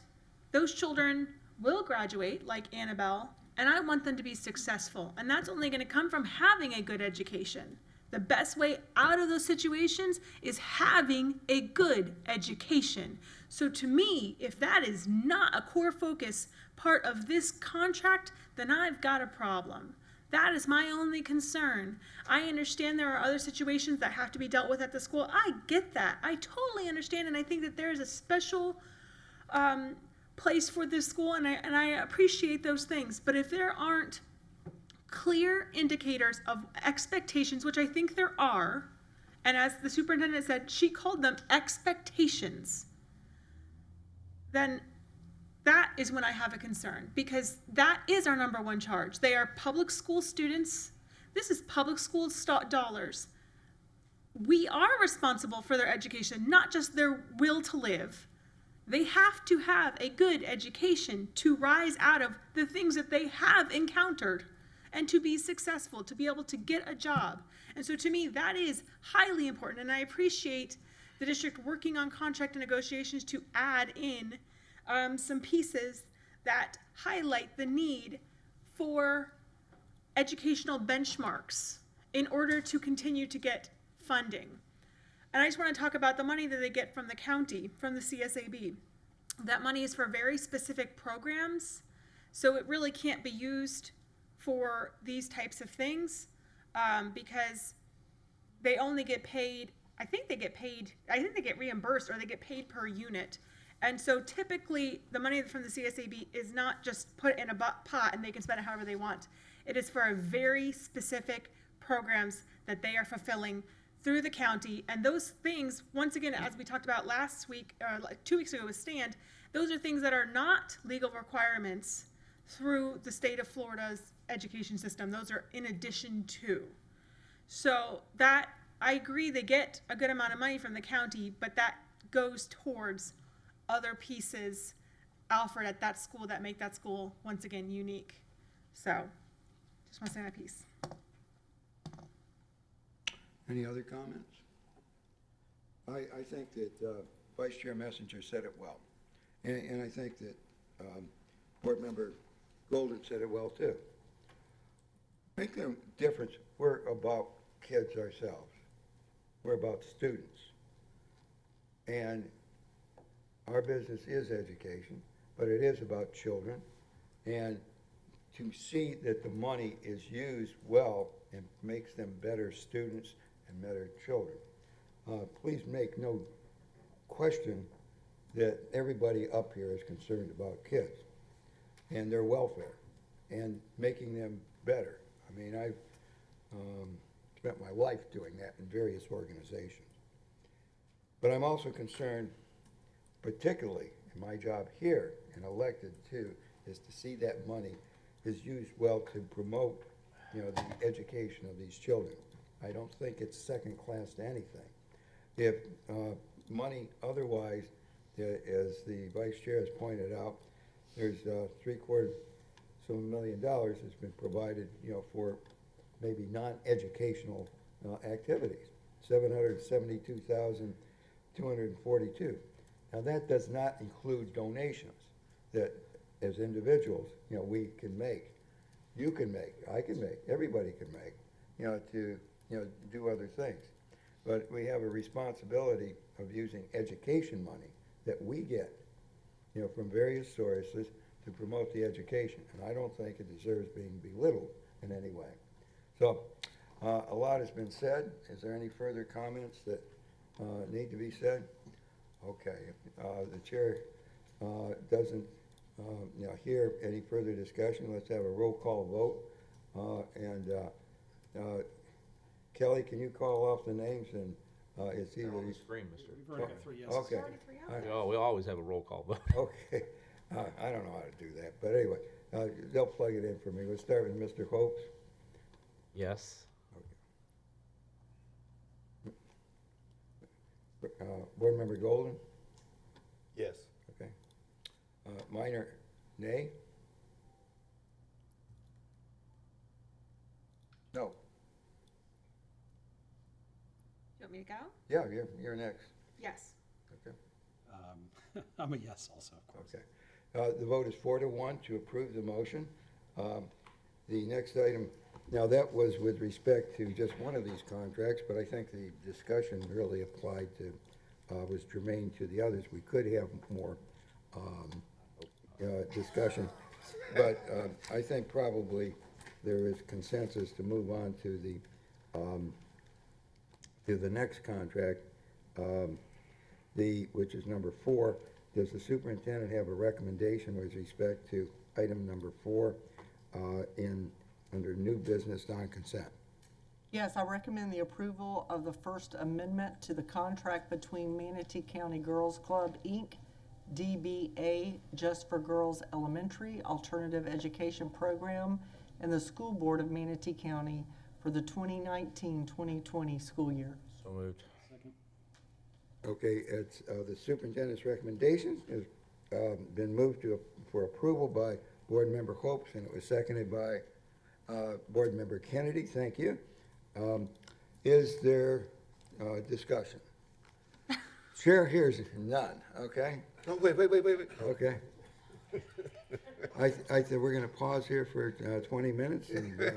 those children will graduate like Annabelle, and I want them to be successful, and that's only going to come from having a good education. The best way out of those situations is having a good education. So to me, if that is not a core focus part of this contract, then I've got a problem. That is my only concern. I understand there are other situations that have to be dealt with at the school. I get that. I totally understand, and I think that there is a special place for this school, and I appreciate those things. But if there aren't clear indicators of expectations, which I think there are, and as the superintendent said, she called them expectations, then that is when I have a concern, because that is our number one charge. They are public school students. This is public school dollars. We are responsible for their education, not just their will to live. They have to have a good education to rise out of the things that they have encountered and to be successful, to be able to get a job. And so to me, that is highly important. And I appreciate the district working on contract negotiations to add in some pieces that highlight the need for educational benchmarks in order to continue to get funding. And I just want to talk about the money that they get from the county, from the CSAB. That money is for very specific programs, so it really can't be used for these types of things because they only get paid, I think they get reimbursed, or they get paid per unit. And so typically the money from the CSAB is not just put in a pot and they can spend it however they want. It is for a very specific programs that they are fulfilling through the county. And those things, once again, as we talked about last week, or like 2 weeks ago with Stand, those are things that are not legal requirements through the state of Florida's education system. Those are in addition to. So that, I agree, they get a good amount of money from the county, but that goes towards other pieces offered at that school that make that school, once again, unique. So, just want to say that piece. Any other comments? I think that Vice Chair Messenger said it well. And I think that Board Member Golden said it well too. Make the difference, we're about kids ourselves. We're about students. And our business is education, but it is about children. And to see that the money is used well and makes them better students and better children. Please make no question that everybody up here is concerned about kids and their welfare and making them better. I mean, I've spent my life doing that in various organizations. But I'm also concerned, particularly in my job here and elected too, is to see that money is used well to promote, the education of these children. I don't think it's second class to anything. If money otherwise, as the Vice Chair has pointed out, there's $750,000 has been provided, for maybe non-educational activities. 772,242. Now that does not include donations that, as individuals, we can make. You can make, I can make, everybody can make, to do other things. But we have a responsibility of using education money that we get, from various sources to promote the education. And I don't think it deserves being belittled in any way. So a lot has been said. Is there any further comments that need to be said? Okay. The chair doesn't Now here, any further discussion? Let's have a roll call vote. Kelly, can you call off the names and it's either. On the screen, mister. We've already got 3 yeses. Okay. All right. We always have a roll call vote. Okay. I don't know how to do that, but anyway, they'll plug it in for me. We'll start with Mr. Hopes. Yes. Board Member Golden? Yes. Okay. Minor, nay? No. You want me to go? Yeah, you're next. Yes. Okay. I'm a yes also, of course. Okay. The vote is 4-1 to approve the motion. The next item, now that was with respect to just one of these contracts, but I think the discussion really applied to, was germane to the others. We could have more discussion, but I think probably there is consensus to move on to the next contract, which is number 4. Does the superintendent have a recommendation with respect to item number 4 under new business non-consent? Yes, I recommend the approval of the First Amendment to the contract between Manatee County Girls Club, Inc., DBA Just for Girls Elementary Alternative Education Program, and the School Board of Manatee County for the 2019-2020 school year. So moved. Second. Okay, it's the superintendent's recommendations has been moved for approval by Board Member Hopes, and it was seconded by Board Member Kennedy. Thank you. Is there discussion? Chair hears none. Okay. No, wait. Okay. I think we're going to pause here for 20 minutes. And,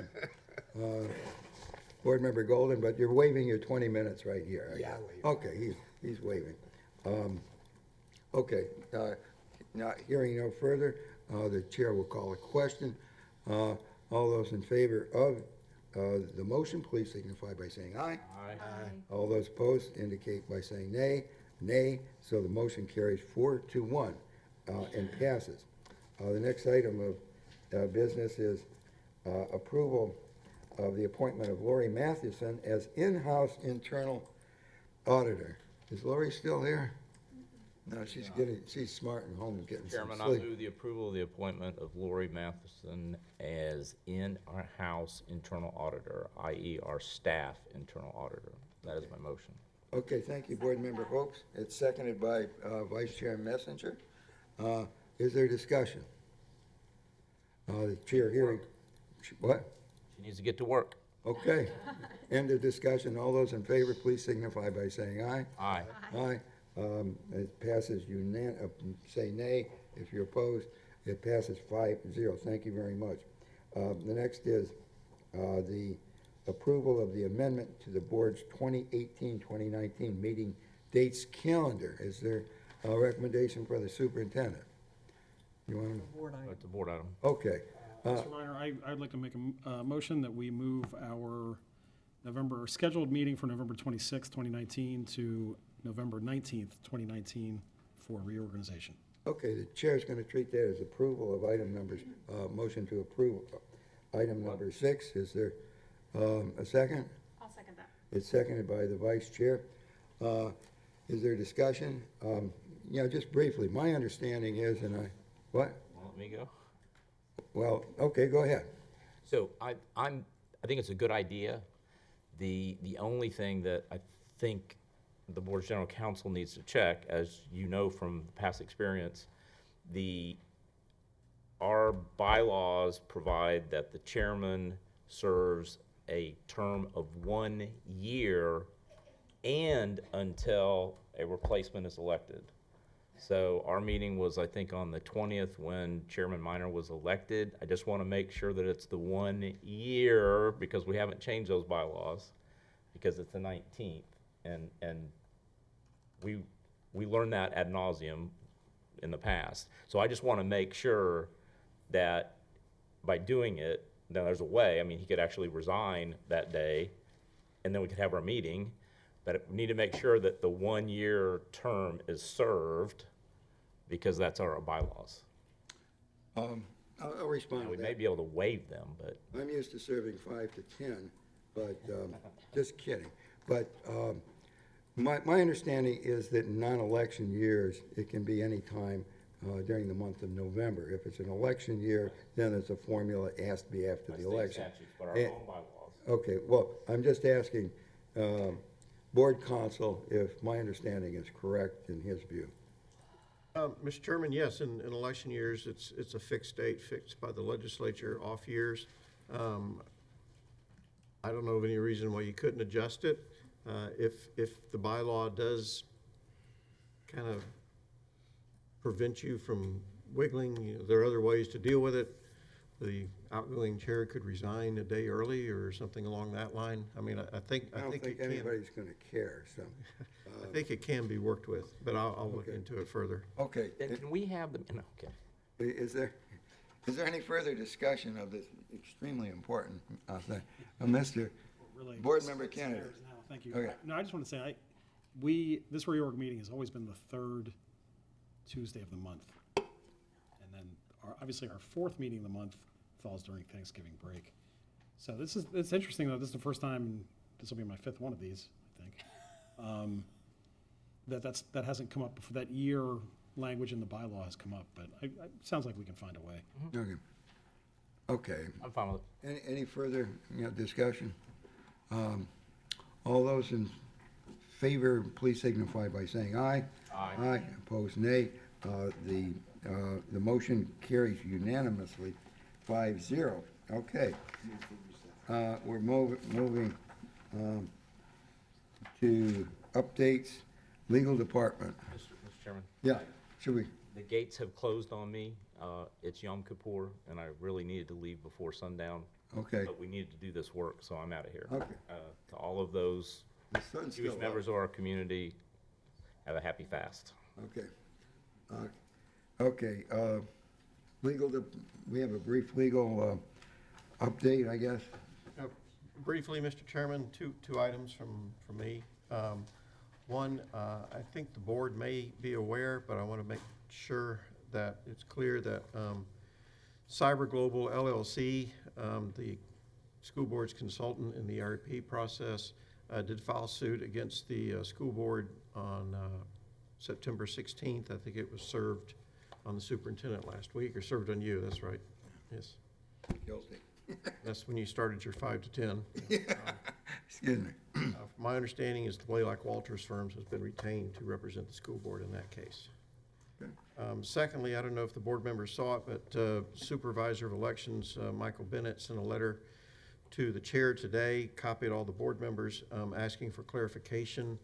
Board Member Golden, but you're waiving your 20 minutes right here. Yeah, I waive. Okay, he's waiving. Okay, not hearing no further, the chair will call a question. All those in favor of the motion, please signify by saying aye. Aye. All those opposed indicate by saying nay. Nay, so the motion carries 4-1 and passes. The next item of business is approval of the appointment of Lori Mathewson as in-house internal auditor. Is Lori still here? No, she's smart and home and getting some Chairman, I sleep. move the approval of the appointment of Lori Matheson as in-house internal auditor, i.e. our staff internal auditor. That is my motion. Okay, thank you, Board Member Hopes. It's seconded by Vice Chair Messenger. Is there discussion? The chair hearing, what? She needs to get to work. Okay, end of discussion. All those in favor, please signify by saying aye. Aye. Aye. It passes say nay if you're opposed. It passes 5-0. Thank you very much. The next is the approval of the amendment to the board's 2018-2019 meeting dates calendar. Is there a recommendation for the superintendent? You want to? It's a board item. Okay. Mr. Minor, I'd like to make a motion that we move our scheduled meeting for November 26th, 2019 to November 19th, 2019 for reorganization. Okay, the chair's going to treat that as approval of item numbers, motion to approve item number 6. Is there a second? I'll second that. It's seconded by the vice chair. Is there discussion? Just briefly, my understanding is, what? Let me go. Well, okay, go ahead. So I think it's a good idea. The only thing that I think the board's general counsel needs to check, as you know from past experience, our bylaws provide that the chairman serves a term of 1 year and until a replacement is elected. So our meeting was, I think, on the 20th when Chairman Minor was elected. I just want to make sure that it's the 1 year because we haven't changed those bylaws because it's the 19th. And we learned that ad nauseum in the past. So I just want to make sure that by doing it, now there's a way, I mean, he could actually resign that day and then we could have our meeting, but we need to make sure that the 1 year term is served because that's our bylaws. I'll respond Now, to we may that. be able to waive them, but I'm used to serving 5 to 10, but, just kidding. But, my understanding is that in non-election years, it can be any time during the month of November. If it's an election year, then it's a formula, it has to be after the election. statutes, but our And- own bylaws. Okay, well, I'm just asking, board counsel if my understanding is correct in his view. Mr. Chairman, yes, in election years, it's a fixed date, fixed by the legislature, off years. I don't know of any reason why you couldn't adjust it. If the bylaw does kind of prevent you from wiggling, there are other ways to deal with it. The outgoing chair could resign a day early or something along that line. I mean, I think I don't think it can. anybody's gonna care, so. I think it can be worked with, but I'll look Okay. into it further. Okay, And can we have them, no, okay. is there any further discussion of this extremely important thing? Mr. Really, Board Member Kennedy. now, thank you. Okay. No, I just want to say, this reorg meeting has always been the third Tuesday of the month. And then, obviously, our fourth meeting of the month falls during Thanksgiving break. So it's interesting, though, this is the first time, this will be my fifth one of these, I think. That hasn't come up before, that year language in the bylaw has come up, but it sounds like we can find a way. Okay. Okay. I'm fine with it. Any further, discussion? All those in favor, please signify by saying aye. Aye. Aye, opposed nay. The motion carries unanimously, 5-0. Okay. We're moving to updates, legal department. Mr. Chairman? Yeah, should we? The gates have closed on me. It's Yom Kippur, and I really needed to leave before sundown. Okay. But we needed to do this work, so I'm out of here. Okay. To all of those The sun's Jewish still members up. of our community, have a happy fast. Okay. Okay, we have a brief legal update, I guess. Briefly, Mr. Chairman, two items from me. One, I think the board may be aware, but I want to make sure that it's clear that Cyber Global LLC, the school board's consultant in the RP process, did file suit against the school board on September 16th. I think it was served on the superintendent last week, or served on you, that's right. Yes. Guilty. That's when you started your 5 to 10. Excuse me. My understanding is the Blaylock Walters firms has been retained to represent the school board in that case. Okay. Secondly, I don't know if the board members saw it, but Supervisor of Elections, Michael Bennett, sent a letter to the chair today, copied all the board members, asking for clarification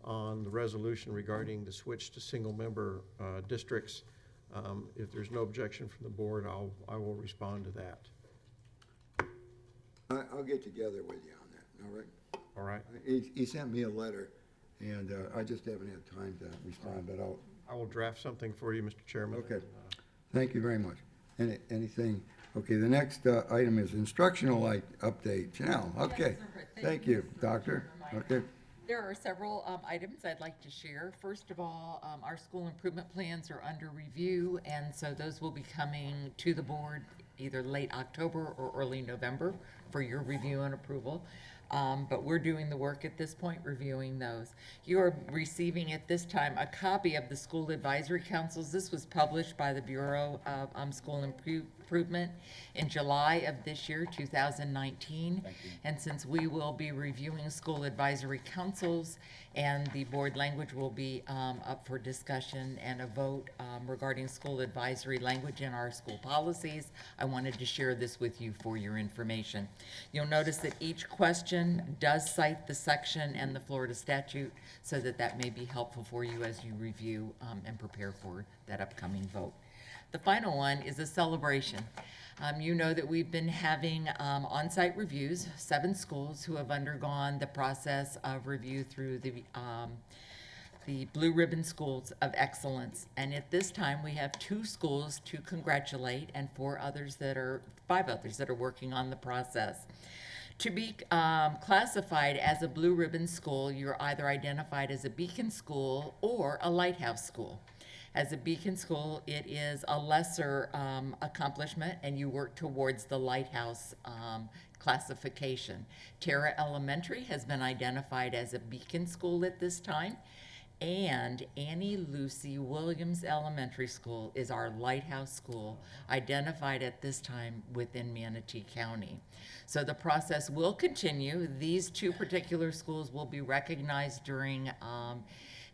on the resolution regarding the switch to single-member districts. If there's no objection from the board, I will respond to that. I'll get together with you on that, all right? All right. He sent me a letter, and I just haven't had time to respond, but I will draft something for you, Mr. Chairman. Okay. Thank you very much. Anything, okay, the next item is instructional update. Janelle, okay. Thank you, doctor. Okay. There are several items I'd like to share. First of all, our school improvement plans are under review, and so those will be coming to the board either late October or early November for your review and approval. But we're doing the work at this point, reviewing those. You are receiving at this time a copy of the School Advisory Councils. This was published by the Bureau of School Improvement in July of this year, 2019. And since we will be reviewing school advisory councils and the board language will be up for discussion and a vote regarding school advisory language in our school policies, I wanted to share this with you for your information. You'll notice that each question does cite the section and the Florida statute, so that may be helpful for you as you review and prepare for that upcoming vote. The final one is a celebration. You know that we've been having on-site reviews, 7 schools who have undergone the process of review through the Blue Ribbon Schools of Excellence. And at this time, we have 2 schools to congratulate and 5 others that are working on the process. To be classified as a Blue Ribbon School, you're either identified as a Beacon School or a Lighthouse School. As a beacon school, it is a lesser accomplishment, and you work towards the lighthouse classification. Terra Elementary has been identified as a beacon school at this time, and Annie Lucy Williams Elementary School is our lighthouse school, identified at this time within Manatee County. So the process will continue. These two particular schools will be recognized during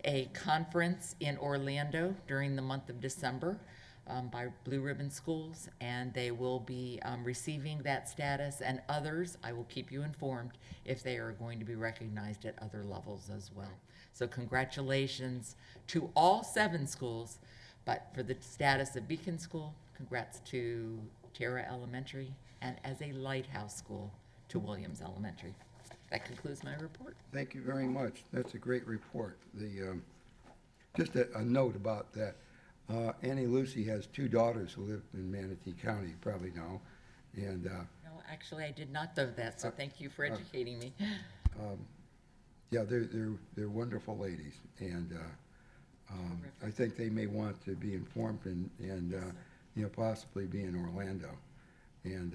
a conference in Orlando during the month of December by Blue Ribbon Schools, and they will be receiving that status, and others, I will keep you informed if they are going to be recognized at other levels as well. So congratulations to all 7 schools, but for the status of Beacon School, congrats to Terra Elementary, and as a lighthouse school to Williams Elementary. That concludes my report. Thank you very much. That's a great report. Just a note about that. Annie Lucy has 2 daughters who live in Manatee County, you probably know. And No, actually, I did not know that, so thank you for educating me. yeah, they're wonderful ladies, and I think they may want to be informed and possibly be in Orlando. And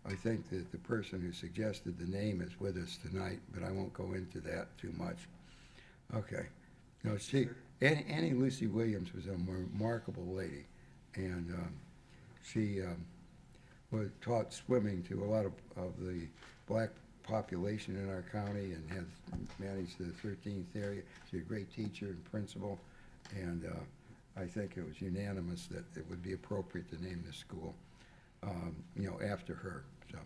I think that the person who suggested the name is with us tonight, but I won't go into that too much. Okay. No, Annie Lucy Williams was a remarkable lady, and she was taught swimming to a lot of the black population in our county and has managed the 13th area. She's a great teacher and principal, and I think it was unanimous that it would be appropriate to name this school, after her. So,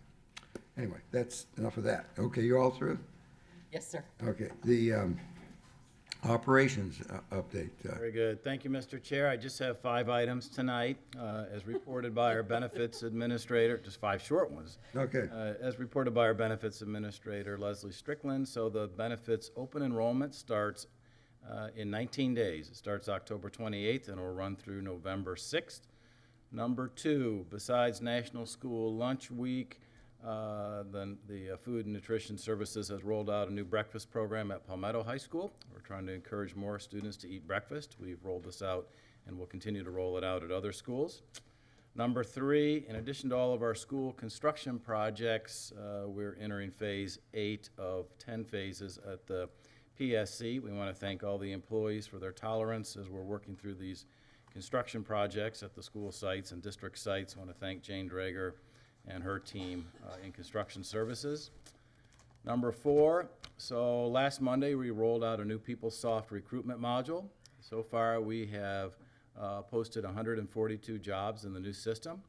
anyway, that's enough of that. Okay, you're all through? Yes, sir. Okay, the operations update. Very good. Thank you, Mr. Chair. I just have 5 items tonight, as reported by our benefits administrator, just 5 short ones. Okay. As reported by our benefits administrator, Leslie Strickland. So the benefits open enrollment starts in 19 days. It starts October 28th and will run through November 6th. Number 2, besides National School Lunch Week, the Food and Nutrition Services has rolled out a new breakfast program at Palmetto High School. We're trying to encourage more students to eat breakfast. We've rolled this out and we'll continue to roll it out at other schools. Number 3, in addition to all of our school construction projects, we're entering phase 8 of 10 phases at the PSC. We want to thank all the employees for their tolerance as we're working through these construction projects at the school sites and district sites. I want to thank Jane Drager and her team in construction services. Number 4, so last Monday we rolled out a new PeopleSoft recruitment module. So far we have posted 142 jobs in the new system.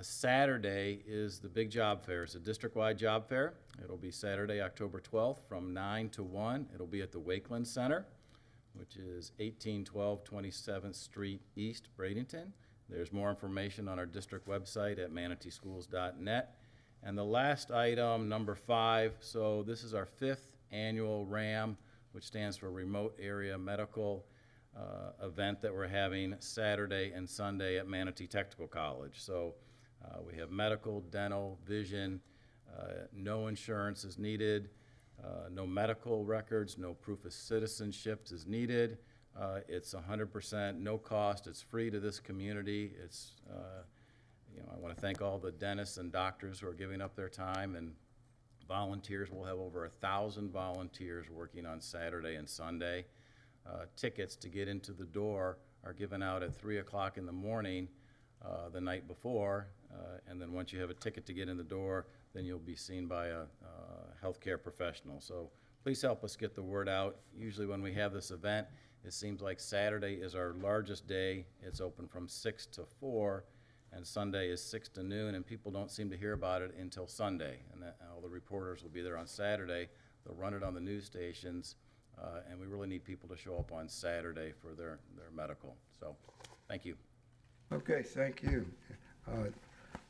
Saturday is the big job fair. It's a district-wide job fair. It'll be Saturday, October 12th from 9 to 1. It'll be at the Wakeland Center, which is 1812 27th Street East, Bradenton. There's more information on our district website at manateeschools.net. And the last item, number 5, so this is our 5th annual RAM, which stands for Remote Area Medical event that we're having Saturday and Sunday at Manatee Technical College. So we have medical, dental, vision, no insurance is needed, no medical records, no proof of citizenship is needed. It's 100% no cost. It's free to this community. It's, I want to thank all the dentists and doctors who are giving up their time, and volunteers. We'll have over 1,000 volunteers working on Saturday and Sunday. Tickets to get into the door are given out at 3 o'clock in the morning the night before, and then once you have a ticket to get in the door, then you'll be seen by a healthcare professional. So please help us get the word out. Usually when we have this event, it seems like Saturday is our largest day. It's open from 6 to 4, and Sunday is 6 to noon, and people don't seem to hear about it until Sunday. And all the reporters will be there on Saturday. They'll run it on the news stations, and we really need people to show up on Saturday for their medical. So, thank you. Okay, thank you.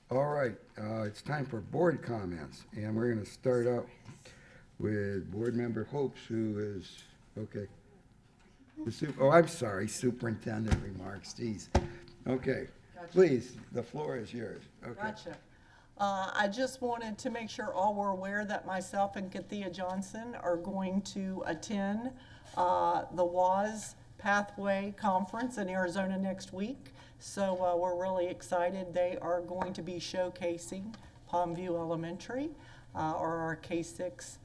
All right, it's time for board comments, and we're going to start out with Board Member Hopes, who is, okay. I'm sorry, superintendent remarks, geez. Okay, Gotcha. Please, the floor is yours. Okay. Gotcha. I just wanted to make sure all were aware that myself and Kathia Johnson are going to attend the WAS Pathway Conference in Arizona next week. So we're really excited. They are going to be showcasing Palmview Elementary, or our K-6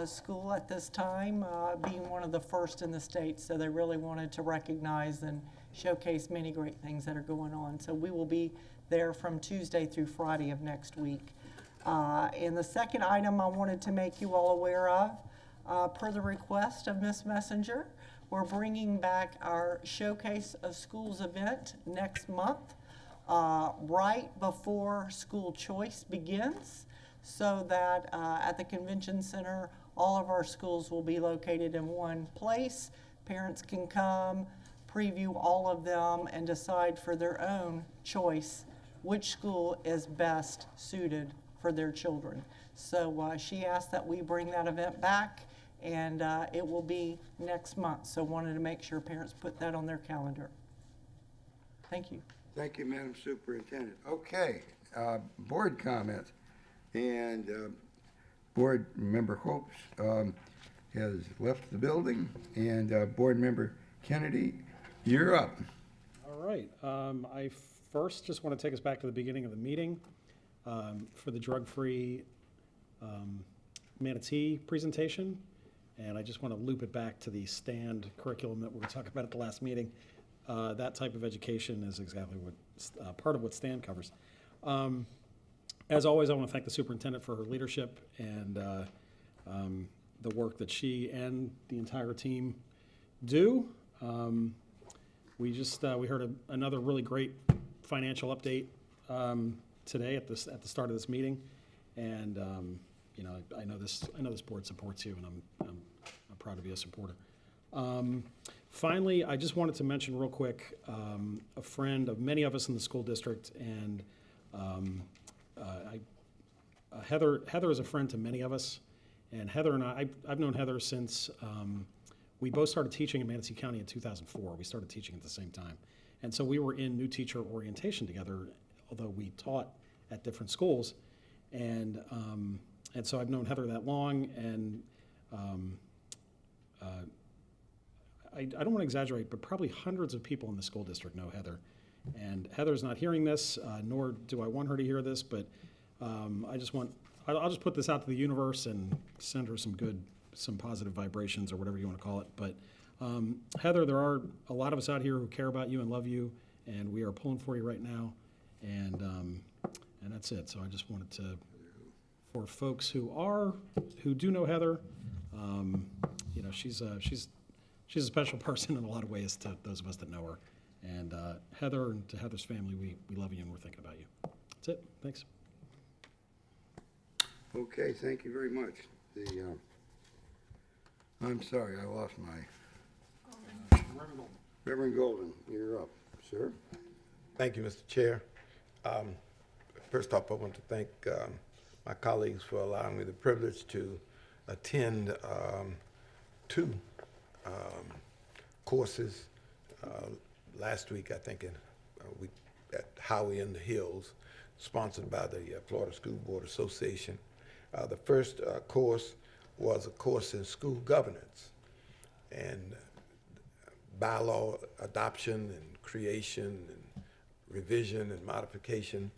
school at this time, being one of the first in the state. So they really wanted to recognize and showcase many great things that are going on. So we will be there from Tuesday through Friday of next week. And the second item I wanted to make you all aware of, per the request of Ms. Messenger, we're bringing back our Showcase of Schools event next month, right before school choice begins, so that at the convention center, all of our schools will be located in one place. Parents can come, preview all of them, and decide for their own choice which school is best suited for their children. So she asked that we bring that event back, and it will be next month. So wanted to make sure parents put that on their calendar. Thank you. Thank you, Madam Superintendent. Okay, board comments. And Board Member Hopes has left the building, and Board Member Kennedy, you're up. All right. I first just want to take us back to the beginning of the meeting for the drug-free Manatee presentation. And I just want to loop it back to the STAND curriculum that we were talking about at the last meeting. That type of education is exactly what part of what STAND covers. As always, I want to thank the superintendent for her leadership and the work that she and the entire team do. We heard another really great financial update today at the start of this meeting, and you know, I know this board supports you, and I'm proud to be a supporter. Finally, I just wanted to mention real quick a friend of many of us in the school district, and Heather is a friend to many of us, and Heather and I've known Heather since we both started teaching in Manatee County in 2004. We started teaching at the same time, and so we were in new teacher orientation together, although we taught at different schools, and so I've known Heather that long, and I don't want to exaggerate, but probably hundreds of people in the school district know Heather. And Heather's not hearing this, nor do I want her to hear this, but I'll just put this out to the universe and send her some positive vibrations, or whatever you want to call it. But Heather, there are a lot of us out here who care about you and love you, and we are pulling for you right now. And that's it. So I just wanted to, for folks who do know Heather, you know, she's a special person in a lot of ways to those of us that know her. And Heather, and to Heather's family, we love you and we're thinking about you. That's it. Thanks. Okay, thank you very much. I'm sorry, I lost my... Reverend Golden, you're up, sir. Thank you, Mr. Chair. First off, I want to thank my colleagues for allowing me the privilege to attend two courses last week, I think, at Howie in the Hills, sponsored by the Florida School Board Association. The first course was a course in school governance and bylaw adoption and creation and revision and modification.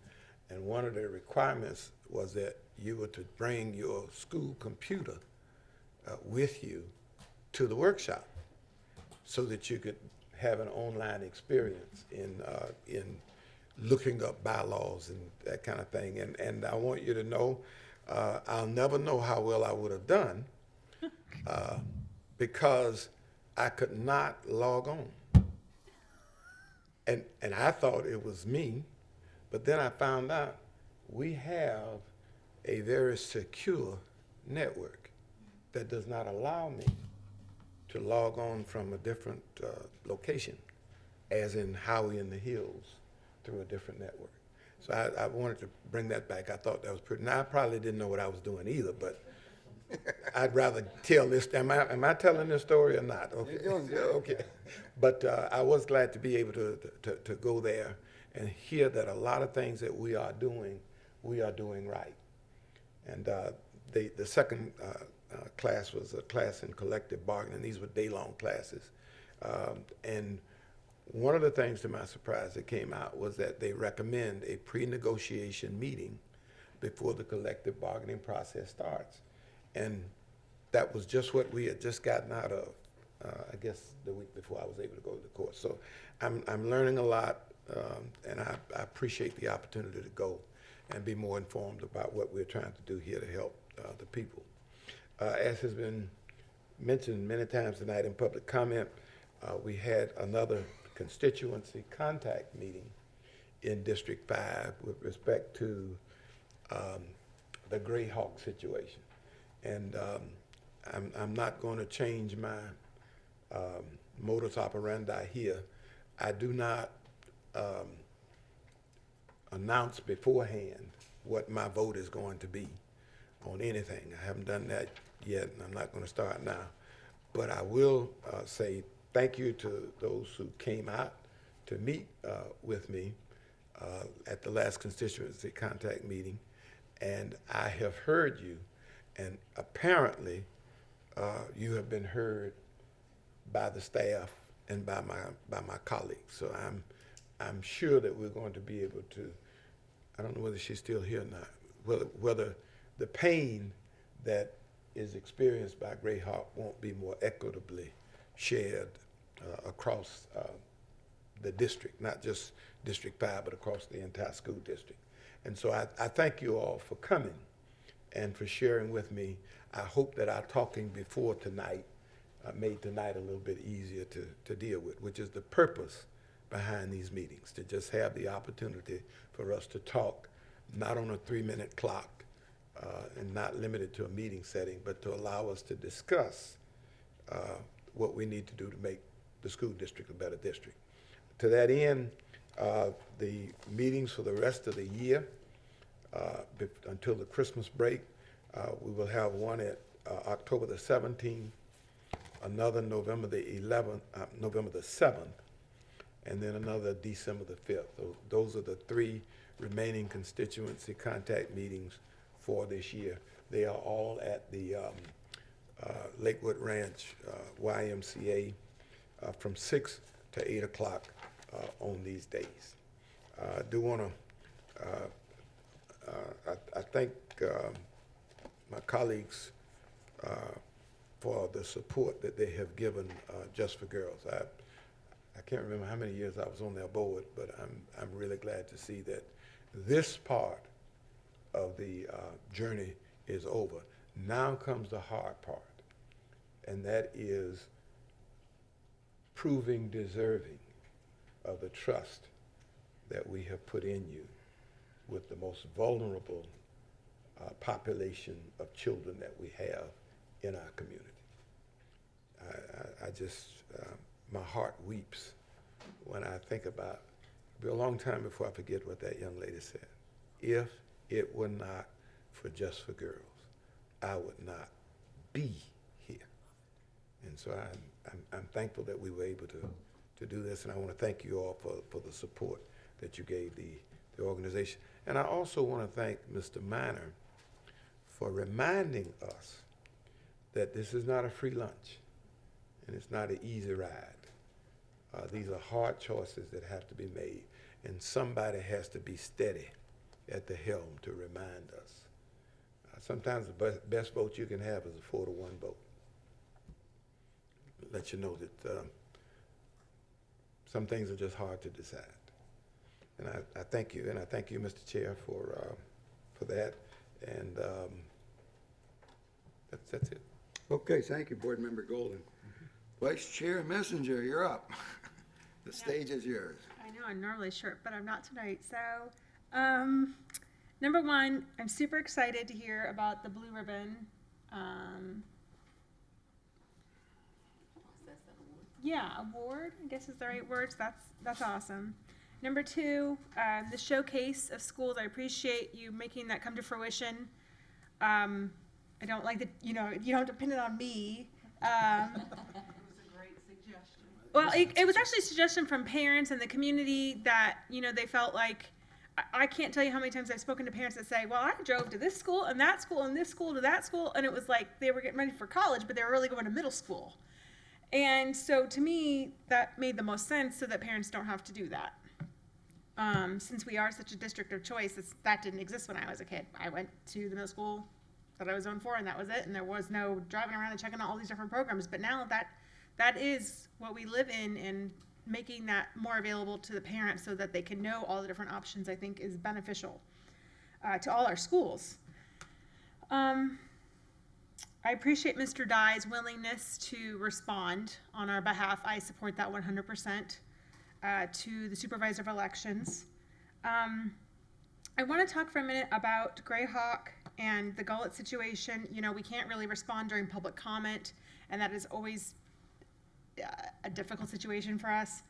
And one of the requirements was that you were to bring your school computer with you to the workshop so that you could have an online experience in looking up bylaws and that kind of thing. And I want you to know, I'll never know how well I would have done because I could not log on. And I thought it was me, but then I found out we have a very secure network that does not allow me to log on from a different location, as in Howie in the Hills, through a different network. So I wanted to bring that back. I thought that was pretty. Now, I probably didn't know what I was doing either, but I'd rather tell this. Am I telling this story or not? Okay. You're doing good. Okay. But I was glad to be able to go there and hear that a lot of things that we are doing right. And the second class was a class in collective bargaining. These were day-long classes. And one of the things, to my surprise, that came out was that they recommend a pre-negotiation meeting before the collective bargaining process starts. And that was just what we had just gotten out of, I guess, the week before I was able to go to the court. So I'm learning a lot, and I appreciate the opportunity to go and be more informed about what we're trying to do here to help the people. As has been mentioned many times tonight in public comment, we had another constituency contact meeting in District 5 with respect to the Greyhawk situation. And I'm not going to change my modus operandi here. I do not announce beforehand what my vote is going to be on anything. I haven't done that yet, and I'm not going to start now. But I will say thank you to those who came out to meet with me at the last constituency contact meeting. And I have heard you, and apparently you have been heard by the staff and by my colleagues. So I'm sure that we're going to be able to, I don't know whether she's still here or not, whether the pain that is experienced by Greyhawk won't be more equitably shared across the district, not just District 5, but across the entire school district. And so I thank you all for coming and for sharing with me. I hope that our talking before tonight made tonight a little bit easier to deal with, which is the purpose behind these meetings, to just have the opportunity for us to talk, not on a 3-minute clock and not limited to a meeting setting, but to allow us to discuss what we need to do to make the school district a better district. To that end, the meetings for the rest of the year, until the Christmas break, we will have one at October the 17th, another November the 11th, November the 7th, and then another December the 5th. So those are the 3 remaining constituency contact meetings for this year. They are all at the Lakewood Ranch YMCA from 6 to 8 o'clock on these days. I do want to, I thank my colleagues for the support that they have given Just for Girls. I can't remember how many years I was on their board, but I'm really glad to see that this part of the journey is over. Now comes the hard part, and that is proving deserving of the trust that we have put in you with the most vulnerable population of children that we have in our community. I just, my heart weeps when I think about, it'll be a long time before I forget what that young lady said. If it were not for Just for Girls, I would not be here. And so I'm thankful that we were able to do this, and I want to thank you all for the support that you gave the organization. And I also want to thank Mr. Minor for reminding us that this is not a free lunch, and it's not an easy ride. These are hard choices that have to be made, and somebody has to be steady at the helm to remind us. Sometimes the best vote you can have is a 4-1 vote. Let you know that some things are just hard to decide. And I thank you, and I thank you, Mr. Chair, for that. And that's it. Okay, thank you, Board Member Golden. Vice Chair Messenger, you're up. The stage is yours. I know I'm normally short, but I'm not tonight. So, number one, I'm super excited to hear about the Blue Ribbon. Award, I guess is the right words. That's awesome. Number two, the showcase of schools. I appreciate you making that come to fruition. I don't like that, you don't depend it on me. Well, it was actually a suggestion from parents and the community that, they felt like, I can't tell you how many times I've spoken to parents that say, well, I drove to this school and that school and this school to that school, and it was like they were getting ready for college, but they were really going to middle school. And so to me, that made the most sense so that parents don't have to do that. Since we are such a district of choice, that didn't exist when I was a kid. I went to the middle school that I was zoned for, and that was it. And there was no driving around and checking out all these different programs. But now that is what we live in, and making that more available to the parents so that they can know all the different options, I think, is beneficial to all our schools. I appreciate Mr. Dye's willingness to respond on our behalf. I support that 100%. To the supervisor of elections. I want to talk for a minute about Greyhawk and the gullet situation. You know, we can't really respond during public comment, and that is always a difficult situation for us.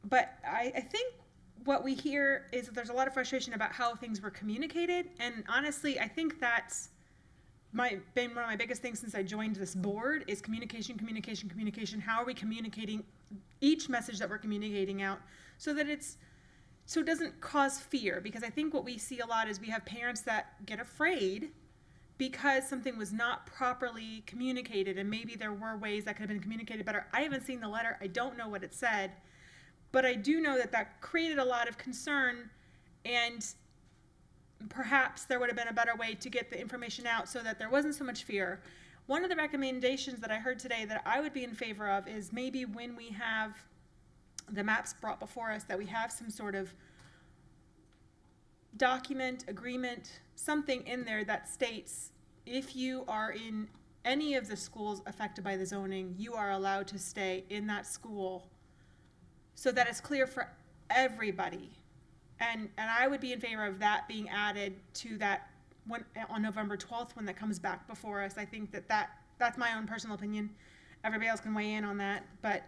But I think what we hear is that there's a lot of frustration about how things were communicated, and honestly, I think that's been one of my biggest things since I joined this board is communication. How are we communicating each message that we're communicating out so that it doesn't cause fear? Because I think what we see a lot is we have parents that get afraid because something was not properly communicated, and maybe there were ways that could have been communicated better. I haven't seen the letter. I don't know what it said, but I do know that created a lot of concern, and perhaps there would have been a better way to get the information out so that there wasn't so much fear. One of the recommendations that I heard today that I would be in favor of is maybe when we have the maps brought before us, that we have some sort of document, agreement, something in there that states if you are in any of the schools affected by the zoning, you are allowed to stay in that school, so that it's clear for everybody. And I would be in favor of that being added to that on November 12th when that comes back before us. I think that's my own personal opinion. Everybody else can weigh in on that, but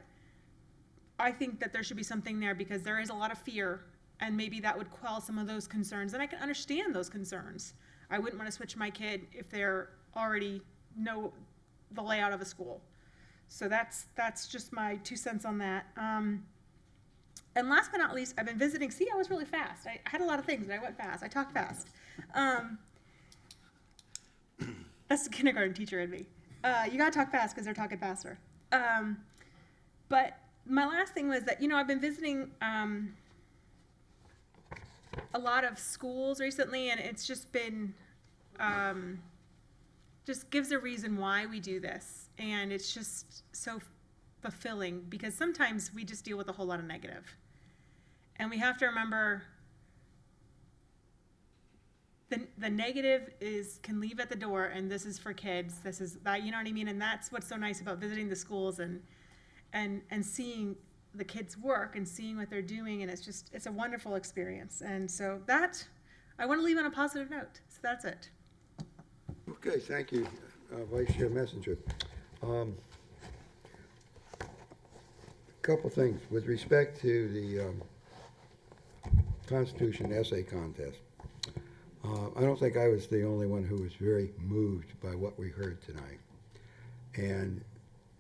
I think that there should be something there because there is a lot of fear, and maybe that would quell some of those concerns. And I can understand those concerns. I wouldn't want to switch my kid if they're already know the layout of a school. So that's just my 2 cents on that. And last but not least, I've been visiting. See, I was really fast. I had a lot of things, and I went fast. I talked fast. That's the kindergarten teacher in me. You gotta talk fast because they're talking faster. But my last thing was that, I've been visiting a lot of schools recently, and it's just been, just gives a reason why we do this. And it's just so fulfilling because sometimes we just deal with a whole lot of negative. And we have to remember the negative can leave at the door, and this is for kids. This is that, you know what I mean? And that's what's so nice about visiting the schools and seeing the kids work and seeing what they're doing, and it's a wonderful experience. And so I want to leave on a positive note. So that's it. Okay, thank you, Vice Chair Messenger. Couple things with respect to the Constitution essay contest. I don't think I was the only one who was very moved by what we heard tonight. And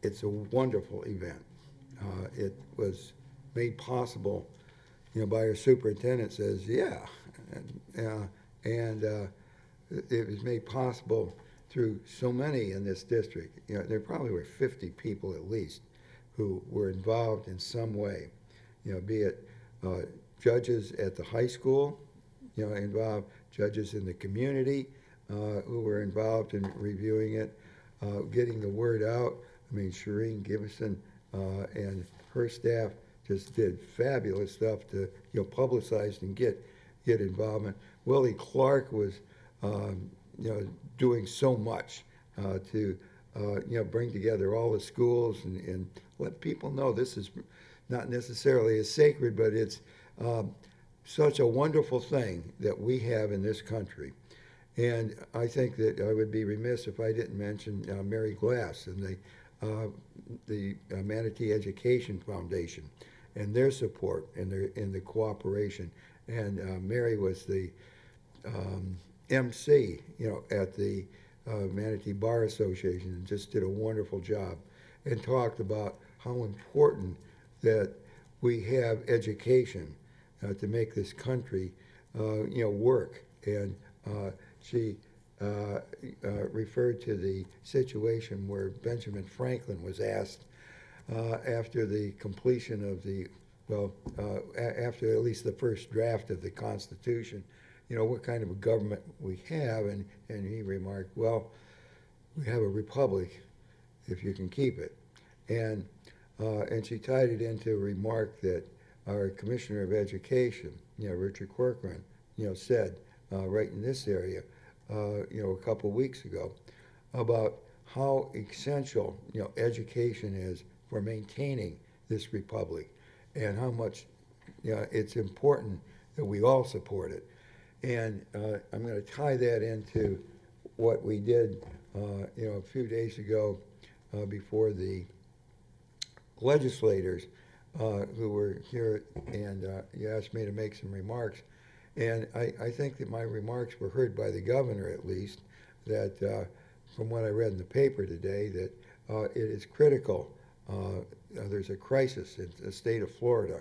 it's a wonderful event. It was made possible, by our superintendent says, yeah. And it was made possible through so many in this district. There probably were 50 people at least who were involved in some way, be it judges at the high school, involved judges in the community who were involved in reviewing it, getting the word out. I mean, Shireen Gibson and her staff just did fabulous stuff to publicize and get involvement. Willie Clark was doing so much to bring together all the schools and let people know this is not necessarily as sacred, but it's such a wonderful thing that we have in this country. And I think that I would be remiss if I didn't mention Mary Glass and the Manatee Education Foundation and their support and the cooperation. And Mary was the MC, at the Manatee Bar Association, and just did a wonderful job and talked about how important that we have education to make this country, work. And she referred to the situation where Benjamin Franklin was asked after the completion of after at least the first draft of the Constitution, what kind of a government we have, and he remarked, well, we have a republic if you can keep it. And she tied it into a remark that our Commissioner of Education, Richard Corcoran, said right in this area, a couple weeks ago, about how essential, education is for maintaining this republic, and how much, it's important that we all support it. And I'm going to tie that into what we did, a few days ago before the legislators who were here, and you asked me to make some remarks. And I think that my remarks were heard by the governor, at least, that from what I read in the paper today, that it is critical. There's a crisis in the state of Florida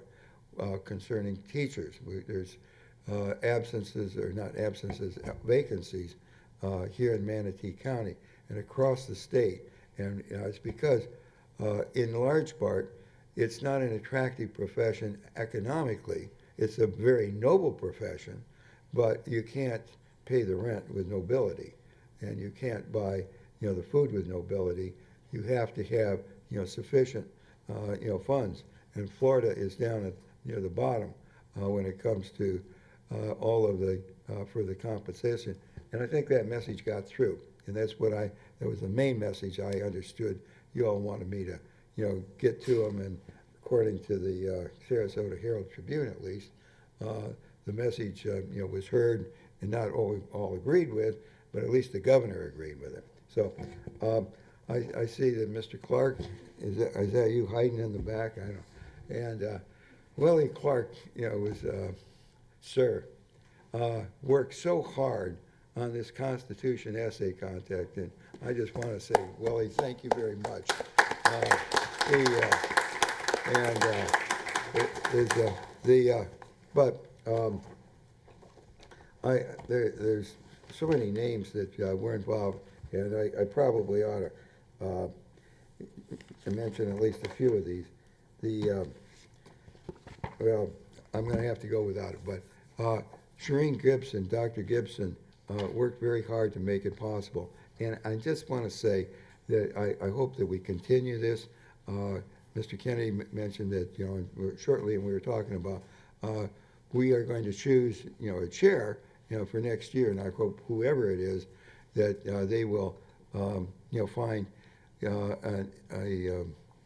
concerning teachers. There's absences, or not absences, vacancies here in Manatee County and across the state. And it's because, in large part, it's not an attractive profession economically. It's a very noble profession, but you can't pay the rent with nobility, and you can't buy, the food with nobility. You have to have, sufficient, funds. And Florida is down at near the bottom when it comes to all of the for the compensation. And I think that message got through, and that was the main message I understood you all wanted me to, get to them. And according to the Sarasota Herald Tribune, at least, the message, was heard and not all agreed with, but at least the governor agreed with it. So I see that Mr. Clark, is that you hiding in the back? I don't. And Willie Clark, was, sir, worked so hard on this Constitution essay contest, and I just want to say, Willie, thank you very much. There's so many names that were involved, and I probably ought to mention at least a few of these. Well, I'm going to have to go without it, but Shireen Gibson, Dr. Gibson, worked very hard to make it possible. And I just want to say that I hope that we continue this. Mr. Kennedy mentioned that, shortly, and we were talking about, we are going to choose, a chair, for next year, and I hope whoever it is, that they will, find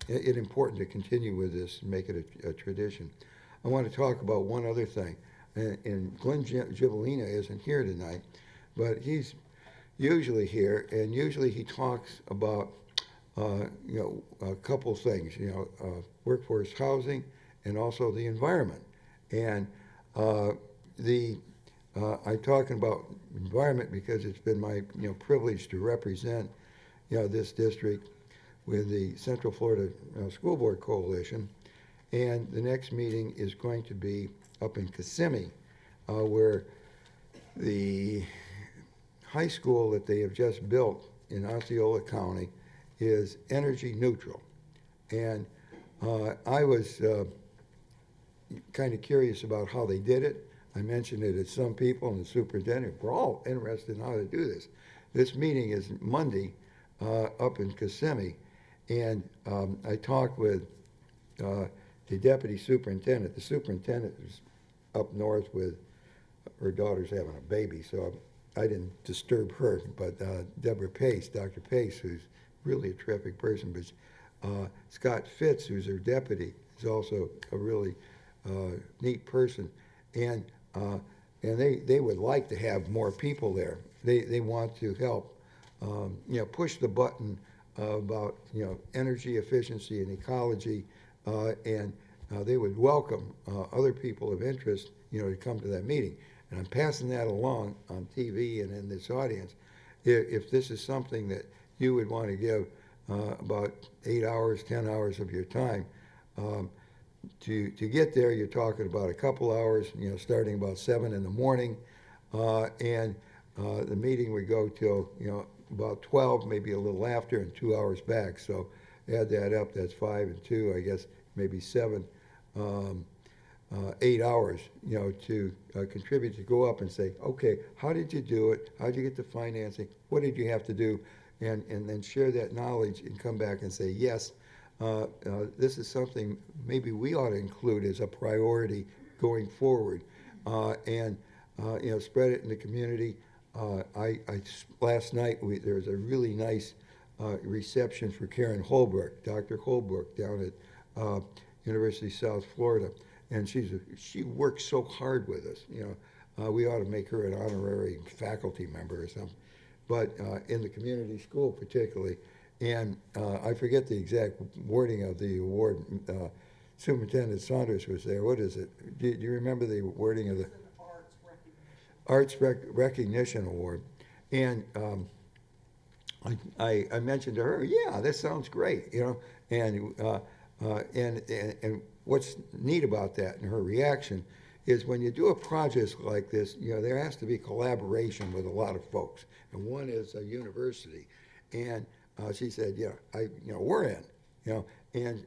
it important to continue with this and make it a tradition. I want to talk about one other thing, and Glenn Givolina isn't here tonight, but he's usually here, and usually he talks about a couple things, workforce housing and also the environment. And I'm talking about environment because it's been my privilege to represent this district with the Central Florida School Board Coalition. And the next meeting is going to be up in Kissimmee, where the high school that they have just built in Osceola County is energy neutral. And I was kind of curious about how they did it. I mentioned it to some people, and the superintendent, we're all interested in how to do this. This meeting is Monday up in Kissimmee, and I talked with the deputy superintendent. The superintendent is up north with her daughter's having a baby, so I didn't disturb her, but Deborah Pace, Dr. Pace, who's really a terrific person, but Scott Fitz, who's her deputy, is also a really neat person, and they would like to have more people there. They want to help, push the button about energy efficiency and ecology, and they would welcome other people of interest, to come to that meeting. And I'm passing that along on TV and in this audience. If this is something that you would want to give about 8 hours, 10 hours of your time, to get there, you're talking about a couple hours, starting about 7 in the morning, and The meeting would go till, about 12, maybe a little after, and 2 hours back. So add that up, that's 5 and 2, I guess, maybe 7, 8 hours, to contribute, to go up and say, okay, how did you do it? How did you get the financing? What did you have to do? And then share that knowledge and come back and say, yes, this is something maybe we ought to include as a priority going forward. And spread it in the community. Last night, there was a really nice reception for Karen Holbrook, Dr. Holbrook, down at University of South Florida. And she works so hard with us. We ought to make her an honorary faculty member or something. But in the community school particularly. And I forget the exact wording of the award. Superintendent Saunders was there. What is it? Do you remember the wording of the Arts Recognition Award? And I mentioned to her, yeah, this sounds great, And what's neat about that and her reaction is when you do a project like this, there has to be collaboration with a lot of folks. And one is a university. And she said, we're in, And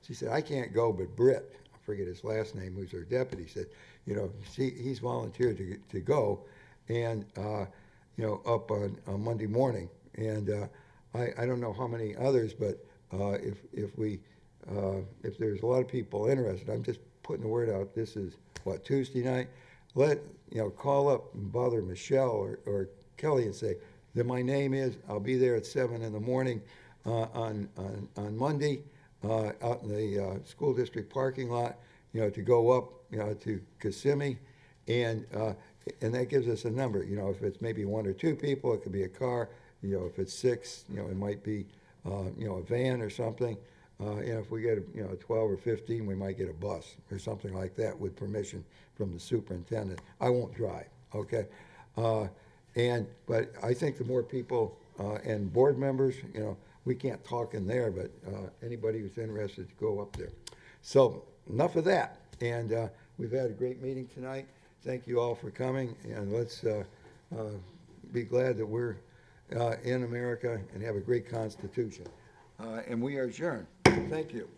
she said, I can't go, but Britt, I forget his last name, who's her deputy, said, he's volunteered to go, and up on Monday morning. And I don't know how many others, but if there's a lot of people interested, I'm just putting the word out. This is Tuesday night. Call up and bother Michelle or Kelly and say that my name is. I'll be there at 7 in the morning on Monday. Out in the school district parking lot, to go up, to Kissimmee, and that gives us a number. If it's maybe 1 or 2 people, it could be a car. If it's 6, it might be, a van or something. If we get 12 or 15, we might get a bus or something like that with permission from the superintendent. I won't drive, okay? But I think the more people and board members, we can't talk in there, but anybody who's interested to go up there. So enough of that. And we've had a great meeting tonight. Thank you all for coming, and let's be glad that we're in America and have a great Constitution. And we are adjourned. Thank you.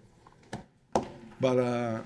But